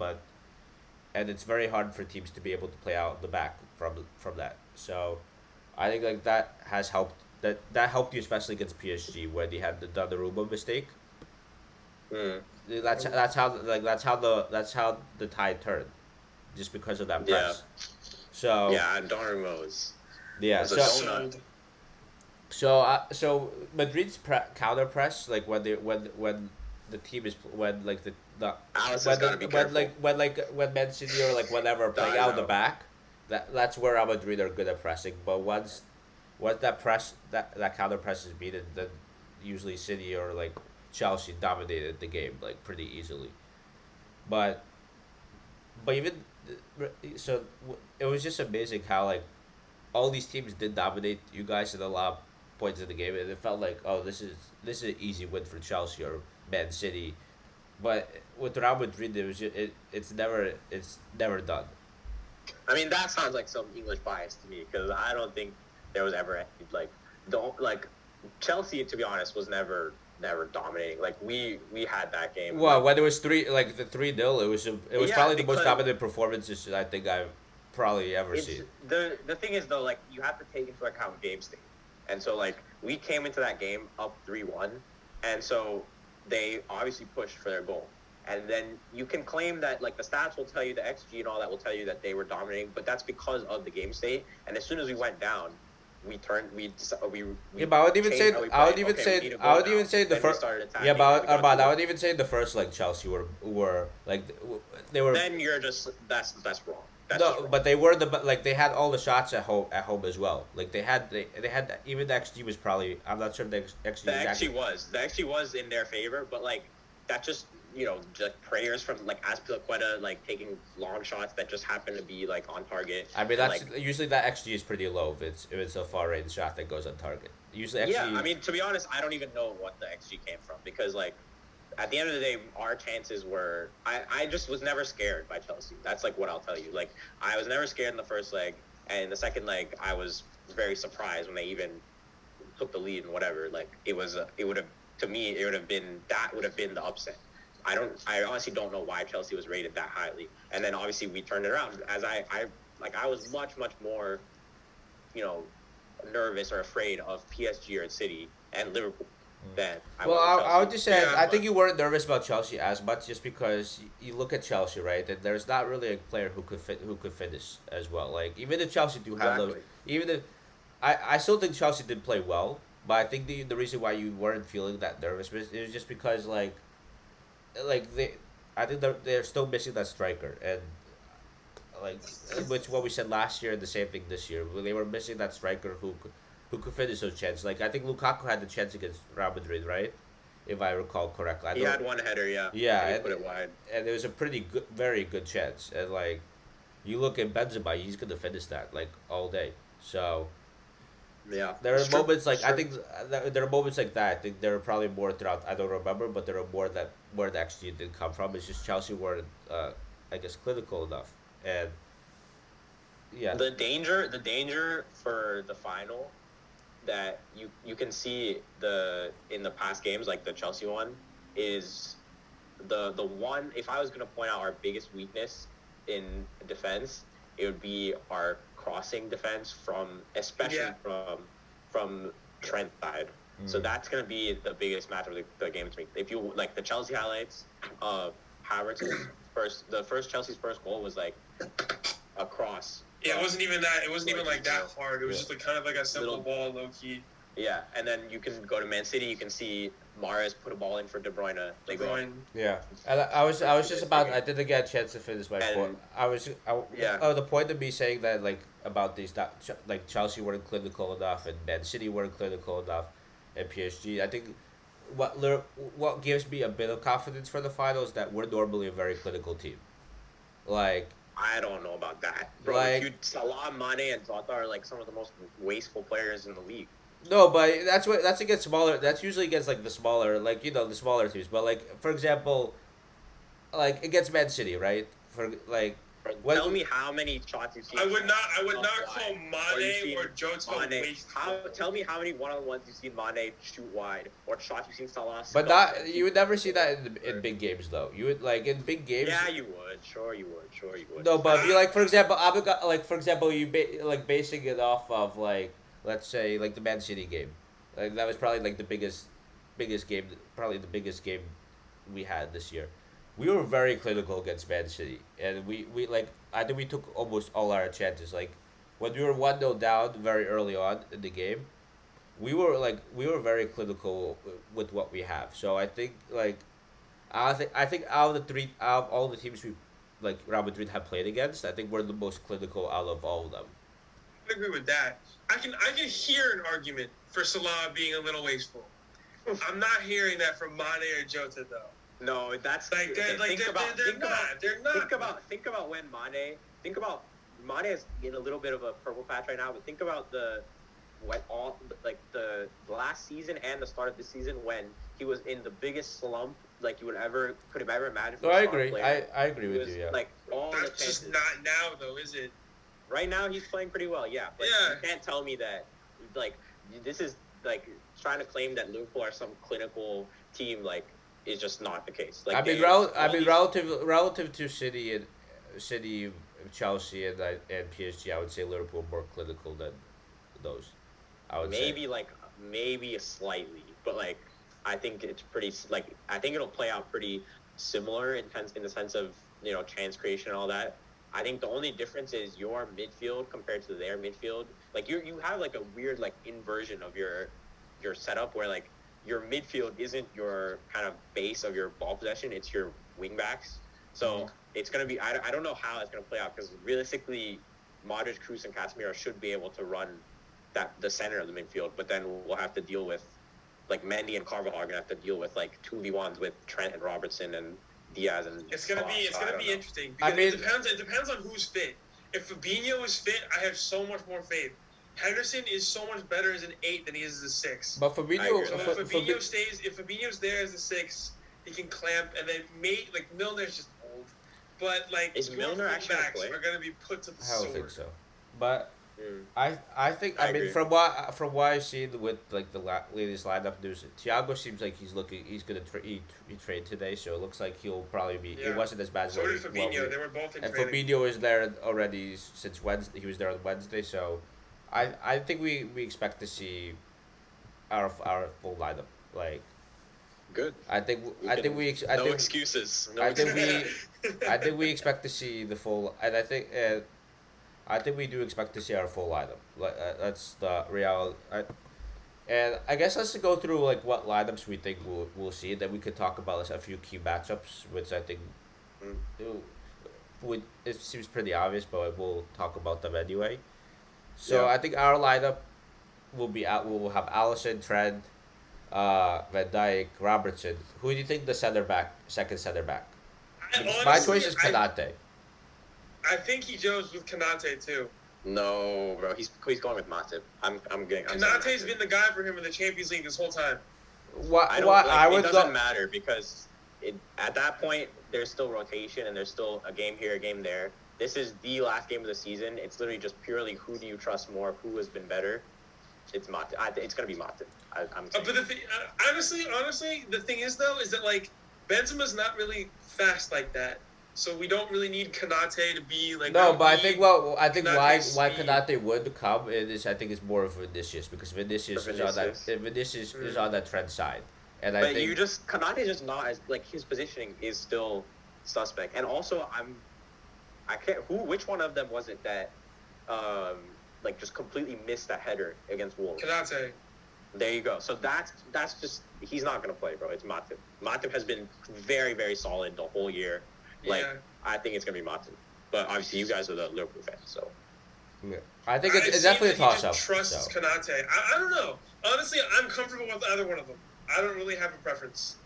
Speaker 1: And it's very hard for teams to be able to play out the back from that. So, I think like that has helped. That helped you especially against PSG when you had the Donnarumma mistake.
Speaker 2: Mm.
Speaker 1: That's how the tide turned, just because of that
Speaker 2: Yeah.
Speaker 1: press. So
Speaker 2: Yeah, Donnarumma
Speaker 1: yeah,
Speaker 2: was a
Speaker 1: so
Speaker 2: donut.
Speaker 3: Sold.
Speaker 1: so Madrid's counter press, like when the team is the
Speaker 2: Alisson's got to be careful.
Speaker 1: when Man City or like whatever are playing
Speaker 2: Dies
Speaker 1: out the
Speaker 2: out.
Speaker 1: back, that's where Real Madrid are good at pressing. But once that counter press is beaten, then usually City or like Chelsea dominated the game like pretty easily. But even it was just amazing how like all these teams did dominate you guys in a lot of points in the game, and it felt like, oh, this is an easy win for Chelsea or Man City. But with Real Madrid, it's never done.
Speaker 2: I mean, that sounds like some English bias to me because I don't think there was ever any, like don't like Chelsea. To be honest, was never dominating. Like we had that game.
Speaker 1: Well,
Speaker 2: Like,
Speaker 1: when it was the 3-0, it was
Speaker 2: yeah,
Speaker 1: probably the most
Speaker 2: because
Speaker 1: dominant performances I think I've probably ever
Speaker 2: it's
Speaker 1: seen.
Speaker 2: the thing is though, like you have to take into account game state, and so like we came into that game up 3-1, and so they obviously pushed for their goal. And then you can claim that like the stats will tell you the XG and all that will tell you that they were dominating, but that's because of the game state. And as soon as we went down, we
Speaker 1: Yeah, but I would even
Speaker 2: changed
Speaker 1: say
Speaker 2: how we
Speaker 1: I would
Speaker 2: play.
Speaker 1: even
Speaker 2: Okay, we
Speaker 1: say
Speaker 2: need to
Speaker 1: I
Speaker 2: go
Speaker 1: would even
Speaker 2: now.
Speaker 1: say the
Speaker 2: Then we
Speaker 1: first.
Speaker 2: started attacking.
Speaker 1: Yeah,
Speaker 2: And
Speaker 1: but
Speaker 2: we got
Speaker 1: Armand,
Speaker 2: two.
Speaker 1: I would even say the first like Chelsea were like they were.
Speaker 2: Then you're just that's wrong. That's just
Speaker 1: No,
Speaker 2: wrong.
Speaker 1: but they were like they had all the shots at home as well. Like they had even the XG was probably, I'm not sure if the XG
Speaker 2: The
Speaker 1: was
Speaker 2: XG
Speaker 1: actually.
Speaker 2: was the XG was in their favor, but like that just just prayers from like Azpilicueta like taking long shots that just happen to be like on target.
Speaker 1: I mean
Speaker 2: And,
Speaker 1: that's
Speaker 2: like
Speaker 1: usually that XG is pretty low if it's a far range shot that goes on target. Usually
Speaker 2: yeah,
Speaker 1: XG.
Speaker 2: I mean to be honest, I don't even know what the XG came from because like at the end of the day, our chances were. I just was never scared by Chelsea. That's like what I'll tell you. Like I was never scared in the first leg, and in the second leg, I was very surprised when they even took the lead and whatever. Like it would have to me, it would have been the upset. I honestly don't know why Chelsea was rated that highly, and then obviously we turned it around. As I was much more, you know, nervous or afraid of PSG or City and Liverpool than I
Speaker 1: Well,
Speaker 2: was of
Speaker 1: I would
Speaker 2: Chelsea.
Speaker 1: just say
Speaker 3: Yeah,
Speaker 1: I
Speaker 3: but
Speaker 1: think you weren't nervous about Chelsea as much just because you look at Chelsea, right? And there's not really a player who could finish as well. Like even if Chelsea do have those,
Speaker 2: Exactly.
Speaker 1: even if I still think Chelsea did play well, but I think the reason why you weren't feeling that nervous was it was just because like I think they're still missing that striker, and like which what we said last year and the same thing this year. They were missing that striker who could finish those chances. Like I think Lukaku had the chance against Real Madrid, right? If I recall correctly. I
Speaker 2: He
Speaker 1: don't.
Speaker 2: had one header, yeah,
Speaker 1: Yeah,
Speaker 2: and he
Speaker 1: and,
Speaker 2: put it wide.
Speaker 1: and it was a pretty good, very good chance. And like you look at Benzema, he's gonna finish that like all day. So
Speaker 2: Yeah,
Speaker 1: there are
Speaker 2: it's true.
Speaker 1: moments like
Speaker 2: It's
Speaker 1: I
Speaker 2: true.
Speaker 1: think there are moments like that. I think there are probably more throughout. I don't remember, but there are more that where the XG did come from. It's just Chelsea weren't, I guess, clinical enough, and yeah,
Speaker 2: The danger for the final that you can see in the past games like the Chelsea one is the one. If I was gonna point out our biggest weakness in defense, it would be our crossing defense especially
Speaker 3: yeah,
Speaker 2: from Trent side. So that's gonna be the biggest match of the game to me. If you like the Chelsea highlights, Havertz's the first Chelsea's first goal was like a cross.
Speaker 3: yeah. It wasn't even that. It wasn't even like that
Speaker 2: Yeah.
Speaker 3: hard. It was just like kind of like a simple
Speaker 2: Little-
Speaker 3: ball, low key.
Speaker 2: Yeah, and then you can go to Man City. You can see Mahrez put a ball in for De Bruyne. They go.
Speaker 3: Going,
Speaker 1: yeah. And I was just about. I didn't get a chance to finish my
Speaker 2: And-
Speaker 1: point.
Speaker 2: Yeah.
Speaker 1: Oh, the point of me saying that like about these that like Chelsea weren't clinical enough and Man City weren't clinical enough, and PSG. I think what gives me a bit of confidence for the finals is that we're normally a very clinical team. Like
Speaker 2: I don't know about that, bro.
Speaker 1: Like-
Speaker 2: Salah, Mane, and Zlatan are like some of the most wasteful players in the league.
Speaker 1: no, but that's against smaller. That's usually against like the smaller, like the smaller teams. But like for example, like against Man City, right? For like
Speaker 2: Bro,
Speaker 1: What-
Speaker 2: tell me how many shots you've seen.
Speaker 3: I would not
Speaker 2: Wide.
Speaker 3: call
Speaker 2: Or you've
Speaker 3: Mane
Speaker 2: seen
Speaker 3: or Jota
Speaker 2: Mane.
Speaker 3: wasteful.
Speaker 2: Tell me how many one-on-ones you've seen Mane shoot wide, or shots you've seen Salah.
Speaker 1: But
Speaker 2: stuff
Speaker 1: not
Speaker 2: it.
Speaker 1: you would never see that in big games though. You would like in big games.
Speaker 2: Yeah, you would. Sure, you would. Sure, you would.
Speaker 1: No, but be like for example, like for example, like basing it off of like let's say like the Man City game, like that was probably like the biggest game, probably the biggest game we had this year. We were very clinical against Man City, and we like I think we took almost all our chances. Like when we were 1-0 down very early on in the game, we were very clinical with what we have. So I think like I think out of the three out of all the teams we like Real Madrid have played against, I think we're the most clinical out of all of them.
Speaker 3: I agree with that. I can hear an argument for Salah being a little wasteful. I'm not hearing that from Mane or Jota though.
Speaker 2: No, that's
Speaker 3: Like they're like they're not.
Speaker 2: think about when Mane is in a little bit of a purple patch right now, but think about the last season and the start of this season when he was in the biggest slump like you could have ever imagined.
Speaker 1: No, I agree. I agree with you. Yeah.
Speaker 2: Like all the
Speaker 3: That's
Speaker 2: chances.
Speaker 3: just not now though, is it?
Speaker 2: Right now he's playing pretty well, yeah. But
Speaker 3: Yeah.
Speaker 2: you can't tell me that like this is like trying to claim that Liverpool are some clinical team like is just not the case. Like
Speaker 1: relative to City, Chelsea, and PSG, I would say Liverpool more clinical than those. I would
Speaker 2: maybe maybe slightly, but like I think it's pretty like I think it'll play out pretty similar in the sense of chance creation and all that. I think the only difference is your midfield compared to their midfield. Like you have like a weird like inversion of your setup where like your midfield isn't your kind of base of your ball possession; it's your wing backs. So it's gonna be I don't know how it's gonna play out because realistically, Modric, Kroos, and Casemiro should be able to run the center of the midfield, but then we'll have to deal with like Mendy and Carvajal are gonna have to deal with like 2v1s with Trent and Robertson and Diaz and
Speaker 3: It's gonna
Speaker 2: Salah,
Speaker 3: be
Speaker 2: so I don't know.
Speaker 3: interesting because it depends on who's fit. If Fabinho is fit, I have so much more faith. Henderson is so much better as an 8 than he is as a 6.
Speaker 1: But Fabinho,
Speaker 3: So if Fabinho's there as a 6, he can clamp, and then Milner's just old. But like
Speaker 2: Is Milner actually gonna play?
Speaker 3: are gonna be put to the
Speaker 1: I
Speaker 3: sword.
Speaker 1: don't think so. But I think
Speaker 2: I
Speaker 1: I mean
Speaker 2: agree.
Speaker 1: from what I've seen with like the latest lineup news, Thiago seems like he's gonna he trained today, so it looks like he'll probably be.
Speaker 3: Yeah.
Speaker 1: It wasn't as bad as
Speaker 3: So
Speaker 1: what
Speaker 3: did Fabinho. They were both in
Speaker 1: and
Speaker 3: training.
Speaker 1: Fabinho is there already since Wednesday. He was there on Wednesday, so I think we expect to see our full lineup. Like
Speaker 2: Good.
Speaker 1: I think
Speaker 2: No excuses. No
Speaker 1: I think
Speaker 2: excuses.
Speaker 1: I think we expect to see the full, and I think we do expect to see our full lineup. Like that's the real. And I guess let's go through like what lineups we think we'll see. Then we could talk about a few key matchups, which I think it seems pretty obvious, but we'll talk about them anyway. So
Speaker 2: Yeah.
Speaker 1: I think our lineup will be out. We will have Allison, Trent, Van Dijk, Robertson. Who do you think the second center back? My choice is Kanate.
Speaker 3: I think he goes with Kanate too.
Speaker 2: No, bro. He's going with Matip. I'm saying
Speaker 3: Kanate's
Speaker 2: Matip.
Speaker 3: been the guy for him in the Champions League this whole time.
Speaker 2: It doesn't matter because at that point there's still rotation and there's still a game here, a game there. This is the last game of the season. It's literally just purely who do you trust more, who has been better. It's Matip. It's gonna be Matip. I'm saying.
Speaker 3: But the thing, honestly, the thing is though, is that like Benzema's not really fast like that, so we don't really need Kanate to be like.
Speaker 1: No, but I think why
Speaker 3: Kanate's speed.
Speaker 1: Kanate would come is I think it's more of Vinicius because Vinicius is on that trend side, and I
Speaker 2: But
Speaker 1: think
Speaker 2: Kanate is just not as like his positioning is still suspect. And also which one of them was it that like just completely missed that header against Wolves?
Speaker 3: Kanate.
Speaker 2: There you go. So that's just he's not gonna play, bro. It's Matip. Matip has been very, very solid the whole year. Like
Speaker 3: Yeah.
Speaker 2: I think it's gonna be Matip. But obviously you guys are the Liverpool fans, so
Speaker 1: I think it's
Speaker 3: seems
Speaker 1: definitely a
Speaker 3: that he
Speaker 1: toss
Speaker 3: just
Speaker 1: up.
Speaker 3: trusts Kanate. I don't know. Honestly, I'm comfortable with either one of them. I don't really have a preference.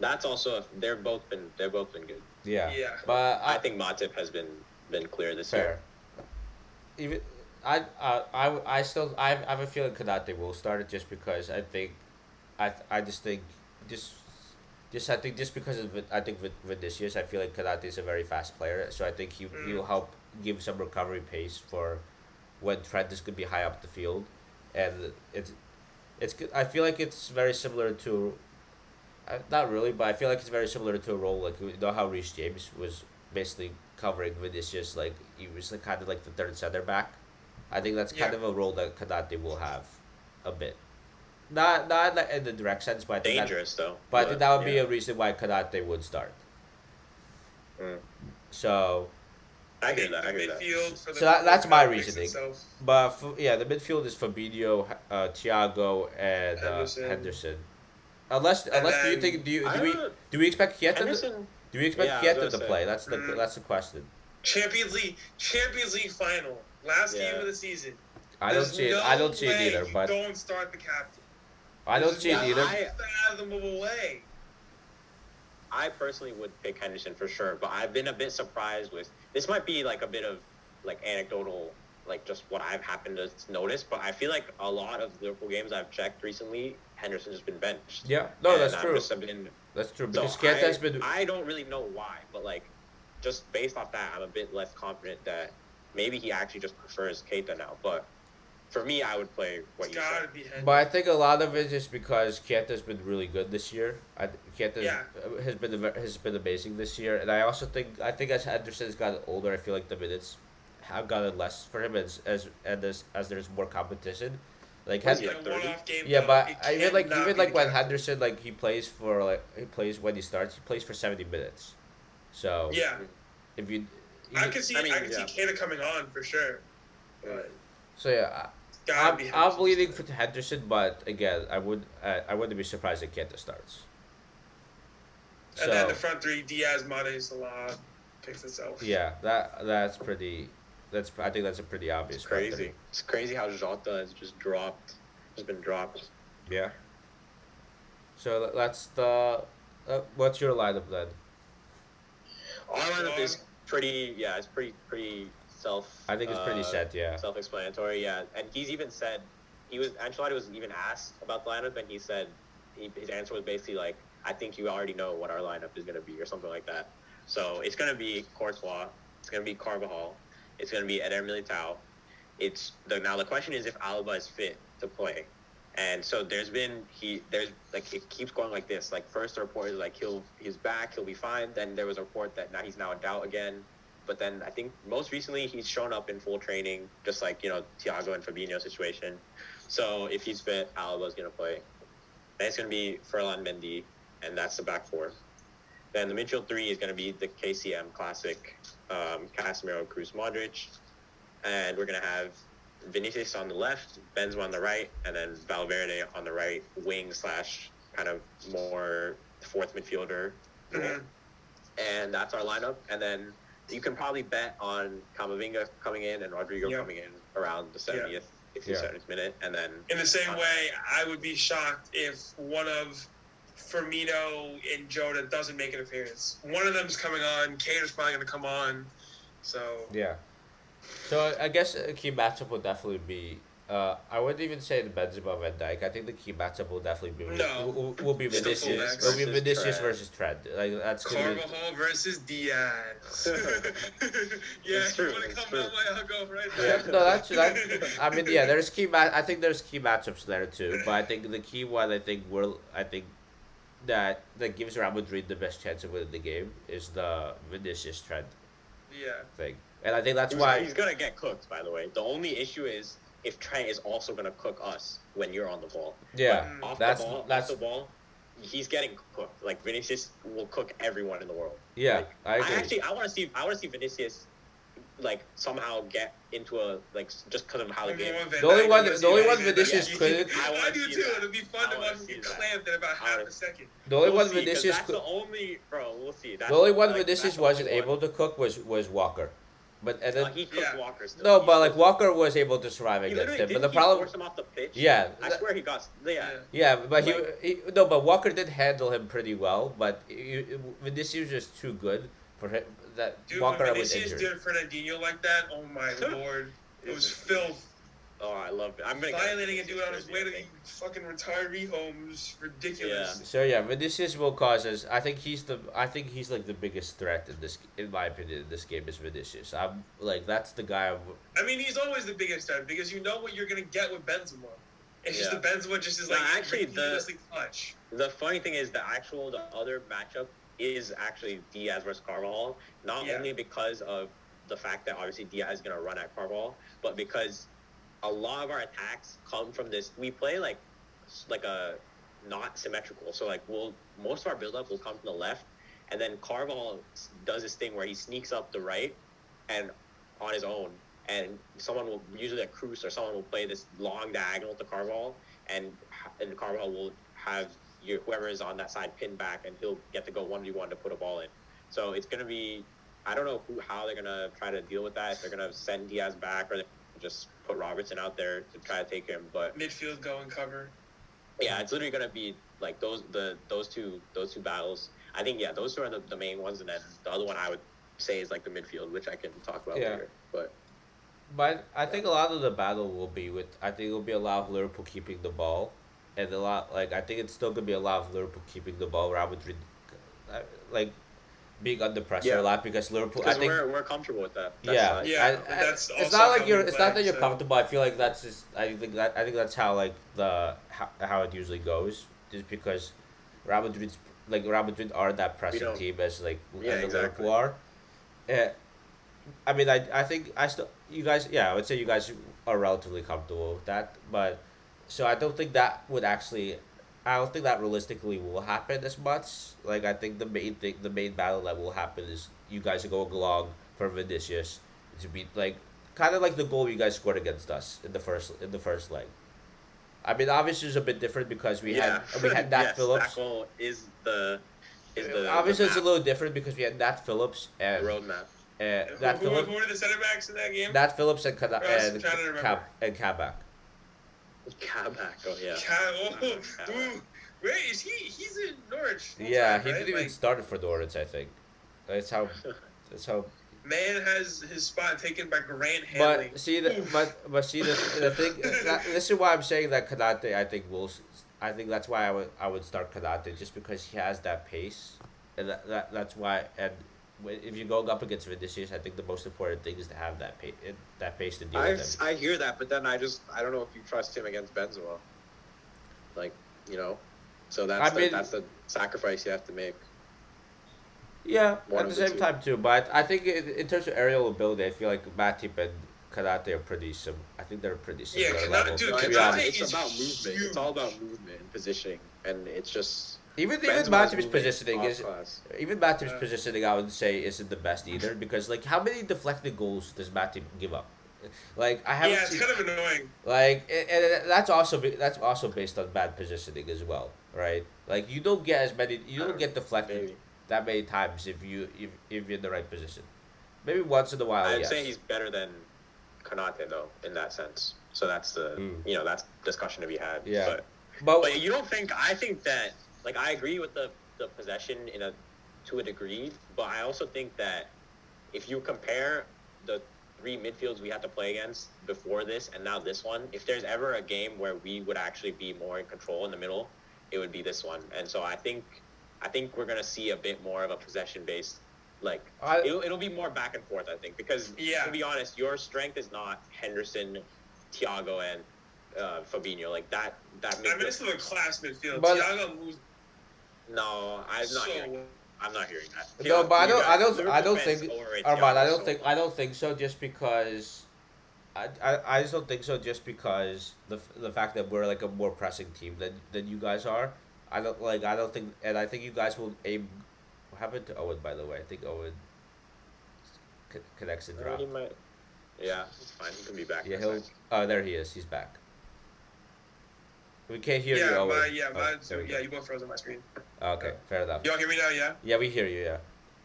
Speaker 2: that's also they've both been good.
Speaker 1: Yeah,
Speaker 3: Yeah.
Speaker 1: but
Speaker 2: I think Matip has been clear this
Speaker 1: fair.
Speaker 2: year.
Speaker 1: Even I still I have a feeling Kanate will start it just because I just think I think just because of I think with Vinicius I feel like Kanate is a very fast player, so I think he'll help give some recovery pace for when Trent is gonna be high up the field, and I feel like it's very similar to not really, but I feel like it's very similar to a role like you know how Reece James was basically covering Vinicius, like he was like kind of like the third center back. I think that's kind
Speaker 3: Yeah.
Speaker 1: of a role that Kanate will have a bit. not like in the direct sense, but I think
Speaker 2: Dangerous though.
Speaker 1: I think that would be
Speaker 2: yeah.
Speaker 1: a reason why Kanate would start.
Speaker 2: Mm.
Speaker 1: So.
Speaker 2: I
Speaker 3: I
Speaker 2: hear
Speaker 3: think
Speaker 2: that.
Speaker 3: the
Speaker 2: I hear that.
Speaker 3: midfield for the
Speaker 1: So that's my
Speaker 3: picks
Speaker 1: reasoning.
Speaker 3: itself.
Speaker 1: But the midfield is Fabinho, Thiago, and
Speaker 3: Henderson.
Speaker 1: Henderson. Unless do you
Speaker 3: then-
Speaker 1: think
Speaker 2: I don't-
Speaker 1: do we expect Kieta
Speaker 2: Henderson.
Speaker 1: do we expect
Speaker 2: Yeah, I was
Speaker 1: Kieta
Speaker 2: gonna
Speaker 1: to
Speaker 2: say.
Speaker 1: play? That's the
Speaker 3: Mm.
Speaker 1: that's the question.
Speaker 3: Champions League final, last
Speaker 2: Yeah.
Speaker 3: game of the season.
Speaker 1: I don't
Speaker 3: There's
Speaker 1: see it.
Speaker 3: no
Speaker 1: I don't see it
Speaker 3: way
Speaker 1: either.
Speaker 3: you
Speaker 1: But
Speaker 3: don't start the captain.
Speaker 1: I don't
Speaker 3: There's
Speaker 1: see it
Speaker 3: no
Speaker 1: either.
Speaker 3: fathomable way.
Speaker 2: I personally would pick Henderson for sure, but I've been a bit surprised with this. Might be like a bit of like anecdotal, like just what I've happened to notice. But I feel like a lot of Liverpool games I've checked recently, Henderson's just been benched.
Speaker 1: Yeah, no,
Speaker 2: And
Speaker 1: that's
Speaker 2: I've
Speaker 1: true.
Speaker 2: just been-
Speaker 1: That's true
Speaker 2: so
Speaker 1: because Kieta has been.
Speaker 2: I don't really know why, but like just based off that, I'm a bit less confident that maybe he actually just prefers Keita now. But for me, I would play what
Speaker 3: It's
Speaker 2: you
Speaker 3: gotta
Speaker 2: said.
Speaker 3: be Henderson.
Speaker 1: But I think a lot of it is because Kieta's been really good this year. Kieta
Speaker 3: Yeah.
Speaker 1: has been amazing this year, and I also think as Henderson's gotten older, I feel like the minutes have gotten less for him as there's more competition. Like
Speaker 2: Was
Speaker 1: Hen-
Speaker 2: he
Speaker 3: In
Speaker 2: like
Speaker 3: a
Speaker 2: 30?
Speaker 3: one-off game,
Speaker 1: yeah,
Speaker 3: though,
Speaker 1: but
Speaker 3: it
Speaker 1: I even like
Speaker 3: cannot
Speaker 1: even
Speaker 3: be
Speaker 1: like
Speaker 3: the
Speaker 1: when
Speaker 3: captain.
Speaker 1: Henderson he plays when he starts, he plays for 70 minutes. So
Speaker 3: Yeah,
Speaker 1: if you,
Speaker 3: I could see. I,
Speaker 2: I mean,
Speaker 3: can
Speaker 2: yeah.
Speaker 3: see Keita coming on for sure. But
Speaker 1: so yeah,
Speaker 3: it's gotta be
Speaker 1: I'm
Speaker 3: Henderson.
Speaker 1: leaning for Henderson, but again, I wouldn't be surprised if Kieta starts.
Speaker 3: And then
Speaker 1: So-
Speaker 3: the front three: Diaz, Mane, Salah, picks itself.
Speaker 1: Yeah, that's pretty. I think that's a pretty obvious.
Speaker 2: It's
Speaker 1: front
Speaker 2: crazy.
Speaker 1: three.
Speaker 2: It's crazy how Jota has just dropped. Has been dropped.
Speaker 1: Yeah. So that's the. What's your lineup then?
Speaker 2: Our lineup is pretty. Yeah, it's pretty self.
Speaker 1: I think it's pretty set. Yeah.
Speaker 2: Self-explanatory. Yeah, and he's even said Ancelotti was even asked about the lineup, and he said his answer was basically like, "I think you already know what our lineup is going to be," or something like that. So it's going to be Courtois. It's going to be Carvajal. It's going to be Eder Militao. Now the question is if Alaba is fit to play, and so it keeps going like this. Like first the report is like he's back, he'll be fine. Then there was a report that he's now a doubt again. But then I think most recently he's shown up in full training, just like Thiago and Fabinho situation. So if he's fit, Alaba's going to play. Then it's going to be Ferland Mendy, and that's the back four. Then the midfield three is going to be the KCM classic, Casemiro, Cruz, Modric. And we're going to have Vinicius on the left, Benzema on the right, and then Valverde on the right wing / kind of more fourth midfielder.
Speaker 3: Mhm.
Speaker 2: And that's our lineup. And then you can probably bet on Camavinga coming in and Rodrigo
Speaker 3: Yeah.
Speaker 2: coming in around the 70th, 67th minute. And then
Speaker 3: In the same way, I would be shocked if one of Firmino and Jota doesn't make an appearance. One of them's coming on. Keita's probably going to come on. So
Speaker 1: Yeah. So I guess a key matchup will definitely be. I wouldn't even say the Benzema Van Dijk. I think the key matchup will definitely be
Speaker 3: No.
Speaker 1: will be
Speaker 2: Still
Speaker 1: Vinicius.
Speaker 3: fullbacks.
Speaker 1: Will be
Speaker 2: Versus
Speaker 1: Vinicius
Speaker 2: Trent.
Speaker 1: versus Trent. Like that's gonna be.
Speaker 3: Carvajal versus Diaz. Yeah,
Speaker 2: It's true,
Speaker 3: you want to
Speaker 2: it's
Speaker 3: come
Speaker 2: true.
Speaker 3: that way? I'll go right
Speaker 1: Yeah,
Speaker 3: there.
Speaker 1: no, that's. I mean, yeah, there's I think there's key matchups there too, but I think the key one I think that gives Real Madrid the best chance of winning the game is the Vinicius Trent
Speaker 3: Yeah.
Speaker 1: thing, and I think that's why.
Speaker 2: he's going to get cooked, by the way. The only issue is if Trent is also going to cook us when you're on the ball.
Speaker 1: Yeah,
Speaker 3: But
Speaker 2: Off
Speaker 1: that's
Speaker 2: off the ball, he's getting cooked. Like Vinicius will cook everyone in the world.
Speaker 1: yeah.
Speaker 2: Like,
Speaker 1: I agree.
Speaker 2: I want to see Vinicius like somehow get into a just because of how the game.
Speaker 1: The only one Vinicius couldn't.
Speaker 3: I do
Speaker 2: see
Speaker 3: too.
Speaker 2: that.
Speaker 3: It'd be fun
Speaker 2: I
Speaker 3: to
Speaker 2: wanna
Speaker 3: watch him
Speaker 2: see
Speaker 3: get
Speaker 2: that.
Speaker 3: clamped in about
Speaker 2: I
Speaker 3: half
Speaker 2: wanna-
Speaker 3: a second.
Speaker 1: The only one
Speaker 2: see, 'cause
Speaker 1: Vinicius.
Speaker 2: That's the only We'll see. That's
Speaker 1: The only one
Speaker 2: like,
Speaker 1: Vinicius
Speaker 2: that's the
Speaker 1: wasn't
Speaker 2: only
Speaker 1: able to cook was Walker, but and then
Speaker 2: He cooked
Speaker 3: Yeah.
Speaker 2: Walker still.
Speaker 1: no,
Speaker 2: He
Speaker 1: but like
Speaker 2: cooked-
Speaker 1: Walker was able to survive
Speaker 2: He
Speaker 1: against
Speaker 2: literally
Speaker 1: him. But
Speaker 2: didn't
Speaker 1: the
Speaker 2: he
Speaker 1: problem,
Speaker 2: force him off the pitch.
Speaker 1: yeah,
Speaker 2: I swear he got. Yeah.
Speaker 1: yeah, but
Speaker 2: Like-
Speaker 1: he no, but Walker did handle him pretty well. But Vinicius was just too good for him. That
Speaker 3: Dude,
Speaker 1: Walker
Speaker 3: when
Speaker 1: was
Speaker 3: Vinicius
Speaker 1: injured.
Speaker 3: did Fernandinho like that, oh my lord. It was filth.
Speaker 2: Oh, I love it. I'm gonna
Speaker 3: Violating a dude on his way to the fucking retiree home was ridiculous.
Speaker 1: So yeah, Vinicius will cause us. I think he's like the biggest threat in my opinion, in this game is Vinicius. I'm like that's the guy.
Speaker 3: I mean, he's always the biggest threat because you know what you're gonna get with Benzema. It's just
Speaker 2: Yeah.
Speaker 3: the Benzema just is
Speaker 2: No,
Speaker 3: like
Speaker 2: actually,
Speaker 3: ridiculously clutch.
Speaker 2: The funny thing is the other matchup is actually Diaz versus Carvajal. Not
Speaker 3: Yeah.
Speaker 2: only because of the fact that obviously Diaz is gonna run at Carvajal, but because a lot of our attacks come from this. We play like like a not symmetrical. So like most of our build up will come from the left, and then Carval does this thing where he sneaks up the right, and on his own, and someone will usually a Cruz or someone will play this long diagonal to Carval, and Carval will have whoever is on that side pinned back, and he'll get to go 1v1 to put a ball in. So it's gonna be, I don't know how they're gonna try to deal with that. If they're gonna send Diaz back or just put Robertson out there to try to take him, but
Speaker 3: midfield go and cover.
Speaker 2: Yeah, it's literally gonna be like those two battles. I think those two are the main ones, and then the other one I would say is like the midfield, which I can talk about later.
Speaker 1: But I think a lot of the battle will be with. I think it will be a lot of Liverpool keeping the ball, and a lot I think it's still gonna be a lot of Liverpool keeping the ball. Real Madrid, like being under pressure a lot because Liverpool.
Speaker 2: Because
Speaker 1: I think
Speaker 2: we're comfortable with that.
Speaker 3: That's
Speaker 1: it's not like it's not that you're comfortable. I feel like that's just. I think that's how like how it usually goes. Just because Real Madrid are that pressing team as like as the Liverpool are. I mean, I think you guys, I would say you guys are relatively comfortable with that, but so I don't think that would actually, I don't think that realistically will happen as much. Like I think the main battle that will happen is you guys are going along for Vinicius to beat like kind of like the goal you guys scored against us in the first leg. I mean, obviously it's a bit different because we had Nat Phillips.
Speaker 2: That goal is the
Speaker 1: obviously it's a little different because we had Nat Phillips and
Speaker 2: the roadmap.
Speaker 3: Who were the center backs in that game?
Speaker 1: Nat Phillips and Kabak.
Speaker 2: Kabak, oh yeah.
Speaker 3: Dude, wait, he's in Norwich?
Speaker 1: He didn't even start for Norwich, I think. That's how.
Speaker 3: Man has his spot taken by Grant Hanley.
Speaker 1: But see the thing. This is why I'm saying that Kanate. I think that's why I would start Kanate just because he has that pace, and that's why. And if you're going up against Vinicius, I think the most important thing is to have that pace to deal with him.
Speaker 2: I hear that, but then I don't know if you trust him against Benzema. Like, so that's the sacrifice you have to make.
Speaker 1: Yeah, at the same time too, but I think in terms of aerial ability, I feel like Matip and Kanate are pretty similar. I think they're pretty similar.
Speaker 3: Yeah,
Speaker 1: level.
Speaker 3: Kanate
Speaker 2: it's about movement. It's all about movement and positioning, and it's just
Speaker 1: even Matip's positioning positioning I would say isn't the best either because like how many deflected goals does Matip give up? Like I haven't.
Speaker 3: Yeah, it's kind of annoying.
Speaker 1: Like and that's also based on bad positioning as well, right? Like you don't get deflected.
Speaker 2: Maybe.
Speaker 1: That many times if you're in the right position. Maybe once in a while,
Speaker 2: I'd say he's better than Konate though in that sense. So that's that's discussion to be had.
Speaker 1: Yeah.
Speaker 2: But you don't think I think that like I agree with the possession to a degree, but I also think that if you compare the three midfields we had to play against before this and now this one, if there's ever a game where we would actually be more in control in the middle, it would be this one. And so I think we're gonna see a bit more of a possession-based, like it'll be more back and forth. I think because to be honest, your strength is not Henderson, Thiago, and Fabinho. Like that. I
Speaker 3: mean, it's still a class midfield. Thiago moves.
Speaker 2: No, I'm not hearing that.
Speaker 1: No, but I don't think Arman. I don't think so. Just because. I just don't think so. Just because the fact that we're like a more pressing team than you guys are. I don't think, and I think you guys will aim. What happened to Owen, by the way? I think Owen connection dropped.
Speaker 2: Yeah, it's fine. He can be back.
Speaker 1: Yeah, there he is. He's back. We can't hear you, Owen.
Speaker 3: You both froze on my screen.
Speaker 1: Okay, fair enough.
Speaker 3: Y'all hear me now? Yeah.
Speaker 1: Yeah, we hear you. Yeah.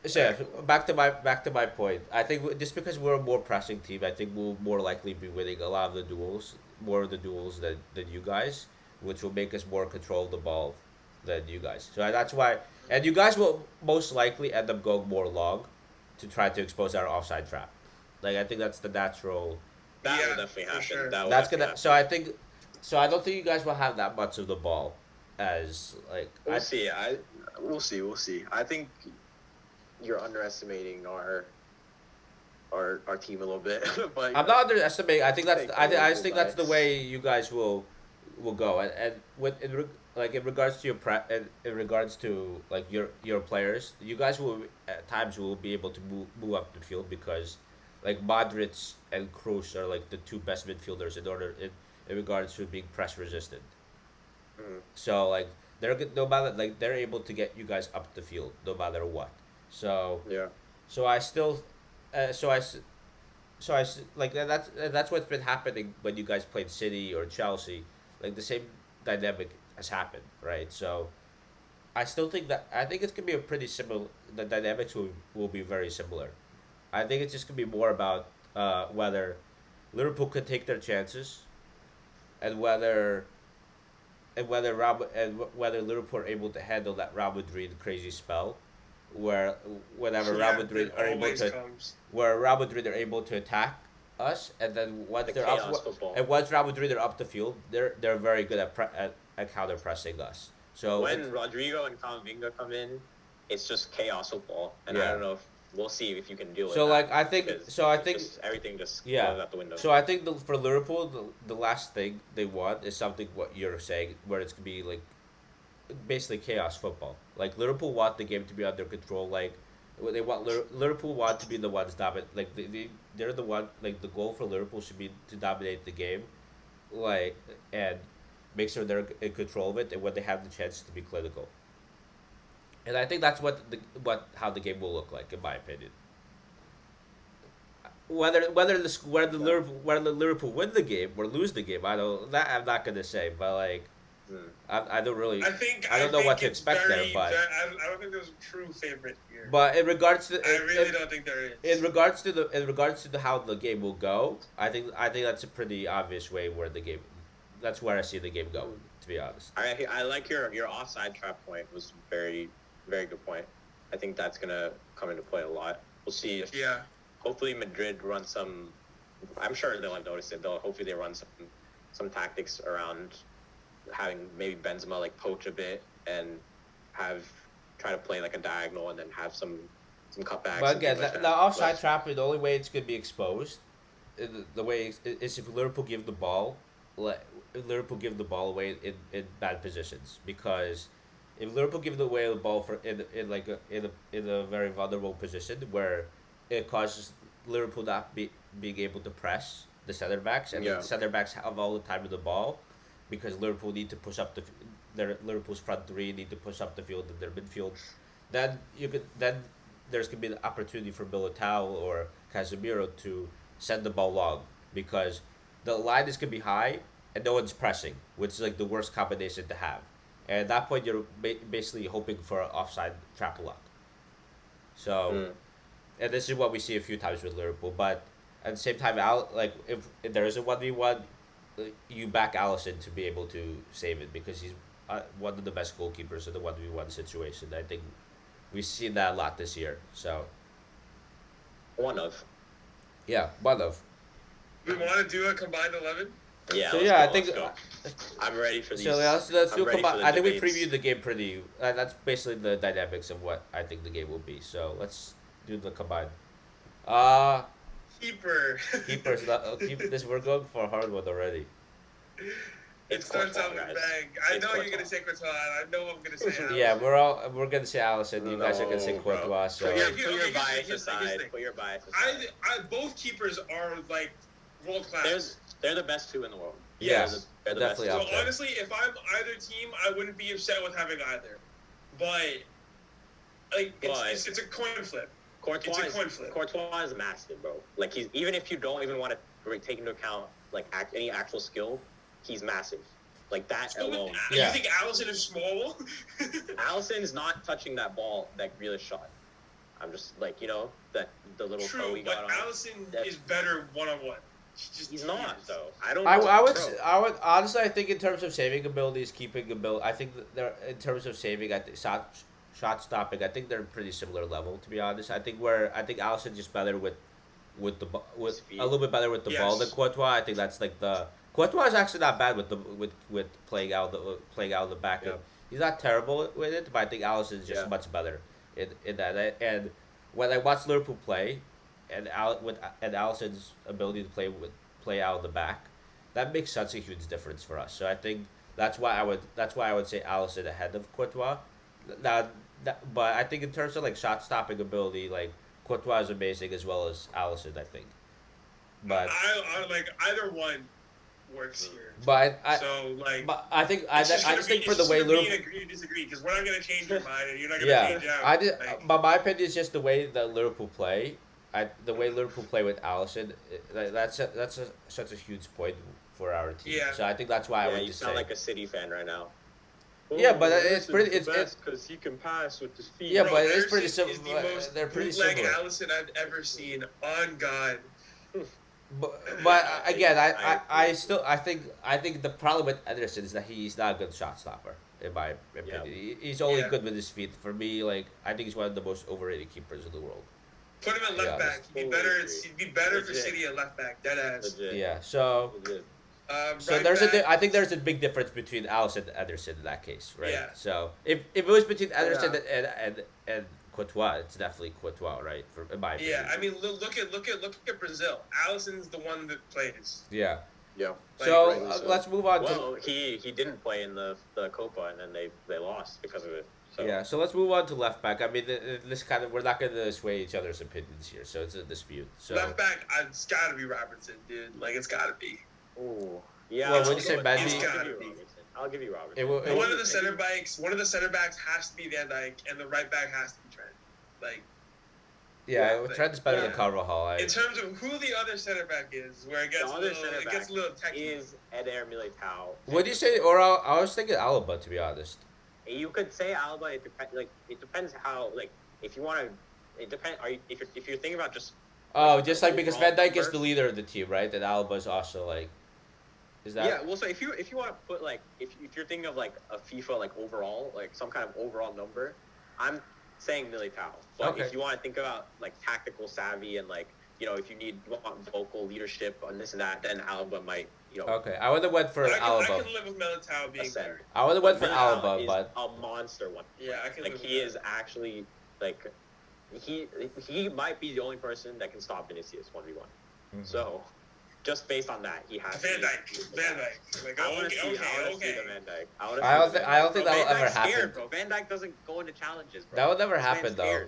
Speaker 1: So back to my point. I think just because we're a more pressing team, I think we'll more likely be winning a lot of the duels, more of the duels than you guys, which will make us more control of the ball than you guys. So that's why, and you guys will most likely end up going more long to try to expose our offside trap. Like I think that's the natural.
Speaker 2: That will definitely happen.
Speaker 1: Sure.
Speaker 2: That's gonna.
Speaker 1: So I think, I don't think you guys will have that much of the ball, as like.
Speaker 2: We'll see. We'll see. I think you're underestimating our team a little bit. But
Speaker 1: I'm not underestimating. I think that's. I just think that's the way you guys will go, and with in regards to in regards to like your players, you guys will at times will be able to move up the field because like Modric and Kroos are like the two best midfielders in regards to being press resistant.
Speaker 2: Mm.
Speaker 1: So like no matter like they're able to get you guys up the field no matter what. So
Speaker 2: Yeah.
Speaker 1: so I still, so like that's what's been happening when you guys played City or Chelsea. Like the same dynamic has happened, right? So I think it's gonna be a pretty similar. The dynamics will be very similar. I think it's just gonna be more about whether Liverpool could take their chances and whether Liverpool are able to handle that Real Madrid crazy spell, where whenever Real
Speaker 3: Yeah,
Speaker 1: Madrid
Speaker 3: it
Speaker 1: are able
Speaker 3: always
Speaker 1: to
Speaker 3: comes.
Speaker 1: where Real Madrid are able to attack us, and then
Speaker 2: The chaos football.
Speaker 1: once Real Madrid are up the field, they're very good at counter pressing us. So
Speaker 2: When Rodrigo and Camavinga come in, it's just chaos football, and I
Speaker 1: Yeah.
Speaker 2: don't know if we'll see if you can deal with
Speaker 1: So
Speaker 2: that.
Speaker 1: like I think
Speaker 2: because
Speaker 1: so I
Speaker 2: it's
Speaker 1: think
Speaker 2: just, everything just
Speaker 1: yeah.
Speaker 2: goes out the window.
Speaker 1: So I think for Liverpool, the last thing they want is something what you're saying, where it's gonna be like basically chaos football. Like Liverpool want the game to be under control. Like they want Liverpool want to be the ones dominate. Like they're the one. Like the goal for Liverpool should be to dominate the game, like and make sure they're in control of it, and when they have the chance to be clinical. And I think that's what how the game will look like, in my opinion. Whether the Liverpool win the game or lose the game, I'm not gonna say, but like
Speaker 2: Hmm.
Speaker 1: I don't really
Speaker 3: I
Speaker 1: I don't know
Speaker 3: think
Speaker 1: what to
Speaker 3: it's
Speaker 1: expect there,
Speaker 3: very.
Speaker 1: but
Speaker 3: I don't think there's a true favorite here.
Speaker 1: but in regards to
Speaker 3: I really don't think there is.
Speaker 1: in regards to how the game will go, I think that's a pretty obvious way where the game. That's where I see the game going. To be honest.
Speaker 2: I like your offside trap point was very good point. I think that's gonna come into play a lot. We'll see if
Speaker 3: Yeah.
Speaker 2: hopefully Madrid run some. I'm sure they'll have noticed it. They'll hopefully they run some tactics around having maybe Benzema like poach a bit and have try to play like a diagonal and then have some cutbacks.
Speaker 1: But
Speaker 2: and
Speaker 1: again,
Speaker 2: things like
Speaker 1: the
Speaker 2: that.
Speaker 1: offside
Speaker 2: But,
Speaker 1: trap, the only way it's gonna be exposed, the way is if Liverpool give the ball, let Liverpool give the ball away in bad positions, because if Liverpool give away the ball for in a very vulnerable position where it causes Liverpool not being able to press the center backs, and
Speaker 2: Yeah.
Speaker 1: the center backs have all the time of the ball, because Liverpool need to push up their Liverpool's front three need to push up the field in their midfield, then there's gonna be the opportunity for Militao or Casemiro to send the ball long, because the line is gonna be high and no one's pressing, which is like the worst combination to have. And at that point, you're basically hoping for an offside trap luck. So,
Speaker 2: mm,
Speaker 1: and this is what we see a few times with Liverpool. But at the same time, like if there is a 1v1, you back Allison to be able to save it, because he's one of the best goalkeepers in the 1v1 situation. I think we've seen that a lot this year. So
Speaker 2: one of.
Speaker 1: yeah, one of.
Speaker 3: We want to do a combined 11.
Speaker 2: Yeah.
Speaker 1: So
Speaker 2: let's
Speaker 1: yeah,
Speaker 2: go,
Speaker 1: I think.
Speaker 2: let's go. I'm ready for these.
Speaker 1: So let's
Speaker 2: I'm
Speaker 1: do
Speaker 2: ready for the
Speaker 1: I think we
Speaker 2: debates.
Speaker 1: previewed the game pretty. That's basically the dynamics of what I think the game will be. So let's do the combined. Uh
Speaker 3: Keeper.
Speaker 1: keepers. Keep this. We're going for a hard one already.
Speaker 3: It
Speaker 2: It's
Speaker 3: starts out
Speaker 2: Courtois,
Speaker 3: with
Speaker 2: guys.
Speaker 3: bang. I
Speaker 2: It's
Speaker 3: know you're
Speaker 2: Courtois.
Speaker 3: gonna say Courtois. I know I'm gonna say. Alisson.
Speaker 1: Yeah, we're gonna say Allison. You guys are gonna say
Speaker 2: No, bro.
Speaker 1: Courtois. So
Speaker 2: Put your,
Speaker 3: Okay,
Speaker 2: put your
Speaker 3: okay,
Speaker 2: bias
Speaker 3: here's the thing, here's the
Speaker 2: aside.
Speaker 3: thing.
Speaker 2: Put your bias aside.
Speaker 3: Both keepers are like world class.
Speaker 2: They're the best two in the world.
Speaker 1: Yes,
Speaker 2: they're the
Speaker 1: definitely
Speaker 2: best.
Speaker 1: up
Speaker 3: So
Speaker 1: there.
Speaker 3: honestly, if I'm either team, I wouldn't be upset with having either. But like, it's a coin flip.
Speaker 2: Courtois,
Speaker 3: It's a coin flip.
Speaker 2: Courtois is massive, bro. Like he's even if you don't even want to take into account like any actual skill, he's massive. Like that
Speaker 3: So
Speaker 2: alone.
Speaker 1: Yeah.
Speaker 3: You think Allison is small?
Speaker 2: Allison's not touching that ball that Grealish shot. I'm just like that the little toe
Speaker 3: True,
Speaker 2: he got
Speaker 3: but
Speaker 2: on.
Speaker 3: Allison
Speaker 2: That-
Speaker 3: is better one-on-one.
Speaker 2: He's not though. I don't.
Speaker 1: I would
Speaker 2: bro.
Speaker 1: I would honestly, I think in terms of saving abilities, keeping ability, I think that they're in terms of saving, I think shot stopping, I think they're pretty similar level, to be honest. I think Allison just better with with
Speaker 2: Speed.
Speaker 1: a little bit better with the ball than
Speaker 3: Yes.
Speaker 1: Courtois. I think that's like the Courtois is actually not bad with the with playing out the back.
Speaker 2: Yeah.
Speaker 1: And he's not terrible with it, but I think Allison is just
Speaker 2: Yeah.
Speaker 1: much better in that. And when I watch Liverpool play, and Allison's ability to play out of the back, that makes such a huge difference for us. So I think that's why I would say Allison ahead of Courtois. Now, but I think in terms of like shot stopping ability, like Courtois is amazing as well as Allison. I think, but
Speaker 3: I like either one. works here.
Speaker 1: But I think I just think for the way Liverpool.
Speaker 3: Agree to disagree because we're not gonna change your mind and you're not gonna
Speaker 1: Yeah,
Speaker 3: change out.
Speaker 1: I just. But my opinion is just the way that Liverpool play. The way Liverpool play with Alisson, such a huge point for our team.
Speaker 3: Yeah.
Speaker 1: So I think that's why I would
Speaker 2: you
Speaker 1: just
Speaker 2: sound
Speaker 1: say.
Speaker 2: like a City fan right now.
Speaker 1: Yeah, but it's pretty. It's
Speaker 2: because he can pass with his feet.
Speaker 1: Yeah,
Speaker 3: Bro,
Speaker 1: but it's pretty
Speaker 3: Ederson is
Speaker 1: similar.
Speaker 3: the most
Speaker 1: They're pretty
Speaker 3: bootleg
Speaker 1: similar.
Speaker 3: Alisson I've ever seen. On God.
Speaker 1: But again, I think the problem with Ederson is that he's not a good shot stopper. In my opinion, he's only good with his feet. For me, like I think he's one of the most overrated keepers in the world.
Speaker 3: Put him at left back. He'd be better for City at left back. Dead ass.
Speaker 2: Legit.
Speaker 1: Yeah. So.
Speaker 2: Legit.
Speaker 1: So
Speaker 3: Right
Speaker 1: there's
Speaker 3: back,
Speaker 1: I think there's a big difference between Alisson and Ederson in that case, right?
Speaker 3: Yeah.
Speaker 1: So if it was between Ederson and Courtois, it's definitely Courtois, right? In my opinion.
Speaker 3: Yeah, I mean, look at Brazil. Alisson's the one that plays.
Speaker 1: Yeah.
Speaker 2: Yeah.
Speaker 1: So let's move on
Speaker 2: to. He didn't play in the Copa, and then they lost because of it. So.
Speaker 1: Yeah. So let's move on to left back. I mean, this kind of we're not going to sway each other's opinions here, so it's a dispute. So
Speaker 3: left back, it's got to be Robertson, dude. Like it's got to be.
Speaker 2: Ooh. Yeah.
Speaker 1: Well, when you say Mendy,
Speaker 2: I'll give you Robertson.
Speaker 3: One of the center backs has to be Van Dijk, and the right back has to be Trent. Like.
Speaker 1: Yeah, Trent's better than Carvajal.
Speaker 3: In terms of who the other center back is, where it gets a little technical.
Speaker 2: Is Eder Militao.
Speaker 1: What do you say? Or I was thinking Alaba, to be honest.
Speaker 2: You could say Alaba. It depends how. Like, if you want to, it depends. If you're thinking about just.
Speaker 1: Oh, just like because Van Dijk is the leader of the team, right? And Alaba is also like. Is that?
Speaker 2: Yeah. Well, so if you want to put like if you're thinking of like a FIFA like overall like some kind of overall number, I'm saying Militao. But if you want to think about like tactical savvy and like if you want vocal leadership on this and that, then Alaba might
Speaker 1: Okay, I would have went for Alaba.
Speaker 3: I can live with Militao being there.
Speaker 1: I would have went for
Speaker 2: Militao
Speaker 1: Alaba,
Speaker 2: is
Speaker 1: but
Speaker 2: a monster one.
Speaker 3: Yeah, I can.
Speaker 2: Like he is actually like he might be the only person that can stop Vinicius 1v1. Mm-hmm. So. Just based on that, he has
Speaker 3: Van Dijk. Like,
Speaker 2: I want to see the Van Dijk.
Speaker 1: I don't think that will ever happen.
Speaker 2: Bro. Van Dijk doesn't go into challenges, bro.
Speaker 1: That would never happen, though.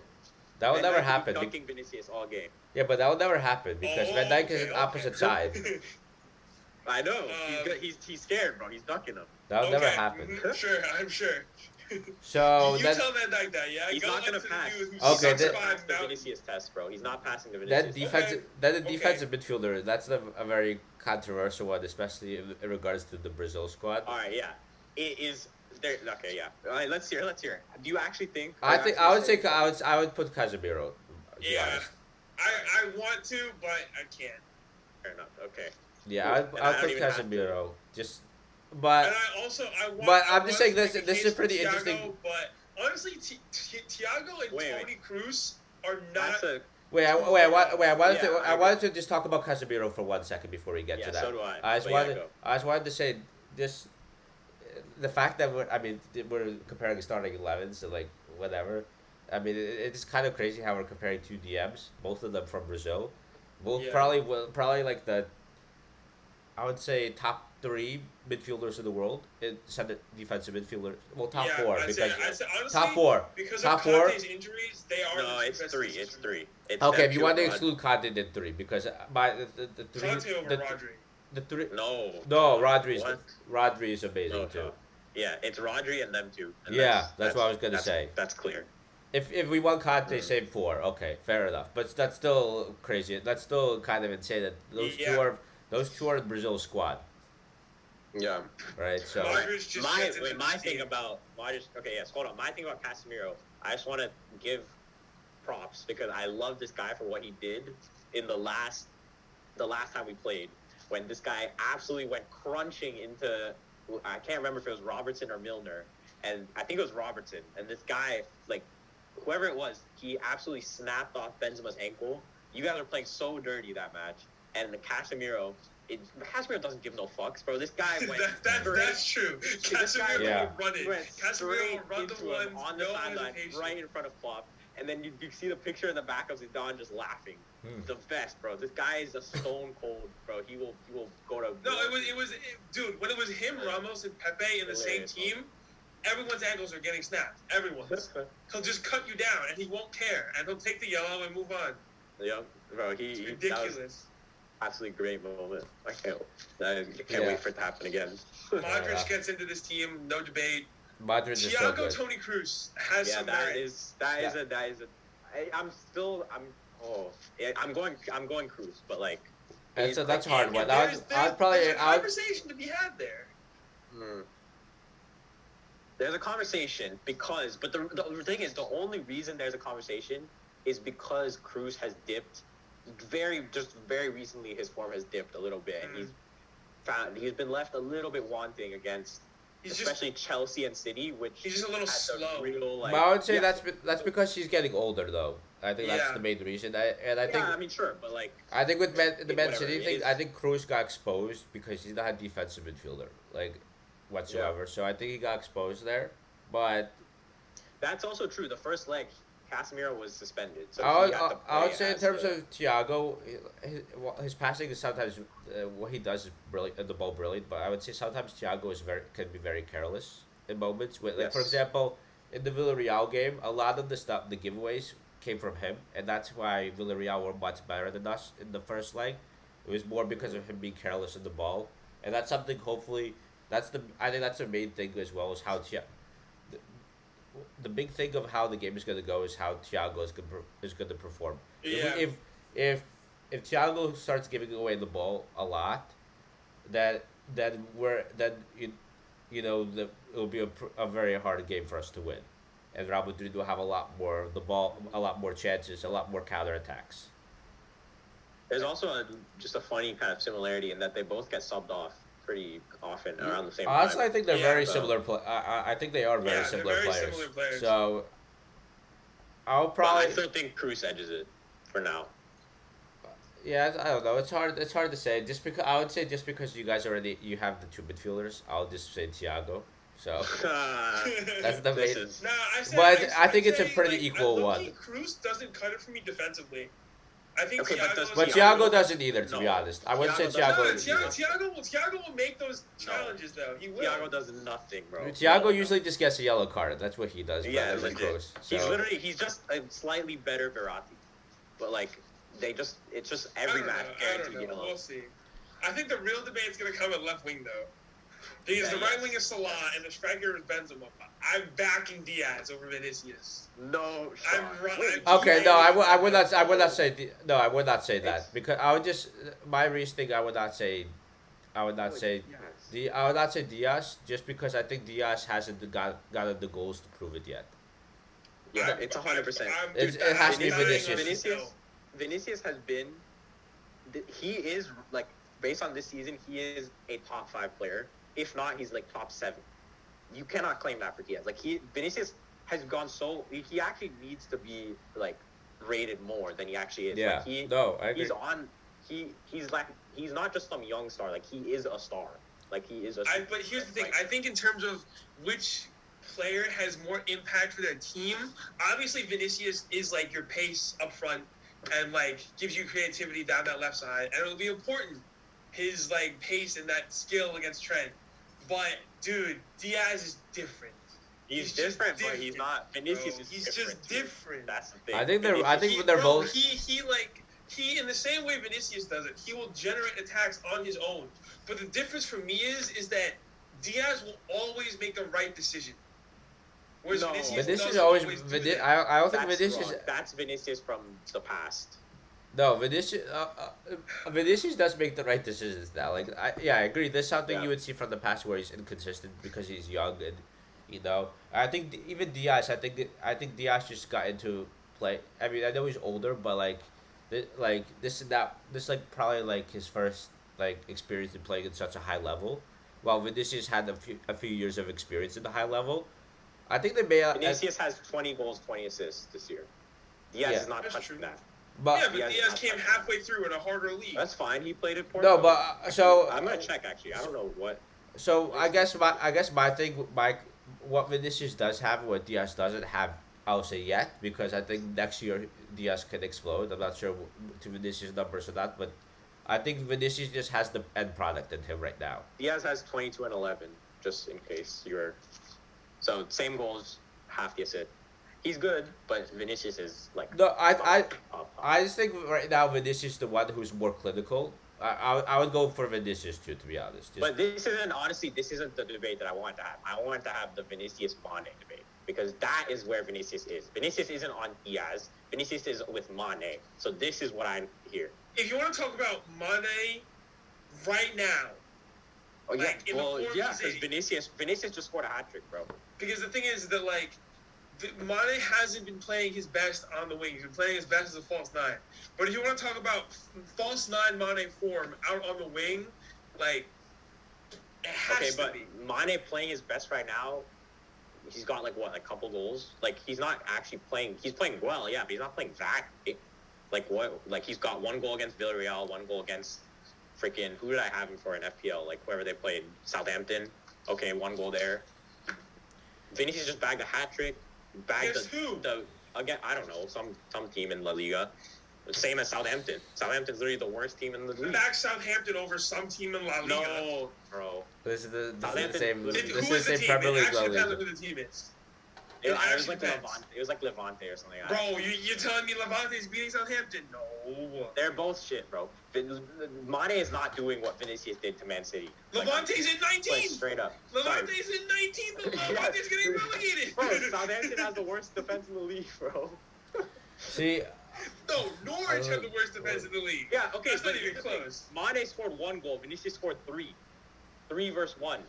Speaker 1: That would never happen.
Speaker 2: Dunking Vinicius all game.
Speaker 1: Yeah, but that would never happen because Van Dijk is an opposite side.
Speaker 2: I know. He's scared, bro. He's ducking him.
Speaker 1: That would never happen.
Speaker 3: Sure, I'm sure.
Speaker 1: So
Speaker 3: you tell Van Dijk that, yeah?
Speaker 2: He's not gonna pass.
Speaker 1: Okay,
Speaker 2: pass the Vinicius test, bro. He's not passing the Vinicius.
Speaker 1: That defensive midfielder. That's a very controversial one, especially in regards to the Brazil squad.
Speaker 2: All right, yeah, it is. There. Okay, yeah. All right, let's hear. Do you actually think?
Speaker 1: I would put Casemiro.
Speaker 3: Yeah, I want to, but I can't.
Speaker 2: Fair enough. Okay.
Speaker 1: Yeah, I'll put Casemiro. But I'm just saying this is pretty
Speaker 3: Thiago,
Speaker 1: interesting.
Speaker 3: But honestly, Thiago and Toni Kroos are not.
Speaker 1: I wanted to just talk about Casemiro for 1 second before we get to that.
Speaker 2: So do I.
Speaker 1: I just wanted to say this. The fact that we're comparing starting 11s to like whatever. I mean, it's kind of crazy how we're comparing two DMs, both of them from Brazil, probably like the. I would say top 3 midfielders in the world in center defensive midfielders. Well, top 4 because
Speaker 3: honestly,
Speaker 1: top 4.
Speaker 3: Because
Speaker 1: top
Speaker 3: of Conte's injuries, they are.
Speaker 2: No, it's 3. It's 3.
Speaker 1: Okay, if you want to exclude Conte, then 3 because the 3.
Speaker 3: Conte over Rodri.
Speaker 2: The 3. No,
Speaker 1: Rodri is amazing too.
Speaker 2: Yeah, it's Rodri and them two. And
Speaker 1: that's what I was gonna say.
Speaker 2: That's clear.
Speaker 1: If we want Conte, say 4. Okay, fair enough. But that's still crazy. That's still kind of insane that those two are the Brazil squad.
Speaker 2: Yeah.
Speaker 1: Right. So
Speaker 2: my thing about hold on. My thing about Casemiro, I just want to give props because I love this guy for what he did in the last time we played when this guy absolutely went crunching into I can't remember if it was Robertson or Milner, and I think it was Robertson, and this guy like whoever it was, he absolutely snapped off Benzema's ankle. You guys are playing so dirty that match. And the Casemiro doesn't give no fucks, bro. This guy went.
Speaker 3: That's true. Casemiro will run it.
Speaker 2: Casemiro will run the one on the sideline, right in front of Klopp, and then you see the picture in the back of Zidane just laughing. The best, bro. This guy is a stone cold, bro. He will go to.
Speaker 3: No, dude. When it was him, Ramos, and Pepe in the same team, everyone's ankles are getting snapped. Everyone's. He'll just cut you down, and he won't care, and he'll take the yellow and move on.
Speaker 2: Yeah, bro.
Speaker 3: It's ridiculous.
Speaker 2: absolutely great moment. I can't
Speaker 1: Yeah.
Speaker 2: wait for it to happen again.
Speaker 3: Modric gets into this team, no debate.
Speaker 1: Madrid is so
Speaker 3: Thiago
Speaker 1: good.
Speaker 3: Toni Kroos has
Speaker 2: Yeah,
Speaker 3: some
Speaker 2: that
Speaker 3: merit.
Speaker 2: is I'm going Cruz, but like
Speaker 1: That's a hard one.
Speaker 3: There's
Speaker 1: I'd probably
Speaker 3: a conversation to be had there.
Speaker 2: mm, there's a conversation but the thing is, the only reason there's a conversation is because Cruz has dipped very recently. His form has dipped a little bit, and he's been left a little bit wanting against especially Chelsea and City, which
Speaker 3: he's just a little slow.
Speaker 1: But I would say that's because he's getting older, though. I think that's the main reason. I think
Speaker 2: sure, but like
Speaker 1: I think with the Man
Speaker 2: whatever,
Speaker 1: City thing, I think Kroos got exposed because he's not a defensive midfielder like whatsoever. So I think he got exposed there. But
Speaker 2: that's also true. The first leg, Casemiro was suspended. So
Speaker 1: I would say in terms of Thiago, his passing is sometimes what he does is brilliant, the ball brilliant. But I would say sometimes Thiago can be very careless in moments. Like for example, in the Villarreal game, a lot of the giveaways came from him, and that's why Villarreal were much better than us in the first leg. It was more because of him being careless in the ball, and that's something. Hopefully, I think that's the main thing as well is how the big thing of how the game is going to go is how Thiago is going to perform.
Speaker 3: Yeah.
Speaker 1: If Thiago starts giving away the ball a lot, then it'll be a very hard game for us to win, and Real Madrid will have a lot more chances, a lot more counterattacks.
Speaker 2: There's also just a funny kind of similarity in that they both get subbed off pretty often around the same time.
Speaker 1: Honestly, I think they're very similar. I think they are very similar players.
Speaker 3: Similar players.
Speaker 1: So I'll probably.
Speaker 2: But I still think Cruz edges it for now.
Speaker 1: Yeah, I don't know. It's hard. It's hard to say. I would say just because you guys you have the two midfielders, I'll just say Thiago. So that's the main. I think it's a pretty equal one.
Speaker 3: Cruz doesn't cut it for me defensively. I think
Speaker 1: but Thiago doesn't either, to be honest. I wouldn't say Thiago.
Speaker 3: Thiago will make those challenges though. He will.
Speaker 2: Thiago does nothing, bro.
Speaker 1: Thiago usually just gets a yellow card. That's what he does.
Speaker 2: Yeah, he's just a slightly better Verratti, but like it's just every match guaranteed yellow.
Speaker 3: We'll see. I think the real debate is gonna come at left wing though. Because the right wing is Salah and the striker is Benzema. I'm backing Diaz over Vinicius.
Speaker 2: No,
Speaker 1: okay, no, I would not say that because I would just my reasoning. I would not say Diaz just because I think Diaz hasn't gotten the goals to prove it yet.
Speaker 2: Yeah, it's 100%.
Speaker 1: It has to be Vinicius.
Speaker 2: Vinicius has been. He is like based on this season. He is a top 5 player. If not, he's like top 7. You cannot claim that for Diaz. Like Vinicius has gone so. He actually needs to be like rated more than he actually is.
Speaker 1: Yeah.
Speaker 2: Like, I agree. He's not just some young star. Like he is a star. Like he is a.
Speaker 3: But here's the thing. I think in terms of which player has more impact for their team, obviously Vinicius is like your pace up front and like gives you creativity down that left side, and it'll be important. His like pace and that skill against Trent. But dude, Diaz is different.
Speaker 2: He's different, but he's not. Vinicius is
Speaker 3: he's
Speaker 2: different.
Speaker 3: Just different.
Speaker 2: That's the thing.
Speaker 1: I think they're both.
Speaker 3: He in the same way Vinicius does it. He will generate attacks on his own. But the difference for me is that Diaz will always make the right decision. Whereas Vinicius
Speaker 1: always.
Speaker 3: I
Speaker 1: don't think Vinicius.
Speaker 2: Wrong. That's Vinicius from the past.
Speaker 1: No, Vinicius does make the right decisions now. Like, I agree. There's something you would see from the past where he's inconsistent because he's young and, I think even Diaz. I think Diaz just got into play. I mean, I know he's older, but this probably like his first experience in playing at such a high level. While Vinicius had a few years of experience in the high level, I think they may.
Speaker 2: Vinicius has 20 goals, 20 assists this year. Diaz is not touching that.
Speaker 3: But Diaz came halfway through in a harder league.
Speaker 2: That's fine. He played it Portugal.
Speaker 1: No, but
Speaker 2: I'm gonna check actually. I don't know what.
Speaker 1: So I guess my thing, what Vinicius does have, what Diaz doesn't have, I'll say yet, because I think next year Diaz can explode. I'm not sure to Vinicius numbers or not, but I think Vinicius just has the end product in him right now.
Speaker 2: Diaz has 22 and 11, just in case you're. So same goals, half the assist. He's good, but Vinicius is like.
Speaker 1: No, I just think right now Vinicius is the one who's more clinical. I would go for Vinicius too, to be honest.
Speaker 2: But this isn't the debate that I want to have. I want to have the Vinicius Mane debate because that is where Vinicius is. Vinicius isn't on Diaz. Vinicius is with Mane. So this is what I hear.
Speaker 3: If you want to talk about Mane right now,
Speaker 2: oh yeah,
Speaker 3: like,
Speaker 2: because Vinicius just scored a hat trick, bro.
Speaker 3: Because the thing is that like Mane hasn't been playing his best on the wing. He's been playing his best as a false nine. But if you want to talk about false nine Mane form out on the wing, like it has to be.
Speaker 2: Mane playing his best right now. He's got like a couple goals. Like he's not actually playing. He's playing well, yeah, but he's not playing that. Like what? Like he's got one goal against Villarreal, one goal against freaking who did I have him for in FPL? Like whoever they played, Southampton. Okay, one goal there. Vinicius just bagged a hat trick. Bagged the again. I don't know, some team in La Liga. Same as Southampton. Southampton's literally the worst team in the league.
Speaker 3: Back Southampton over some team in La Liga.
Speaker 2: No, bro.
Speaker 1: This is the same.
Speaker 3: Who
Speaker 1: This
Speaker 3: is
Speaker 1: is the same Premier League La Liga.
Speaker 3: Who the team is.
Speaker 2: It was like Levante. It was like Levante or something.
Speaker 3: Bro, you're telling me Levante's beating Southampton? No.
Speaker 2: They're both shit, bro. Mane is not doing what Vinicius did to Man City.
Speaker 3: Levante's in 19.
Speaker 2: Like straight up.
Speaker 3: Levante's in 19. Levante's getting relegated.
Speaker 2: Bro, Southampton has the worst defense in the league, bro.
Speaker 1: See.
Speaker 3: No, Norwich had the worst defense in the league.
Speaker 2: Yeah, okay.
Speaker 3: That's not even close.
Speaker 2: Mane scored one goal. Vinicius scored 3. 3 versus 1.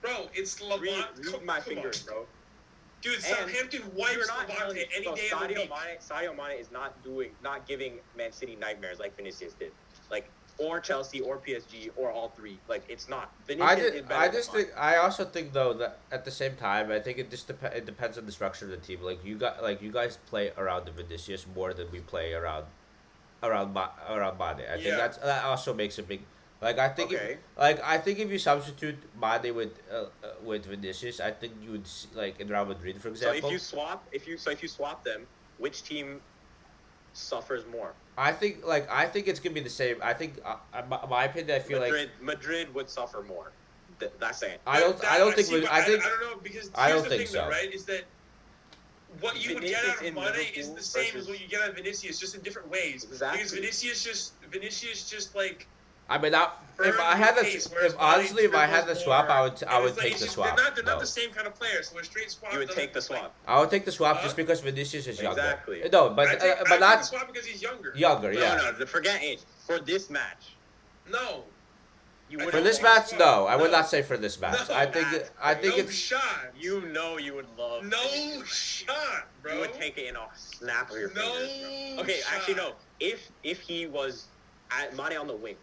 Speaker 3: Bro, it's Levante.
Speaker 2: Read my fingers, bro.
Speaker 3: Dude, Southampton wipes Levante any day of the week.
Speaker 2: Sadio Mane is not giving Man City nightmares like Vinicius did. Like, or Chelsea, or PSG, or all three. Like, it's not. Vinicius
Speaker 1: I also think though that at the same time, I think it just it depends on the structure of the team. You guys play around the Vinicius more than we play around Mane. I think that also makes a big. I think if you substitute Mane with Vinicius, I think you would in Real Madrid, for example.
Speaker 2: So if you swap them, which team suffers more?
Speaker 1: I think it's gonna be the same. I think my opinion, I feel
Speaker 2: Madrid would suffer more. That's saying.
Speaker 1: I don't think.
Speaker 3: I don't know because here's the thing, though, right? Is that what you would get out of Mane is the same as what you get out of Vinicius, just in different ways.
Speaker 2: Exactly.
Speaker 3: Because Vinicius just like.
Speaker 1: I mean, if I had the swap, I would take the swap.
Speaker 3: They're not the same kind of players, so a straight swap.
Speaker 2: You would take the swap.
Speaker 1: I would take the swap just because Vinicius is younger.
Speaker 2: Exactly.
Speaker 1: No, but
Speaker 3: I take the swap because he's younger.
Speaker 1: Younger, yeah.
Speaker 2: No, forget age. For this match.
Speaker 3: No.
Speaker 1: For this match, no. I would not say for this match.
Speaker 3: No,
Speaker 1: I think it's.
Speaker 3: Shot.
Speaker 2: You would love.
Speaker 3: No shot, bro.
Speaker 2: You would take it in a snap of your fingers.
Speaker 3: No.
Speaker 2: Okay, actually no. If he was at Mane on the wing,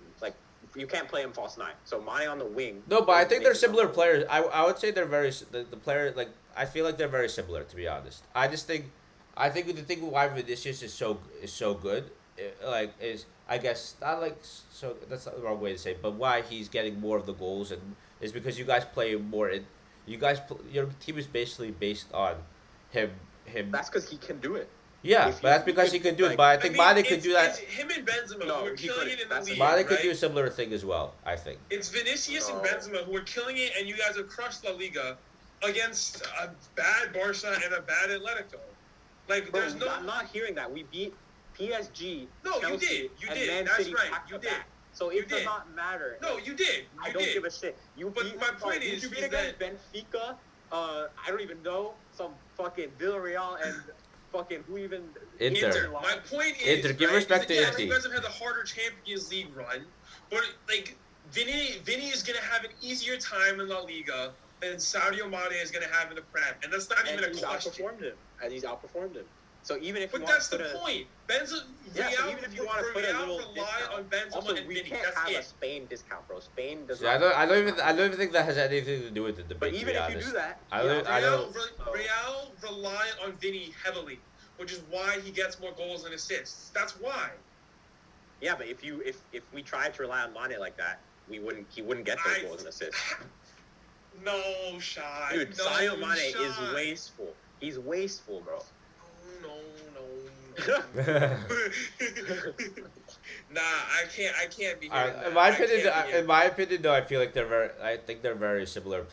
Speaker 2: you can't play him false nine. So Mane on the wing.
Speaker 1: No, but I think they're similar players. I would say they're very the player I feel like they're very similar, to be honest. I think the thing why Vinicius is so good, is I guess not so that's not the wrong way to say it, but why he's getting more of the goals and is because you guys play more in your team is basically based on him.
Speaker 2: That's because he can do it.
Speaker 1: Yeah, but that's because he can do it. But I think Mane could do that.
Speaker 3: Him and Benzema who are killing it in the league.
Speaker 1: Mane could do a similar thing as well, I think.
Speaker 3: It's Vinicius and Benzema who are killing it, and you guys have crushed La Liga against a bad Barca and a bad Atletico. There's no.
Speaker 2: I'm not hearing that. We beat PSG.
Speaker 3: No,
Speaker 2: Chelsea,
Speaker 3: you did.
Speaker 2: Man
Speaker 3: That's
Speaker 2: City
Speaker 3: right. You did.
Speaker 2: So it does not matter.
Speaker 3: No, you did.
Speaker 2: I don't give a shit.
Speaker 3: But my point is,
Speaker 2: you beat against Benfica. I don't even know, some fucking Villarreal and. Fucking who even
Speaker 1: Inter.
Speaker 3: My point is,
Speaker 1: Inter. Give respect to Inter.
Speaker 3: You guys have had the harder Champions League run, but Vinny is gonna have an easier time in La Liga than Sadio Mane is gonna have in the Prem, and that's not even a question.
Speaker 2: He's outperformed him. So even if
Speaker 3: that's the point.
Speaker 2: Even if you want to put a little discount.
Speaker 3: On Benzema
Speaker 2: also,
Speaker 3: and
Speaker 2: we
Speaker 3: Vinny.
Speaker 2: can't
Speaker 3: That's
Speaker 2: have
Speaker 3: it.
Speaker 2: a Spain discount, bro. Spain does
Speaker 1: not.
Speaker 2: I
Speaker 1: don't even think that has anything to do with the debate.
Speaker 2: But even if you do that,
Speaker 3: Real rely on Vinny heavily, which is why he gets more goals and assists. That's why.
Speaker 2: Yeah, but if we tried to rely on Mane like that, he wouldn't get those goals and assists.
Speaker 3: No shot.
Speaker 2: Dude, Sadio Mane is wasteful. He's wasteful, bro.
Speaker 3: No. Nah, I can't be hearing that.
Speaker 1: In my opinion, though, I feel like I think they're very similar.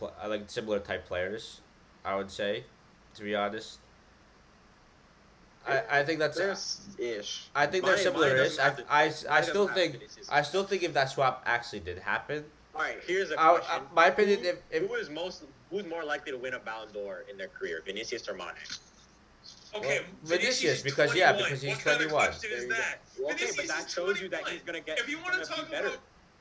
Speaker 1: Similar type players. I would say, to be honest. I think that's
Speaker 2: ish.
Speaker 1: I think they're similar-ish. I still think
Speaker 2: I
Speaker 1: if that swap actually did happen.
Speaker 2: All right, here's a question.
Speaker 1: My opinion, if
Speaker 2: who's more likely to win a Ballon d'Or in their career, Vinicius or Mane?
Speaker 3: Okay,
Speaker 1: well, Vinicius because
Speaker 3: 21.
Speaker 1: because he's
Speaker 3: what kind
Speaker 1: 21.
Speaker 3: Of question is that?
Speaker 2: Okay, but that shows you that he's gonna get.
Speaker 3: If you want to talk
Speaker 2: better.
Speaker 3: about,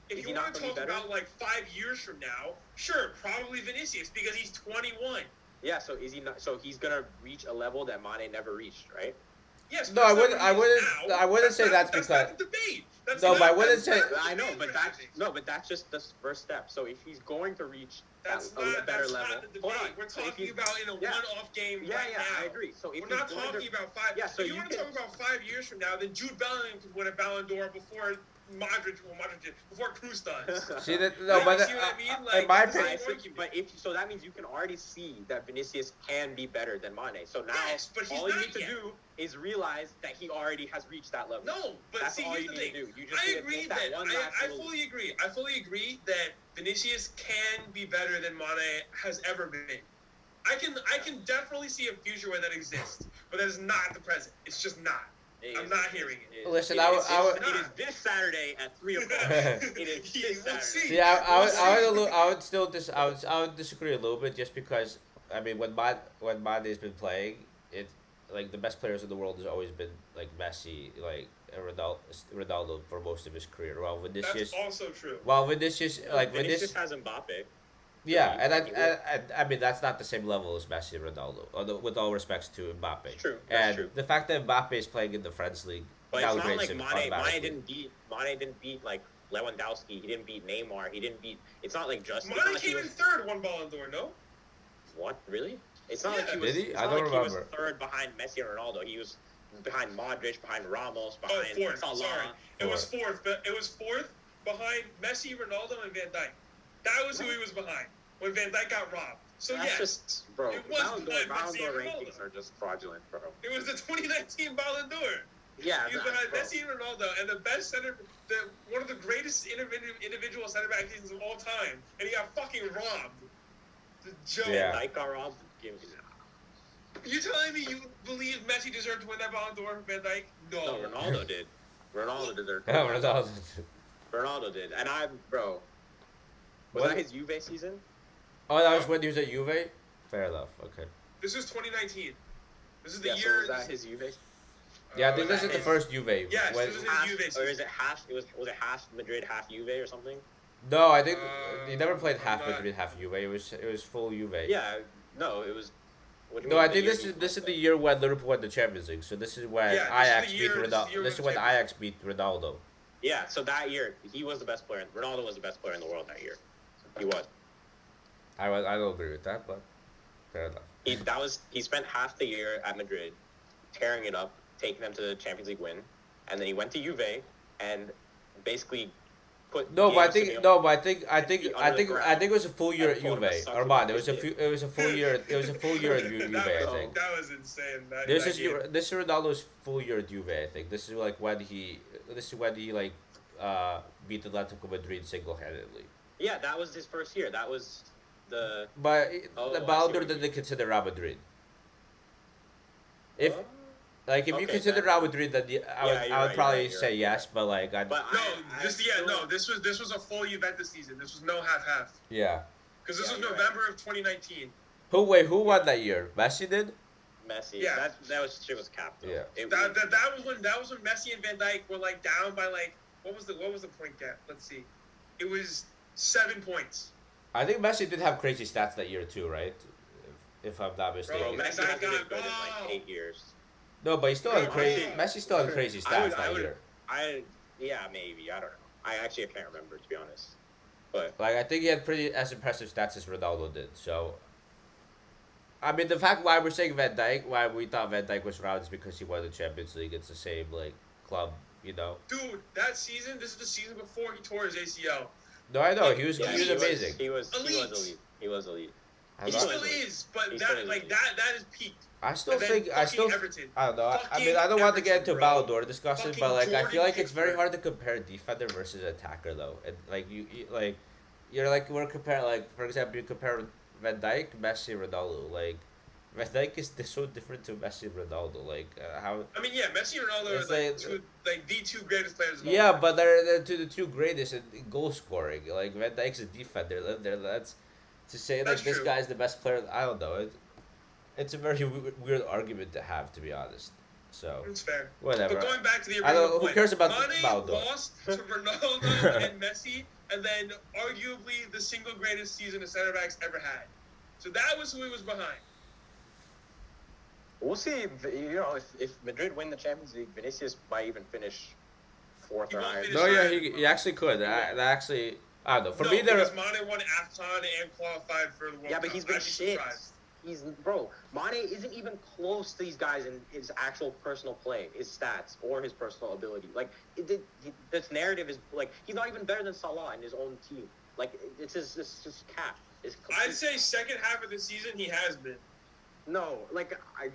Speaker 3: if you want to talk about like 5 years from now, sure, probably Vinicius because he's 21.
Speaker 2: Yeah, so is he not? So he's gonna reach a level that Mane never reached, right?
Speaker 3: Yes.
Speaker 1: No, I wouldn't say that's because.
Speaker 3: That's not the debate.
Speaker 1: No, but I wouldn't say.
Speaker 2: I know, but that's just the first step. So if he's going to reach a better level,
Speaker 3: not the debate. We're talking about in a one-off game
Speaker 2: now.
Speaker 3: I
Speaker 2: agree. So if
Speaker 3: we're not talking about 5.
Speaker 2: Yeah, so
Speaker 3: if you want to talk about 5 years from now, then Jude Bellingham could win a Ballon d'Or before Modric did, before Kroos does.
Speaker 1: See that? No, but
Speaker 3: see what I mean? Like,
Speaker 1: in my
Speaker 2: opinion, so that means you can already see that Vinicius can be better than Mane. So now all you need to do is realize that he already has reached that level.
Speaker 3: No, but
Speaker 2: that's
Speaker 3: see,
Speaker 2: all
Speaker 3: here's
Speaker 2: you
Speaker 3: the
Speaker 2: need
Speaker 3: thing.
Speaker 2: to do. You just
Speaker 3: I agree that I fully agree. I fully agree that Vinicius can be better than Mane has ever been. I can definitely see a future where that exists, but that is not the present. It's just not. I'm not hearing it.
Speaker 1: Listen,
Speaker 2: it is this Saturday at 3 o'clock. It is this Saturday.
Speaker 1: See, I would disagree a little bit just because when Mane's been playing, it like the best players in the world has always been like Messi, like Ronaldo for most of his career. While Vinicius,
Speaker 3: that's also true.
Speaker 1: While Vinicius,
Speaker 2: Vinicius has Mbappe.
Speaker 1: Yeah, and that's not the same level as Messi and Ronaldo. Although, with all respects to Mbappe,
Speaker 2: true.
Speaker 1: And the fact that Mbappe is playing in the Friends League,
Speaker 2: but it's not like Mane didn't beat like Lewandowski. He didn't beat Neymar. He didn't beat. It's not like just.
Speaker 3: Mane came in third, one Ballon d'Or. No.
Speaker 2: What really? It's not like he was.
Speaker 1: Did he?
Speaker 2: It's
Speaker 1: I
Speaker 2: not
Speaker 1: don't
Speaker 2: like
Speaker 1: remember.
Speaker 2: He was third behind Messi and Ronaldo. He was behind Modric, behind Ramos, behind
Speaker 3: fourth.
Speaker 2: Salah.
Speaker 3: Sorry, it was fourth. But it was fourth behind Messi, Ronaldo, and Van Dijk. That was who he was behind when Van Dijk got robbed. So
Speaker 2: that's just, bro.
Speaker 3: It was
Speaker 2: Ballon d'Or rankings are just fraudulent, bro.
Speaker 3: It was the 2019 Ballon d'Or.
Speaker 2: Yeah,
Speaker 3: he was behind Messi and Ronaldo, and the best one of the greatest individual center back seasons of all time, and he got fucking robbed. The joke.
Speaker 2: Yeah. Van Dijk got robbed.
Speaker 3: You telling me you believe Messi deserved to win that Ballon d'Or for Van Dijk? No,
Speaker 2: Ronaldo did. Ronaldo deserved. Ronaldo did, and bro. Was that his Juve season?
Speaker 1: Oh, that was when he was at Juve? Fair enough, okay.
Speaker 3: This was 2019. This is the year...
Speaker 2: So was that his Juve?
Speaker 1: Yeah, I think this is the first Juve.
Speaker 3: Yeah, this is his Juve season.
Speaker 2: Or is it half... was it half Madrid, half Juve or something?
Speaker 1: No, I think he never played half Madrid, half Juve. It was full Juve.
Speaker 2: Yeah, no, it was...
Speaker 1: No, I think this is the year when Liverpool won the Champions League. So this is when Ajax beat Ronaldo. This is when Ajax beat Ronaldo.
Speaker 2: Yeah, so that year he was the best player. Ronaldo was the best player in the world that year. He was.
Speaker 1: I don't agree with that, but fair enough.
Speaker 2: He spent half the year at Madrid, tearing it up, taking them to the Champions League win, and then he went to Juve and basically put.
Speaker 1: I think it was a full year at Juve. Arman, it was a full year. It was a full year at Juve. I think
Speaker 3: that was insane.
Speaker 1: This is Ronaldo's full year at Juve. I think this is like when he beat Atletico Madrid single-handedly.
Speaker 2: Yeah, that was his first year. That was the.
Speaker 1: But the Ballon d'Or didn't consider Real Madrid. If you consider Real Madrid, then I would probably say yes. But
Speaker 3: this was a full Juventus season. This was no half.
Speaker 1: Yeah.
Speaker 3: Because this was November of 2019.
Speaker 1: Who won that year? Messi did.
Speaker 2: Messi. Yeah. That was capped.
Speaker 1: Yeah.
Speaker 3: That was when Messi and Van Dijk were down by what was the point gap? Let's see. It was 7 points.
Speaker 1: I think Messi did have crazy stats that year too, right? If I'm not mistaken.
Speaker 2: Bro, Messi hasn't been good in 8 years.
Speaker 1: No, but he still had crazy. Messi still had crazy stats that year.
Speaker 2: Yeah, maybe. I don't know. I can't remember, to be honest. But
Speaker 1: I think he had pretty as impressive stats as Ronaldo did. So, the fact why we're saying Van Dijk, why we thought Van Dijk was around is because he won the Champions League. It's the same club, Dude,
Speaker 3: that season. This is the season before he tore his ACL.
Speaker 1: No, I know he was amazing.
Speaker 2: He was elite. He was elite.
Speaker 3: He still is, but that is peak.
Speaker 1: I don't know. I don't want to get into Ballon d'Or discussion, but I feel like it's very hard to compare defender versus attacker though. And we're comparing for example, you compare Van Dijk, Messi, Ronaldo. Van Dijk is so different to Messi and Ronaldo. Like how?
Speaker 3: I mean, yeah, Messi and Ronaldo
Speaker 1: It's
Speaker 3: are
Speaker 1: like-
Speaker 3: the two greatest players of all
Speaker 1: Yeah,
Speaker 3: time.
Speaker 1: but they're the two greatest in goal scoring. Like Van Dijk's a defender. That's to say like
Speaker 3: That's
Speaker 1: this
Speaker 3: true.
Speaker 1: guy's the best player. I don't know. It's a very weird argument to have, to be honest. So
Speaker 3: It's fair.
Speaker 1: whatever.
Speaker 3: But going back to the
Speaker 1: I
Speaker 3: original
Speaker 1: don't. Who
Speaker 3: point,
Speaker 1: cares about
Speaker 3: Mane
Speaker 1: Ballon d'Or?
Speaker 3: lost to Ronaldo and Messi, and then arguably the single greatest season a center back's ever had. So that was who he was behind.
Speaker 2: We'll see. If Madrid win the Champions League, Vinicius might even finish fourth
Speaker 3: He
Speaker 2: or
Speaker 3: won't
Speaker 2: higher.
Speaker 3: finish
Speaker 1: No, yeah,
Speaker 3: higher.
Speaker 1: he actually could. That actually, I don't know. For
Speaker 3: no,
Speaker 1: me, there.
Speaker 3: because Mane won AFCON and qualified for the World
Speaker 2: Yeah, but
Speaker 3: Cup.
Speaker 2: he's been
Speaker 3: I'd be
Speaker 2: shit.
Speaker 3: surprised.
Speaker 2: Mane isn't even close to these guys in his actual personal play, his stats, or his personal ability. Like, this narrative is, like, he's not even better than Salah in his own team. Like, it's just cap.
Speaker 3: I'd say second half of the season he has been.
Speaker 2: No, like,
Speaker 3: I'd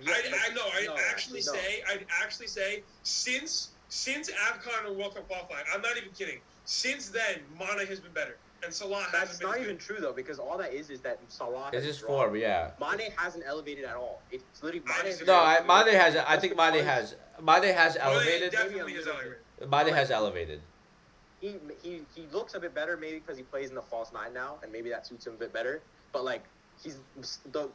Speaker 3: actually say since AFCON and World Cup qualifying, I'm not even kidding. Since then, Mane has been better, and Salah hasn't
Speaker 2: That's
Speaker 3: been
Speaker 2: not
Speaker 3: as
Speaker 2: even
Speaker 3: good.
Speaker 2: true, though, because all that is that Salah
Speaker 1: It's
Speaker 2: has
Speaker 1: just
Speaker 2: dropped.
Speaker 1: form, yeah.
Speaker 2: Mane hasn't elevated at all. It's literally Mane.
Speaker 1: No, Mane has. I think Mane has. Mane has elevated.
Speaker 3: Definitely has elevated.
Speaker 1: Mane has elevated.
Speaker 2: He looks a bit better maybe because he plays in the false nine now, and maybe that suits him a bit better. But like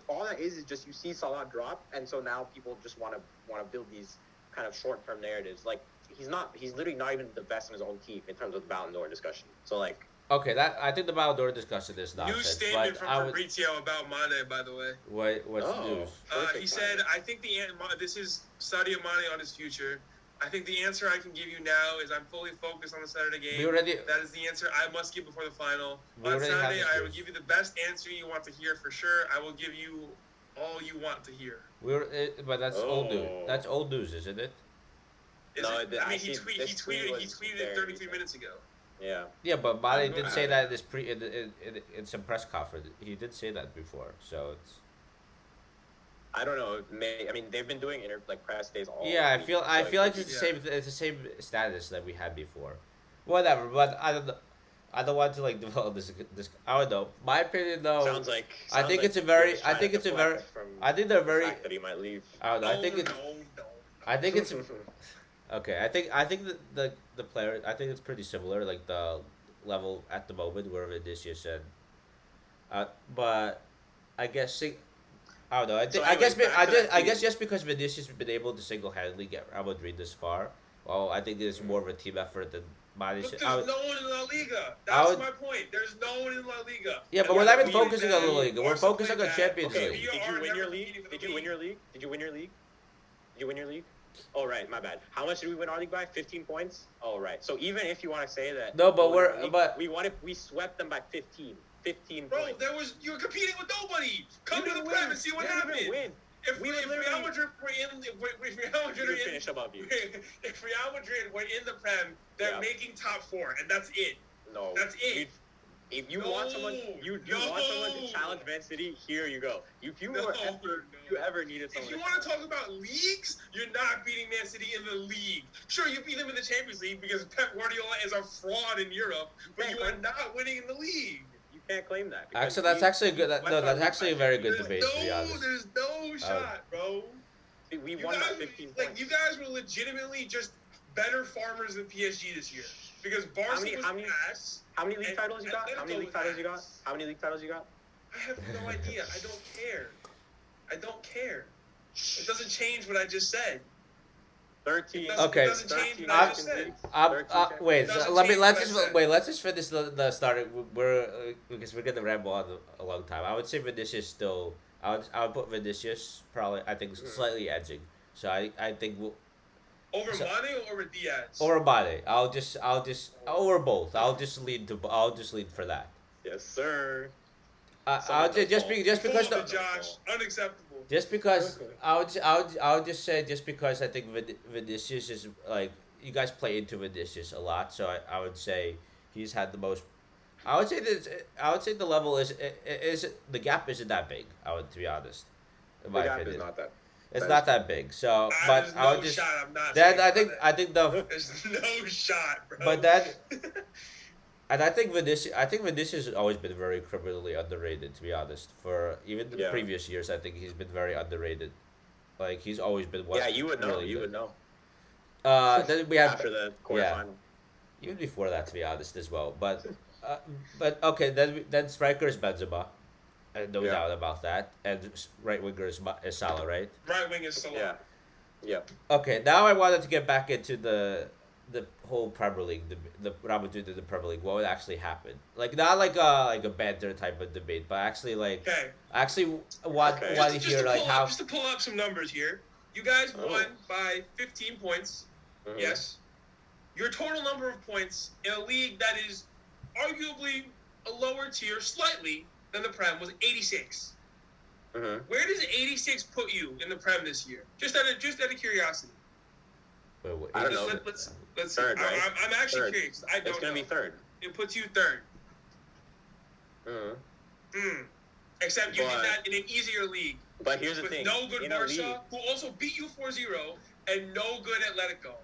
Speaker 2: all that is just you see Salah drop, and so now people just want to build these kind of short term narratives. Like he's literally not even the best in his own team in terms of the Ballon d'Or discussion. So like.
Speaker 1: Okay, I think the Ballon d'Or discussion is nonsense.
Speaker 3: New statement
Speaker 1: but
Speaker 3: from
Speaker 1: I would,
Speaker 3: Fabrizio about Mane, by the way.
Speaker 1: what's the news?
Speaker 3: He said, "I think this is Sadio Mane on his future. I think the answer I can give you now is I'm fully focused on the Saturday game.
Speaker 1: We already.
Speaker 3: That is the answer I must give before the final.
Speaker 1: We
Speaker 3: On
Speaker 1: already
Speaker 3: Saturday,
Speaker 1: have
Speaker 3: I
Speaker 1: this
Speaker 3: will
Speaker 1: news.
Speaker 3: give you the best answer you want to hear for sure. I will give you all you want to hear."
Speaker 1: But that's old news.
Speaker 2: Oh.
Speaker 1: That's old news, isn't it?
Speaker 2: No,
Speaker 3: I mean, he
Speaker 2: actually,
Speaker 3: tweeted
Speaker 2: this tweet was
Speaker 3: it
Speaker 2: very
Speaker 3: 33
Speaker 2: recent.
Speaker 3: minutes ago.
Speaker 2: Yeah.
Speaker 1: Yeah, but Mane did
Speaker 2: not-
Speaker 1: say that in some press conference. He did say that before, so it's.
Speaker 2: I don't know. I mean, they've been doing press days all.
Speaker 1: Yeah,
Speaker 2: week,
Speaker 1: I
Speaker 2: so
Speaker 1: feel like
Speaker 3: Yeah.
Speaker 1: it's the same status that we had before. Whatever, but I don't know. I don't want to develop this. I don't know. My opinion though.
Speaker 2: Sounds like.
Speaker 1: I think
Speaker 2: like
Speaker 1: it's a
Speaker 2: he
Speaker 1: very.
Speaker 2: was
Speaker 1: I
Speaker 2: trying
Speaker 1: think
Speaker 2: to
Speaker 1: it's a
Speaker 2: deflect
Speaker 1: very.
Speaker 2: from
Speaker 1: I think they're
Speaker 2: the
Speaker 1: very.
Speaker 2: fact that he might leave.
Speaker 1: I don't know. I think it's
Speaker 3: No.
Speaker 1: I think it's okay. I think the player. I think it's pretty similar. Like the level at the moment where Vinicius and. But I guess I don't know. I think
Speaker 3: So anyways, back to that
Speaker 1: I
Speaker 3: team.
Speaker 1: guess just because Vinicius has been able to single handedly get Real Madrid this far, well, I think it's more of a team effort than Mane.
Speaker 3: Look,
Speaker 1: should-
Speaker 3: there's
Speaker 1: I would-
Speaker 3: no one in La Liga.
Speaker 1: I
Speaker 3: That's
Speaker 1: would-
Speaker 3: my point. There's no one in La Liga.
Speaker 1: Yeah, but
Speaker 3: And
Speaker 1: we're not even
Speaker 3: we
Speaker 1: focusing on
Speaker 3: bad,
Speaker 1: La Liga. We're
Speaker 3: Barca
Speaker 1: focusing
Speaker 3: played
Speaker 1: on
Speaker 3: bad.
Speaker 1: Champions
Speaker 2: Okay,
Speaker 1: League.
Speaker 3: We
Speaker 2: did
Speaker 3: are
Speaker 2: you win your
Speaker 3: never
Speaker 2: league?
Speaker 3: competing for
Speaker 2: Did
Speaker 3: the
Speaker 2: you win
Speaker 3: league.
Speaker 2: your league? Did you win your league? Did you win your league? Oh, right, my bad. How much did we win our league by? 15 points? Oh, right. So even if you want to say that...
Speaker 1: No, but
Speaker 2: we won our league, we swept them by 15. 15
Speaker 3: Bro,
Speaker 2: points.
Speaker 3: you were competing with nobody. Come
Speaker 2: You
Speaker 3: to the
Speaker 2: didn't
Speaker 3: Prem
Speaker 2: win.
Speaker 3: and see what
Speaker 2: You didn't
Speaker 3: happened.
Speaker 2: even win.
Speaker 3: If
Speaker 2: We
Speaker 3: Real
Speaker 2: were literally-
Speaker 3: Madrid were in, if Real
Speaker 2: We
Speaker 3: Madrid
Speaker 2: would
Speaker 3: are in,
Speaker 2: finish above you.
Speaker 3: if Real Madrid were in the Prem, they're
Speaker 2: Yeah.
Speaker 3: making top 4, and that's it.
Speaker 2: No.
Speaker 3: That's it.
Speaker 2: If you want someone, you want someone to
Speaker 3: No.
Speaker 2: challenge Man City, here you go. If you
Speaker 3: No,
Speaker 2: were ever,
Speaker 3: no.
Speaker 2: you ever needed
Speaker 3: If
Speaker 2: someone
Speaker 3: you
Speaker 2: to
Speaker 3: want to
Speaker 2: challenge.
Speaker 3: talk about leagues, you're not beating Man City in the league. Sure, you beat them in the Champions League because Pep Guardiola is a fraud in Europe, but you are not winning in the league.
Speaker 2: You can't claim that. because
Speaker 1: Actually, that's actually a good.
Speaker 2: West
Speaker 1: No, that's
Speaker 2: Ham
Speaker 1: actually a
Speaker 2: beat
Speaker 1: very
Speaker 2: Man
Speaker 1: good
Speaker 3: There's
Speaker 1: debate. To be honest.
Speaker 3: there's no shot, bro.
Speaker 2: City. We
Speaker 3: You
Speaker 2: won by
Speaker 3: guys,
Speaker 2: 15
Speaker 3: like
Speaker 2: points.
Speaker 3: you guys were legitimately just better farmers than PSG this year because Barca
Speaker 2: how many-
Speaker 3: was ass.
Speaker 2: How many league
Speaker 3: and
Speaker 2: titles you got? How many
Speaker 3: Atletico
Speaker 2: league titles you got?
Speaker 3: was
Speaker 2: How many league titles you got?
Speaker 3: I have no idea. I don't care. I don't care. It doesn't change what I just said.
Speaker 2: 13.
Speaker 1: Okay.
Speaker 3: It doesn't change
Speaker 2: 13
Speaker 3: what I just
Speaker 2: Champions
Speaker 3: said.
Speaker 2: Leagues, 13
Speaker 1: Wait.
Speaker 3: Doesn't
Speaker 1: So let me.
Speaker 3: change
Speaker 1: Let's
Speaker 3: what I
Speaker 1: just
Speaker 3: said.
Speaker 1: wait. Let's just finish the start. We're because we're gonna ramble on a long time. I would say Vinicius still. I would put Vinicius probably. I think slightly edging. So I think we'll.
Speaker 3: Over
Speaker 1: So-
Speaker 3: Mane or over Diaz?
Speaker 1: Or Mane. I'll just or both. I'll just lead for that.
Speaker 2: Yes, sir.
Speaker 1: I'll
Speaker 2: Someone
Speaker 1: just
Speaker 2: does
Speaker 1: just because
Speaker 3: Full
Speaker 1: the
Speaker 3: of it, Josh, unacceptable.
Speaker 1: just because
Speaker 2: Okay.
Speaker 1: I would just say just because I think Vinicius is like you guys play into Vinicius a lot, so I would say he's had the most. I would say the level is the gap isn't that big. To be honest, in
Speaker 2: The
Speaker 1: my
Speaker 2: gap is
Speaker 1: opinion,
Speaker 2: not that.
Speaker 1: it's not that big. So, but
Speaker 3: There's
Speaker 1: I would
Speaker 3: no
Speaker 1: just
Speaker 3: shot. I'm not.
Speaker 1: then
Speaker 3: saying
Speaker 1: I think
Speaker 3: that.
Speaker 1: the
Speaker 3: There's no shot, bro.
Speaker 1: but then And I think Vinicius has always been very criminally underrated, to be honest. For even the
Speaker 2: Yeah.
Speaker 1: previous years, I think he's been very underrated. Like he's always been
Speaker 2: Yeah,
Speaker 1: what
Speaker 2: you would know.
Speaker 1: really
Speaker 2: You
Speaker 1: good.
Speaker 2: would know
Speaker 1: Then we have
Speaker 2: after the
Speaker 1: yeah,
Speaker 2: quarterfinal.
Speaker 1: even before that, to be honest, as well. Uh, but okay, then striker is Benzema, no
Speaker 2: Yeah.
Speaker 1: doubt about that, and right winger is Salah, right?
Speaker 3: Right wing is Salah.
Speaker 2: Yeah. Yeah.
Speaker 1: Okay, now I wanted to get back into the whole Premier League, the Real Madrid in the Premier League. What would actually happen? Like not like a banter type of debate, but actually like
Speaker 3: Okay.
Speaker 1: I actually want
Speaker 2: Okay.
Speaker 1: want to
Speaker 3: Just
Speaker 1: hear
Speaker 3: to
Speaker 1: like
Speaker 3: pull
Speaker 1: how.
Speaker 3: up, just to pull up some numbers here. You guys
Speaker 2: Oh.
Speaker 3: won by 15 points.
Speaker 2: Mhm.
Speaker 3: Yes. Your total number of points in a league that is arguably a lower tier, slightly, than the Prem was 86.
Speaker 2: Mhm.
Speaker 3: Where does 86 put you in the Prem this year? Just out of curiosity.
Speaker 1: Wait,
Speaker 2: I don't know.
Speaker 3: Let's see.
Speaker 2: Third, right?
Speaker 3: I'm actually
Speaker 2: Third.
Speaker 3: curious. I don't
Speaker 2: It's gonna
Speaker 3: know.
Speaker 2: be third.
Speaker 3: It puts you third.
Speaker 2: Mhm.
Speaker 3: Except you
Speaker 2: But-
Speaker 3: did that in an easier league.
Speaker 2: But here's the
Speaker 3: With
Speaker 2: thing.
Speaker 3: no good
Speaker 2: in a league,
Speaker 3: Barca, who also beat you 4-0, and no good Atletico.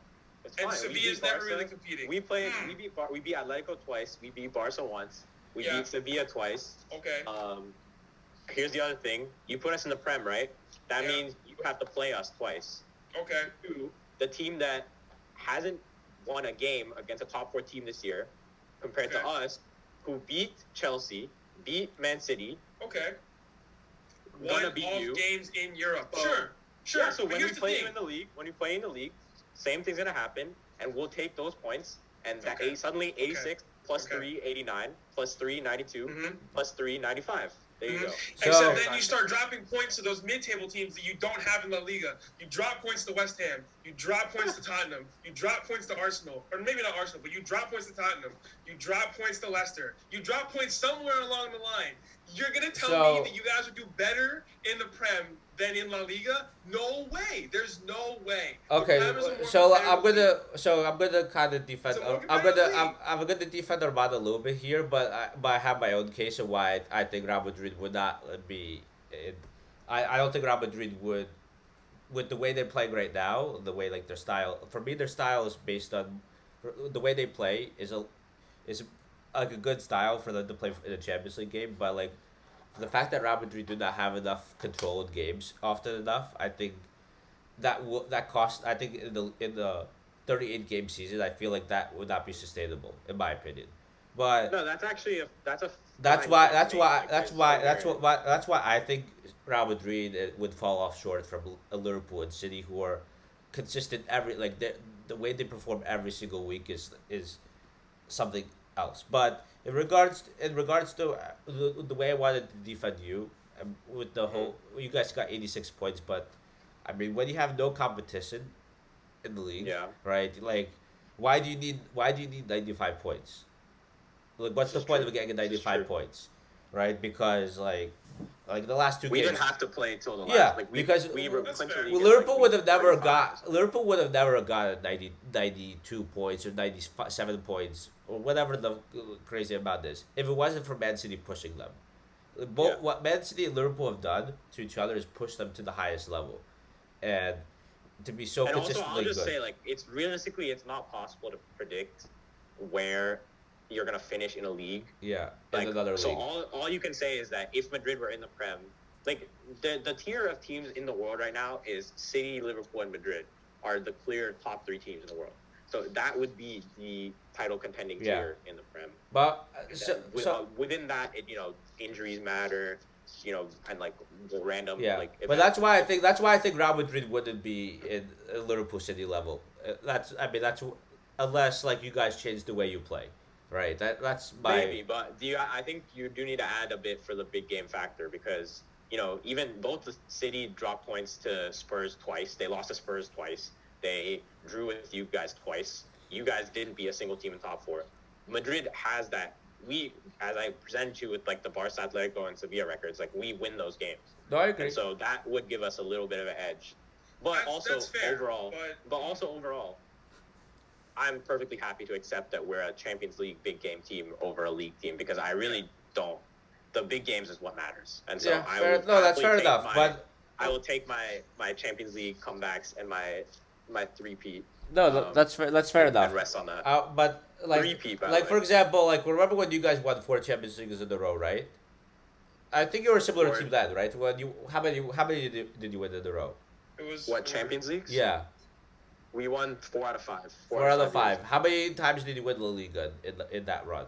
Speaker 2: it's
Speaker 3: And
Speaker 2: fine.
Speaker 3: Sevilla's
Speaker 2: beat
Speaker 3: never
Speaker 2: Barca.
Speaker 3: really competing.
Speaker 2: We played. We beat Atletico twice. We beat Barca once. We
Speaker 3: Yeah.
Speaker 2: beat Sevilla twice.
Speaker 3: Okay.
Speaker 2: Here's the other thing. You put us in the Prem, right? That
Speaker 3: Yeah.
Speaker 2: means you have to play us twice.
Speaker 3: Okay.
Speaker 2: Two, the team that hasn't won a game against a top 4 team this year, compared to
Speaker 3: Okay.
Speaker 2: us, who beat Chelsea, beat Man City,
Speaker 3: Okay.
Speaker 2: gonna
Speaker 3: Won
Speaker 2: beat
Speaker 3: all
Speaker 2: you.
Speaker 3: games in Europe.
Speaker 2: So-
Speaker 3: Sure.
Speaker 2: Yeah, so
Speaker 3: But
Speaker 2: when we
Speaker 3: here's the
Speaker 2: play
Speaker 3: thing.
Speaker 2: you in the league, same thing's gonna happen, and we'll take those points, and that
Speaker 3: Okay.
Speaker 2: suddenly 86 plus
Speaker 3: Okay.
Speaker 2: 3, 89, plus 3, 92,
Speaker 3: Mhm.
Speaker 2: plus 3, 95. There you
Speaker 3: Mhm.
Speaker 2: go.
Speaker 1: So-
Speaker 3: Except then you start dropping points to those mid-table teams that you don't have in La Liga. You drop points to West Ham. You drop points to Tottenham. You drop points to Arsenal. Or maybe not Arsenal, but you drop points to Tottenham. You drop points to Leicester. You drop points somewhere along the line. You're going to tell
Speaker 1: So-
Speaker 3: me that you guys would do better in the Prem than in La Liga? No way. There's no way. The
Speaker 1: Okay,
Speaker 3: Prem is a more
Speaker 1: so
Speaker 3: competitive
Speaker 1: I'm gonna kind of defend.
Speaker 3: It's a more
Speaker 1: I'm
Speaker 3: competitive
Speaker 1: gonna
Speaker 3: league.
Speaker 1: I'm gonna defend Armada a little bit here, but I have my own case of why I think Real Madrid would not be. I don't think Real Madrid would, with the way they're playing right now, the way like their style. For me, their style is based on the way they play is like a good style for them to play in a Champions League game, but like the fact that Real Madrid do not have enough control in games often enough, I think that cost. I think in the 38 game season, I feel like that would not be sustainable in my opinion. But
Speaker 2: No, that's actually
Speaker 1: that's
Speaker 2: fine
Speaker 1: why
Speaker 2: point
Speaker 1: that's
Speaker 2: to
Speaker 1: why
Speaker 2: make.
Speaker 1: that's
Speaker 2: Like,
Speaker 1: why
Speaker 2: there's
Speaker 1: that's
Speaker 2: no
Speaker 1: what that's why I think Real Madrid would fall off short from Liverpool and City, who are consistent every like the way they perform every single week is something else. But in regards to the way I wanted to defend you, with the whole you guys got 86 points, but I mean when you have no competition in the league,
Speaker 2: Yeah.
Speaker 1: right? Like why do you need 95 points? Like what's the
Speaker 2: This is
Speaker 1: point
Speaker 2: true.
Speaker 1: of getting
Speaker 2: This is
Speaker 1: 95
Speaker 2: true.
Speaker 1: points, right? Because like the last two
Speaker 2: We
Speaker 1: games.
Speaker 2: didn't have to play till the last.
Speaker 1: Yeah,
Speaker 2: Like,
Speaker 1: because
Speaker 2: we
Speaker 3: That's
Speaker 2: clinched the
Speaker 3: fair.
Speaker 2: league
Speaker 1: Well,
Speaker 2: in,
Speaker 1: Liverpool
Speaker 2: like,
Speaker 1: would
Speaker 2: week
Speaker 1: have never
Speaker 2: 35 or
Speaker 1: got
Speaker 2: something.
Speaker 1: Liverpool would have never got 92 points or 97 points or whatever the crazy amount is if it wasn't for Man City pushing them. Both
Speaker 2: Yeah.
Speaker 1: what Man City and Liverpool have done to each other is push them to the highest level, and to be so
Speaker 2: And also,
Speaker 1: consistently
Speaker 2: I'll just
Speaker 1: good.
Speaker 2: say, like, it's not possible to predict where you're gonna finish in a league.
Speaker 1: Yeah,
Speaker 2: Like,
Speaker 1: in another
Speaker 2: so
Speaker 1: league.
Speaker 2: all you can say is that if Madrid were in the Prem, like the tier of teams in the world right now is City, Liverpool, and Madrid are the clear top 3 teams in the world. So that would be the title contending
Speaker 1: Yeah.
Speaker 2: tier in the Prem.
Speaker 1: But
Speaker 2: And
Speaker 1: so,
Speaker 2: then within that, injuries matter, and like random
Speaker 1: yeah,
Speaker 2: like.
Speaker 1: but
Speaker 2: events.
Speaker 1: that's why I think Real Madrid wouldn't be in Liverpool City level. That's unless like you guys change the way you play, right? That's my
Speaker 2: Maybe, but I think you do need to add a bit for the big game factor because even both the City dropped points to Spurs twice. They lost to Spurs twice. They drew with you guys twice. You guys didn't be a single team in top 4. Madrid has that. As I presented you with like the Barca, Atletico, and Sevilla records, like we win those games,
Speaker 1: No, I agree.
Speaker 2: and so that would give us a little bit of an edge. But
Speaker 3: That's fair,
Speaker 2: overall, I'm perfectly happy to accept that we're a Champions League big game team over a league team because I really don't. The big games is what matters, and so
Speaker 1: Yeah,
Speaker 2: I
Speaker 1: fair,
Speaker 2: will
Speaker 1: no, that's
Speaker 2: happily
Speaker 1: fair
Speaker 2: take
Speaker 1: enough. But
Speaker 2: I will take my Champions League comebacks and my my three-peat.
Speaker 1: No, that's fair enough.
Speaker 2: And rest on that.
Speaker 1: But like
Speaker 2: Three-peat, by the
Speaker 1: like
Speaker 2: way.
Speaker 1: for example, like remember when you guys won 4 Champions Leagues in a row, right? I think you were a similar
Speaker 2: Four.
Speaker 1: team then, right? When you how many did you win in a row?
Speaker 3: It was
Speaker 2: What, Champions Leagues?
Speaker 1: Yeah,
Speaker 2: We won 4 out of 5.
Speaker 1: 4 out of
Speaker 2: years.
Speaker 1: 5. How many times did you win La Liga in that run?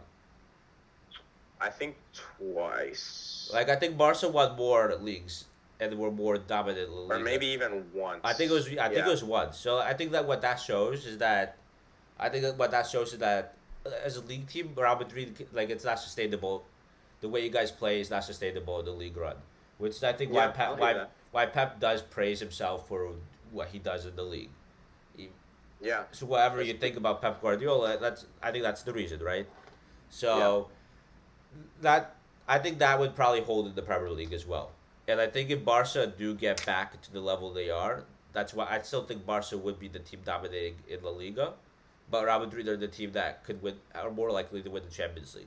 Speaker 2: I think twice.
Speaker 1: Like I think Barca won more leagues and were more dominant in La Liga.
Speaker 2: Or maybe even once.
Speaker 1: I think it was once. So I think that what that shows is that as a league team, Real Madrid, like it's not sustainable. The way you guys play is not sustainable in the league run, which is, I think
Speaker 2: Yeah, I'll hear that.
Speaker 1: why Pep does praise himself for what he does in the league.
Speaker 2: Yeah.
Speaker 1: So whatever you think about Pep Guardiola, I think that's the reason, right? So I think that would probably hold in the Premier League as well. And I think if Barca do get back to the level they are, that's why I still think Barca would be the team dominating in La Liga, but Real Madrid are the team that could win, are more likely to win the Champions League.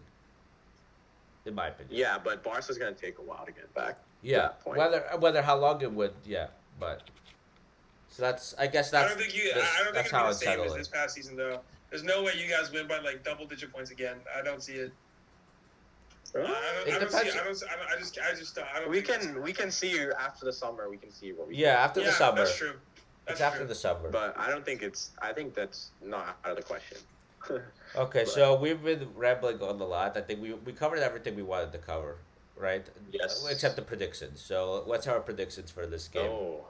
Speaker 1: In my opinion.
Speaker 2: Yeah, but Barca's going to take a while to get back.
Speaker 1: Yeah.
Speaker 2: that point.
Speaker 1: Whether how long it would, yeah, but so that's I guess
Speaker 3: I
Speaker 1: that's
Speaker 3: don't think you.
Speaker 1: that's,
Speaker 3: I don't think
Speaker 1: that's
Speaker 3: it'll
Speaker 1: how
Speaker 3: be the
Speaker 1: it's
Speaker 3: same as
Speaker 1: settling.
Speaker 3: this past season, though. There's no way you guys win by like double-digit points again. I don't see it. I don't see. I just don't.
Speaker 2: We can see you after the summer. We can see what we.
Speaker 1: Yeah, after the summer.
Speaker 3: That's true.
Speaker 1: It's after the summer.
Speaker 2: But I don't think it's. I think that's not out of the question.
Speaker 1: Okay,
Speaker 2: But-
Speaker 1: so we've been rambling on a lot. I think we covered everything we wanted to cover, right?
Speaker 2: Yes.
Speaker 1: Except the predictions. So what's our predictions for this game?
Speaker 2: Oh.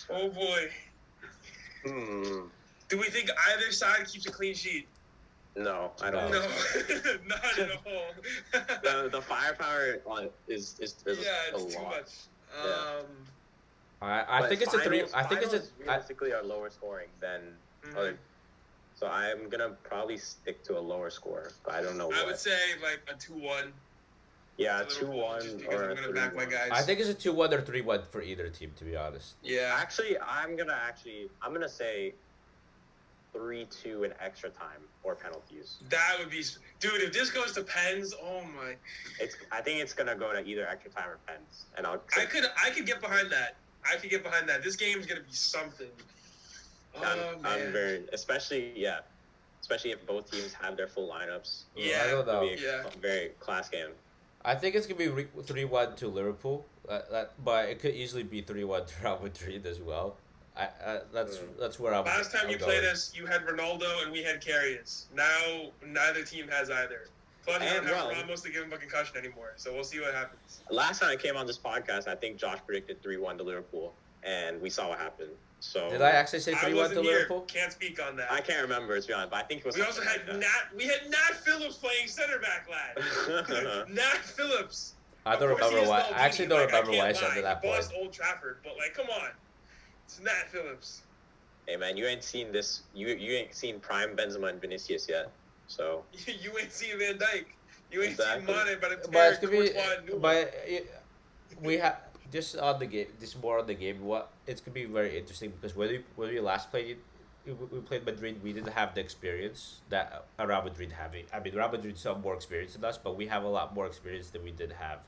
Speaker 3: Oh boy. Do we think either side keeps a clean sheet?
Speaker 2: No, I don't.
Speaker 3: No,
Speaker 2: think so.
Speaker 3: not at all.
Speaker 2: The firepower on is
Speaker 3: yeah,
Speaker 2: a
Speaker 3: it's too
Speaker 2: lot.
Speaker 3: much.
Speaker 2: Yeah.
Speaker 1: I
Speaker 2: But
Speaker 1: think it's a three. I think it's
Speaker 2: finals
Speaker 1: a.
Speaker 2: realistically are lower scoring than other. So I'm gonna probably stick to a lower score, but I don't know what.
Speaker 3: I would say like a 2-1.
Speaker 2: Yeah,
Speaker 3: to Liverpool,
Speaker 2: 2-1
Speaker 3: just because
Speaker 2: or
Speaker 3: I'm gonna back my
Speaker 2: 3-1.
Speaker 3: guys.
Speaker 1: I think it's a 2-1 or 3-1 for either team. To be honest.
Speaker 3: Yeah.
Speaker 2: Actually, I'm gonna say 3-2 in extra time or penalties.
Speaker 3: That would be, dude. If this goes to pens, oh my!
Speaker 2: I think it's gonna go to either extra time or pens, and
Speaker 3: I could get behind that. This game's gonna be something. Oh man.
Speaker 2: I'm especially if both teams have their full lineups.
Speaker 3: Yeah.
Speaker 1: I don't know.
Speaker 2: It'll be a very class game.
Speaker 1: I think it's gonna be 3-1 to Liverpool, but it could easily be 3-1 to Real Madrid as well. That's where I'm.
Speaker 3: Last time
Speaker 1: I'm
Speaker 3: you
Speaker 1: going.
Speaker 3: played us, you had Ronaldo and we had Karius. Now neither team has either. Plus, you don't
Speaker 2: And,
Speaker 3: have
Speaker 2: well-
Speaker 3: Ramos to give him a concussion anymore. So we'll see what happens.
Speaker 2: Last time I came on this podcast, I think Josh predicted 3-1 to Liverpool, and we saw what happened. So
Speaker 1: Did I actually say
Speaker 3: I
Speaker 1: 3-1
Speaker 3: wasn't
Speaker 1: to
Speaker 3: here.
Speaker 1: Liverpool?
Speaker 3: Can't speak on that.
Speaker 2: I can't remember, to be honest, but I think it was.
Speaker 3: We also had
Speaker 2: something
Speaker 3: Nat Phillips playing center back, lad. Nat Phillips.
Speaker 1: I don't
Speaker 3: Of course, he
Speaker 1: remember
Speaker 3: has
Speaker 1: why.
Speaker 3: no
Speaker 1: I actually don't
Speaker 3: meaning,
Speaker 1: remember why I
Speaker 3: can't
Speaker 1: said
Speaker 3: lie.
Speaker 1: to that
Speaker 3: He
Speaker 1: point.
Speaker 3: bossed Old Trafford, but like, come on, it's Nat Phillips.
Speaker 2: Hey man, you ain't seen this. You ain't seen prime Benzema and Vinicius yet. So
Speaker 3: You ain't seen Van Dyke. You ain't
Speaker 2: Exactly.
Speaker 3: seen Mane, but it's
Speaker 1: But it's gonna be.
Speaker 3: Courtois and Newell.
Speaker 1: But we have just on the game. Just more on the game. What it's gonna be very interesting because when we last played, we played Madrid. We didn't have the experience that Real Madrid having. I mean, Real Madrid still have more experience than us, but we have a lot more experience than we did have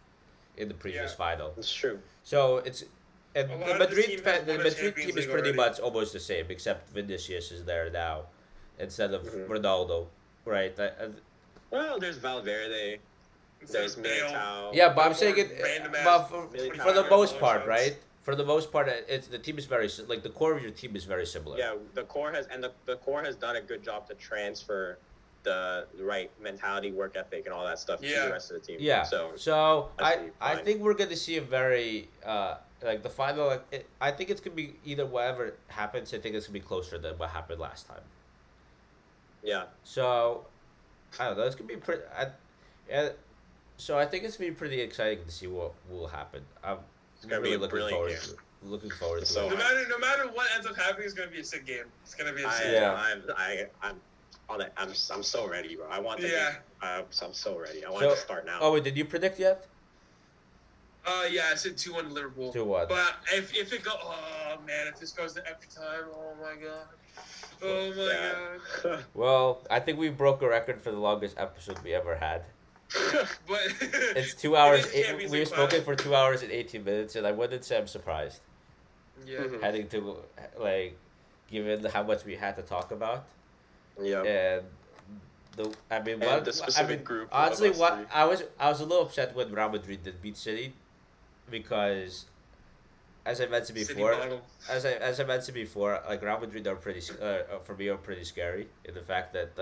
Speaker 1: in the previous
Speaker 3: Yeah.
Speaker 1: final.
Speaker 2: it's true.
Speaker 1: So it's. And
Speaker 3: A
Speaker 1: the
Speaker 3: lot of this
Speaker 1: Madrid,
Speaker 3: team
Speaker 1: fa-
Speaker 3: has
Speaker 1: the
Speaker 3: won a
Speaker 1: Madrid
Speaker 3: Champions
Speaker 1: team is
Speaker 3: League
Speaker 1: pretty
Speaker 3: already.
Speaker 1: much almost the same, except Vinicius is there now, instead of
Speaker 2: Mhm.
Speaker 1: Ronaldo, right?
Speaker 2: Well, there's Valverde. There's
Speaker 3: Bale.
Speaker 2: Militao.
Speaker 1: Yeah, but I'm saying it.
Speaker 3: Random ass
Speaker 1: But for the most
Speaker 3: blow
Speaker 1: part,
Speaker 3: shots.
Speaker 1: right? For the most part, it's the team is very like the core of your team is very similar.
Speaker 2: Yeah, the core has done a good job to transfer the right mentality, work ethic, and all that stuff to
Speaker 3: Yeah.
Speaker 2: the rest of the team.
Speaker 1: Yeah. So
Speaker 2: I
Speaker 1: I
Speaker 2: see,
Speaker 1: I
Speaker 2: fine.
Speaker 1: think we're gonna see a very like the final. I think it's gonna be either whatever happens. I think it's gonna be closer than what happened last time.
Speaker 2: Yeah.
Speaker 1: So I don't know. It's gonna be pretty. So I think it's gonna be pretty exciting to see what will happen. I'm
Speaker 2: gonna be
Speaker 1: really
Speaker 2: a
Speaker 1: looking
Speaker 2: brilliant
Speaker 1: forward
Speaker 2: game.
Speaker 1: to it. Looking forward to
Speaker 2: So
Speaker 1: it.
Speaker 3: No matter what ends up happening, it's gonna be a sick game. It's gonna be a sick.
Speaker 1: Yeah.
Speaker 2: I'm on it. I'm so ready, bro. I want the
Speaker 3: Yeah.
Speaker 2: game. I'm so ready. I want it to start now.
Speaker 1: Oh, wait, did you predict yet?
Speaker 3: Yeah, I said 2-1 Liverpool.
Speaker 1: 2-1.
Speaker 3: But if it go, oh man, if this goes to extra time, oh my god, oh my god.
Speaker 1: Well, I think we broke a record for the longest episode we ever had.
Speaker 3: But
Speaker 1: It's 2 hours.
Speaker 3: It is Champions
Speaker 1: We've
Speaker 3: League
Speaker 1: spoken
Speaker 3: final.
Speaker 1: for 2 hours and 18 minutes, and I wouldn't say I'm surprised.
Speaker 3: Yeah.
Speaker 2: Mhm.
Speaker 1: Heading to like given how much we had to talk about.
Speaker 2: Yeah.
Speaker 1: And I mean,
Speaker 2: And the specific group of
Speaker 1: honestly,
Speaker 2: us three.
Speaker 1: I was a little upset when Real Madrid did beat City because, as I mentioned
Speaker 3: City
Speaker 1: before,
Speaker 3: bottle.
Speaker 1: as I mentioned before, like Real Madrid are for me are pretty scary in the fact that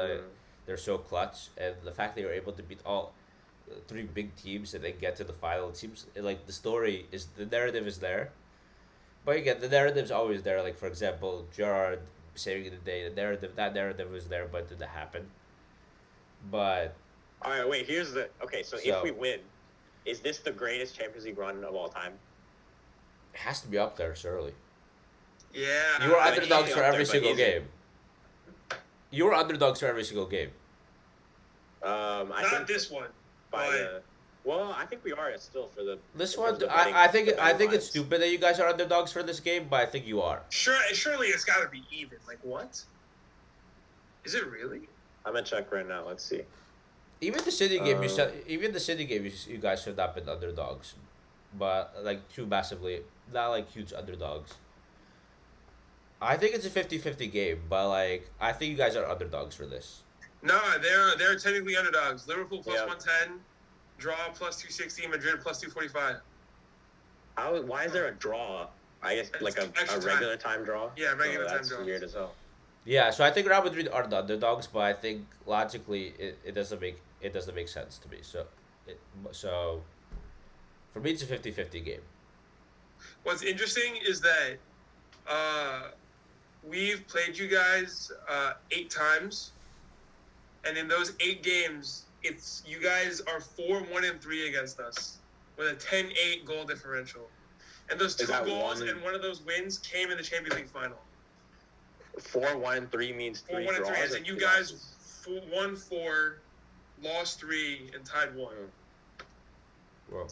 Speaker 1: they're so clutch, and the fact they were able to beat all three big teams and then get to the final. It seems like the narrative is there, but again, the narrative's always there. Like for example, Gerard saving the day, that narrative was there, but didn't happen. But
Speaker 2: All right, wait. Here's the okay. So
Speaker 1: So-
Speaker 2: if we win, is this the greatest Champions League run of all time?
Speaker 1: it has to be up there, surely.
Speaker 3: Yeah.
Speaker 1: You were
Speaker 2: I mean,
Speaker 1: underdogs
Speaker 2: easy
Speaker 1: for
Speaker 2: up
Speaker 1: every
Speaker 2: there, but
Speaker 1: single
Speaker 2: easy.
Speaker 1: game. You were underdogs for every single game.
Speaker 2: I
Speaker 3: Not
Speaker 2: think
Speaker 3: this one.
Speaker 2: by
Speaker 3: but-
Speaker 2: the. Well, I think we are still for the.
Speaker 1: This
Speaker 2: in
Speaker 1: one,
Speaker 2: terms of betting-
Speaker 1: I think
Speaker 2: the
Speaker 1: I
Speaker 2: betting
Speaker 1: think it's
Speaker 2: lines.
Speaker 1: stupid that you guys are underdogs for this game, but I think you are.
Speaker 3: Surely it's got to be even. Like what? Is it really?
Speaker 2: I'm gonna check right now. Let's see.
Speaker 1: Even the City game,
Speaker 2: Uh,
Speaker 1: even the City game, you guys should not have been underdogs, but like too massively, not like huge underdogs. I think it's a 50-50 game, but like I think you guys are underdogs for this.
Speaker 3: No, they're technically underdogs. Liverpool plus
Speaker 2: Yeah.
Speaker 3: 110, draw plus 260, Madrid plus 245.
Speaker 2: Why is there a draw? I guess
Speaker 3: It's
Speaker 2: like a
Speaker 3: extra time.
Speaker 2: regular time draw.
Speaker 3: Yeah, regular time
Speaker 2: That's
Speaker 3: draw.
Speaker 2: weird as hell.
Speaker 1: Yeah, so I think Real Madrid are the underdogs, but I think logically it doesn't make sense to me. So for me it's a 50-50 game.
Speaker 3: What's interesting is that we've played you guys 8 times, and in those 8 games, it's you guys are 4-1-3 against us with a 10-8 goal differential, and those 2
Speaker 2: Is that
Speaker 3: goals
Speaker 2: one-
Speaker 3: and one of those wins came in the Champions League final.
Speaker 2: 4-1-3 means 3
Speaker 3: 4-1-3,
Speaker 2: draws.
Speaker 3: and
Speaker 2: or
Speaker 3: you
Speaker 2: 2
Speaker 3: guys
Speaker 2: losses?
Speaker 3: won 4, lost 3, and tied 1.
Speaker 1: Well,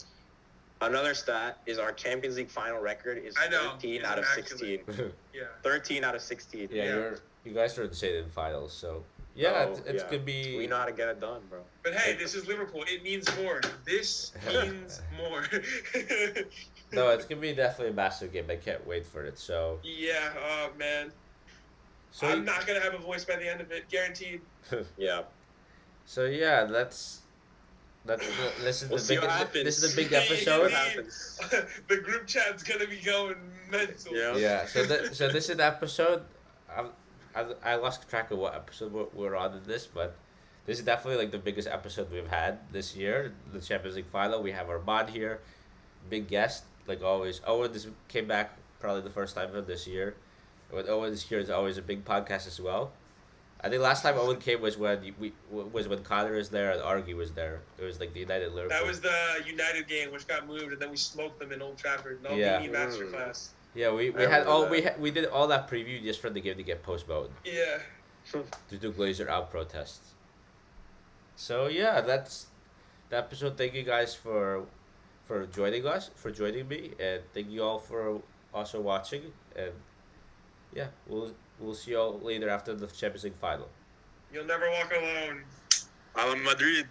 Speaker 2: Another stat is our Champions League final record is
Speaker 3: I know.
Speaker 2: 13
Speaker 3: It's
Speaker 2: out of
Speaker 3: immaculate.
Speaker 2: 16.
Speaker 3: Yeah.
Speaker 2: 13 out of 16.
Speaker 1: yeah,
Speaker 3: Yeah.
Speaker 1: you guys are insane in finals, so yeah,
Speaker 2: Oh,
Speaker 1: it's
Speaker 2: yeah.
Speaker 1: gonna be.
Speaker 2: We know how to get it done, bro.
Speaker 3: But hey, this is Liverpool. It means more. This means more.
Speaker 1: No, it's gonna be definitely a massive game. I can't wait for it. So,
Speaker 3: Yeah, oh man.
Speaker 1: so
Speaker 3: I'm not gonna have a voice by the end of it, guaranteed.
Speaker 2: Yeah.
Speaker 1: So yeah, this is
Speaker 2: We'll
Speaker 1: the
Speaker 2: see
Speaker 1: big
Speaker 2: what happens.
Speaker 1: this is the big
Speaker 2: See what
Speaker 1: episode.
Speaker 2: happens.
Speaker 3: The group chat's gonna be going mental.
Speaker 2: Yeah.
Speaker 1: Yeah. So this is the episode. I lost track of what episode we're on in this, but this is definitely like the biggest episode we've had this year. The Champions League final. We have Arman here, big guest like always. Owen came back probably the first time of this year. When Owen is here, it's always a big podcast as well. I think last time Owen came was when when Connor was there and Argy was there. It was like the United Liverpool.
Speaker 3: That was the United game, which got moved, and then we smoked them in Old Trafford. No
Speaker 1: Yeah.
Speaker 3: mini masterclass.
Speaker 1: Yeah, we
Speaker 2: I
Speaker 1: had all
Speaker 2: remember
Speaker 1: we did all that preview just for the game to get postponed
Speaker 3: Yeah.
Speaker 1: to do Glazer out protests. So yeah, that's the episode. Thank you guys for joining us, for joining me, and thank you all for also watching. And yeah, we'll see you all later after the Champions League final.
Speaker 3: You'll never walk alone. Arman Madrid.